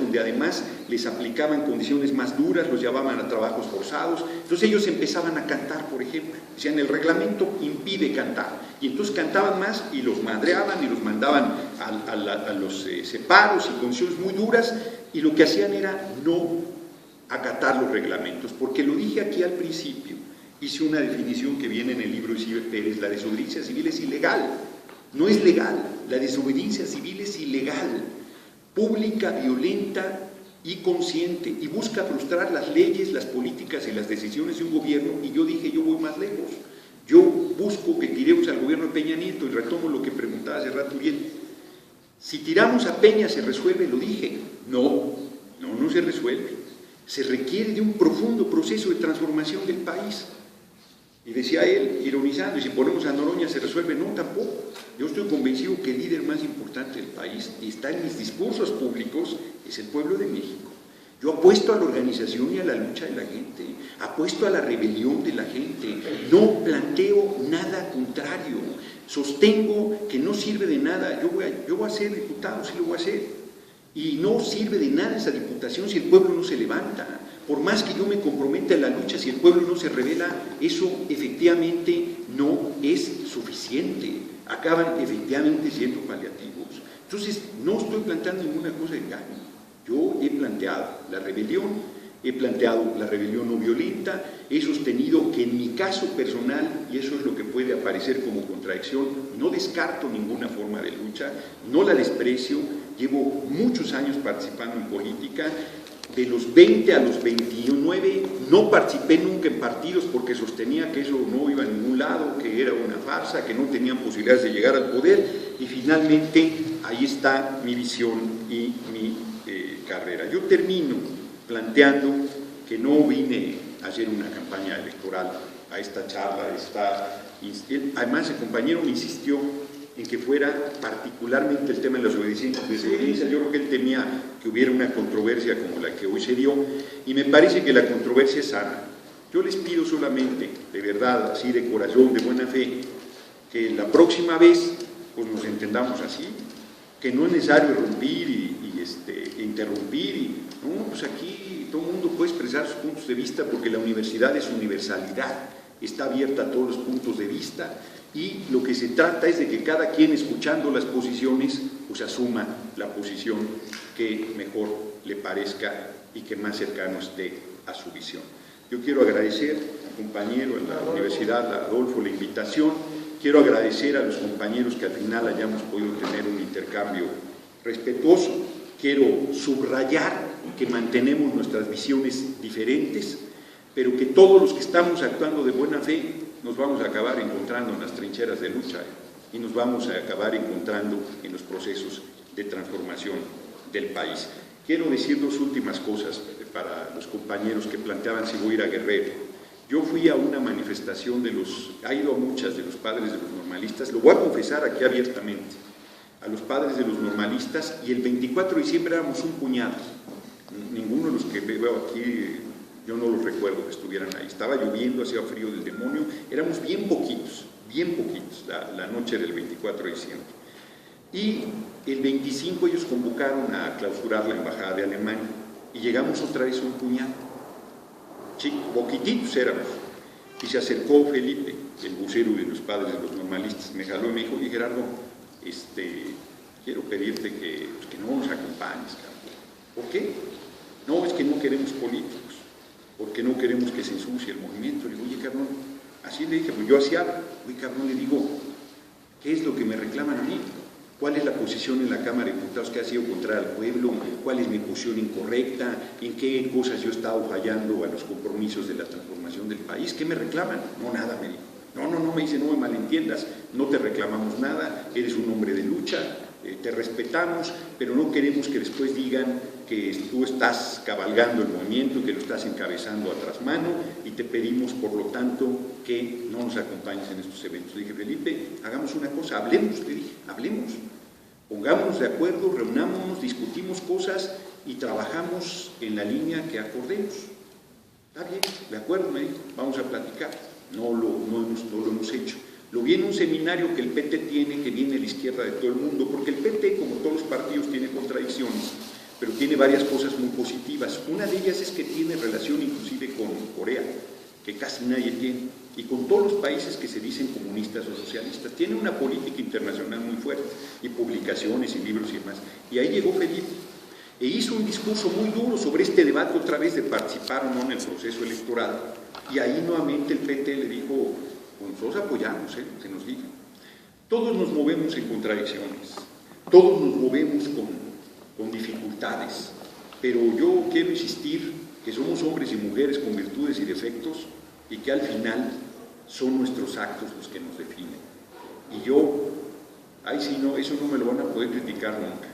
[SPEAKER 7] donde además les aplicaban condiciones más duras, los llevaban a trabajos forzados. Entonces ellos empezaban a cantar, por ejemplo. Decían: el reglamento impide cantar. Y entonces cantaban más y los madreaban y los mandaban a los separos y condiciones muy duras, y lo que hacían era no acatar los reglamentos, porque lo dije aquí al principio, hice una definición que viene en el libro de Ciber Pérez: la desobediencia civil es ilegal, no es legal, la desobediencia civil es ilegal, pública, violenta y consciente, y busca frustrar las leyes, las políticas y las decisiones de un gobierno. Y yo dije: yo voy más lejos, yo busco que tiremos al gobierno de Peña Nieto, y retomo lo que preguntaba hace rato bien. Si tiramos a Peña, ¿se resuelve? Lo dije. No se resuelve. Se requiere de un profundo proceso de transformación del país. Y decía él, ironizando: y si ponemos a Noroña, ¿se resuelve? No, tampoco. Yo estoy convencido que el líder más importante del país, y está en mis discursos públicos, es el pueblo de México. Yo apuesto a la organización y a la lucha de la gente, apuesto a la rebelión de la gente, no planteo nada contrario, sostengo que no sirve de nada. Yo voy a ser diputado, sí lo voy a hacer. Y no sirve de nada esa diputación si el pueblo no se levanta. Por más que yo me comprometa en la lucha, si el pueblo no se revela, eso efectivamente no es suficiente. Acaban efectivamente siendo paliativos. Entonces, no estoy planteando ninguna cosa de engaño. Yo he planteado la rebelión no violenta, he sostenido que en mi caso personal, y eso es lo que puede aparecer como contradicción, no descarto ninguna forma de lucha, no la desprecio. Llevo muchos años participando en política. De los 20 a los 29 no participé nunca en partidos, porque sostenía que eso no iba a ningún lado, que era una farsa, que no tenían posibilidades de llegar al poder, y finalmente ahí está mi visión y mi carrera. Yo termino planteando que no vine a hacer una campaña electoral a esta charla. Además, el compañero me insistió en que fuera particularmente el tema de las desobediencias. Yo creo que él temía que hubiera una controversia como la que hoy se dio, y me parece que la controversia es sana. Yo les pido solamente, de verdad, así de corazón, de buena fe, que la próxima vez pues nos entendamos así, que no es necesario irrumpir e interrumpir, no, pues aquí todo el mundo puede expresar sus puntos de vista, porque la universidad es universalidad, está abierta a todos los puntos de vista, y lo que se trata es de que cada quien, escuchando las posiciones, pues asuma la posición que mejor le parezca y que más cercano esté a su visión. Yo quiero agradecer al compañero en la universidad, a Adolfo, la invitación. Quiero agradecer a los compañeros que al final hayamos podido tener un intercambio respetuoso. Quiero subrayar que mantenemos nuestras visiones diferentes, pero que todos los que estamos actuando de buena fe nos vamos a acabar encontrando en las trincheras de lucha y nos vamos a acabar encontrando en los procesos de transformación del país. Quiero decir dos últimas cosas para los compañeros que planteaban si voy a ir a Guerrero. Yo fui a una manifestación ha ido a muchas de los padres de los normalistas, lo voy a confesar aquí abiertamente, a los padres de los normalistas, y el 24 de diciembre éramos un puñado. Ninguno de los que veo aquí, yo no los recuerdo que estuvieran ahí. Estaba lloviendo, hacía frío del demonio, éramos bien poquitos, la noche del 24 de diciembre. Y el 25 ellos convocaron a clausurar la embajada de Alemania, y llegamos otra vez un puñado. Poquititos éramos, y se acercó Felipe, el vocero de los padres de los normalistas, me jaló y me dijo: oye Gerardo, quiero pedirte que no nos acompañes, cabrón. ¿Por qué? No, es que no queremos políticos, porque no queremos que se ensucie el movimiento. Le digo: oye cabrón, así le dije, pues yo hacía, oye cabrón, le digo, ¿qué es lo que me reclaman a mí? ¿Cuál es la posición en la Cámara de Diputados que ha sido contra el pueblo? ¿Cuál es mi posición incorrecta? ¿En qué cosas yo he estado fallando a los compromisos de la transformación del país? ¿Qué me reclaman? No, nada, me dijo. No, me dice, no me malentiendas, no te reclamamos nada, eres un hombre de lucha, te respetamos, pero no queremos que después digan que tú estás cabalgando el movimiento y que lo estás encabezando a trasmano, y te pedimos, por lo tanto, que no nos acompañes en estos eventos. Le dije: Felipe, hagamos una cosa, hablemos, le dije, hablemos, pongámonos de acuerdo, reunámonos, discutimos cosas y trabajamos en la línea que acordemos. Está bien, de acuerdo, me dijo, vamos a platicar. No lo hemos hecho. Lo vi en un seminario que el PT tiene, que viene a la izquierda de todo el mundo, porque el PT, como todos los partidos, tiene contradicciones, pero tiene varias cosas muy positivas. Una de ellas es que tiene relación inclusive con Corea, que casi nadie tiene, y con todos los países que se dicen comunistas o socialistas. Tiene una política internacional muy fuerte, y publicaciones y libros y demás. Y ahí llegó Felipe, e hizo un discurso muy duro sobre este debate otra vez de participar o no en el proceso electoral, y ahí nuevamente el PT le dijo: pues nosotros apoyamos, se nos diga. Todos nos movemos en contradicciones, todos nos movemos con dificultades, pero yo quiero insistir que somos hombres y mujeres con virtudes y defectos, y que al final son nuestros actos los que nos definen. Y yo, sí, no, eso no me lo van a poder criticar nunca.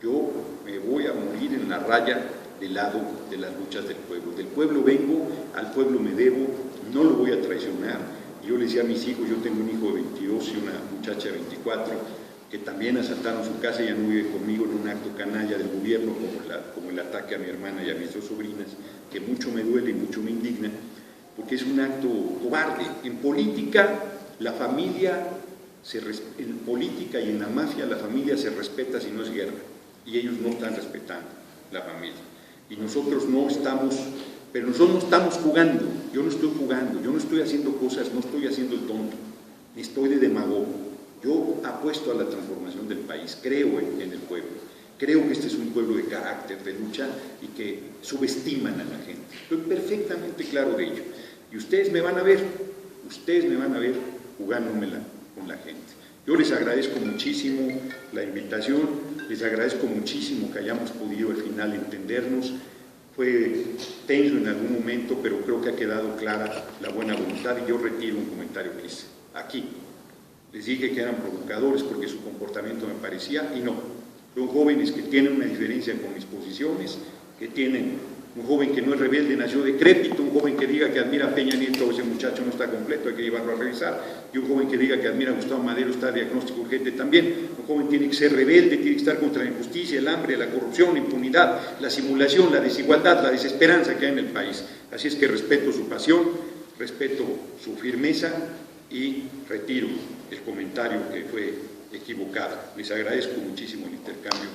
[SPEAKER 7] Yo me voy a morir en la raya del lado de las luchas del pueblo. Del pueblo vengo, al pueblo me debo, no lo voy a traicionar. Yo le decía a mis hijos, yo tengo un hijo de 22 y una muchacha de 24, que también asaltaron su casa y ya no vive conmigo, en un acto canalla del gobierno, como el ataque a mi hermana y a mis dos sobrinas, que mucho me duele y mucho me indigna, porque es un acto cobarde. En política, la familia, en política y en la mafia, la familia se respeta si no es guerra, y ellos no están respetando la familia. Y nosotros no estamos, pero nosotros no estamos jugando, yo no estoy jugando, yo no estoy haciendo cosas, no estoy haciendo el tonto, ni estoy de demagogo. Yo apuesto a la transformación del país, creo en el pueblo, creo que este es un pueblo de carácter, de lucha, y que subestiman a la gente. Estoy perfectamente claro de ello. Y ustedes me van a ver jugándomela con la gente. Yo les agradezco muchísimo la invitación, les agradezco muchísimo que hayamos podido al final entendernos. Fue tenso en algún momento, pero creo que ha quedado clara la buena voluntad, y yo retiro un comentario que hice aquí. Les dije que eran provocadores porque su comportamiento me parecía, y no. Son jóvenes que tienen una diferencia con mis posiciones, que tienen un joven que no es rebelde, nació decrépito, un joven que diga que admira a Peña Nieto, ese muchacho no está completo, hay que llevarlo a revisar, y un joven que diga que admira a Gustavo Madero, está diagnóstico urgente también. Un joven tiene que ser rebelde, tiene que estar contra la injusticia, el hambre, la corrupción, la impunidad, la simulación, la desigualdad, la desesperanza que hay en el país. Así es que respeto su pasión, respeto su firmeza y retiro el comentario que fue equivocado. Les agradezco muchísimo el intercambio.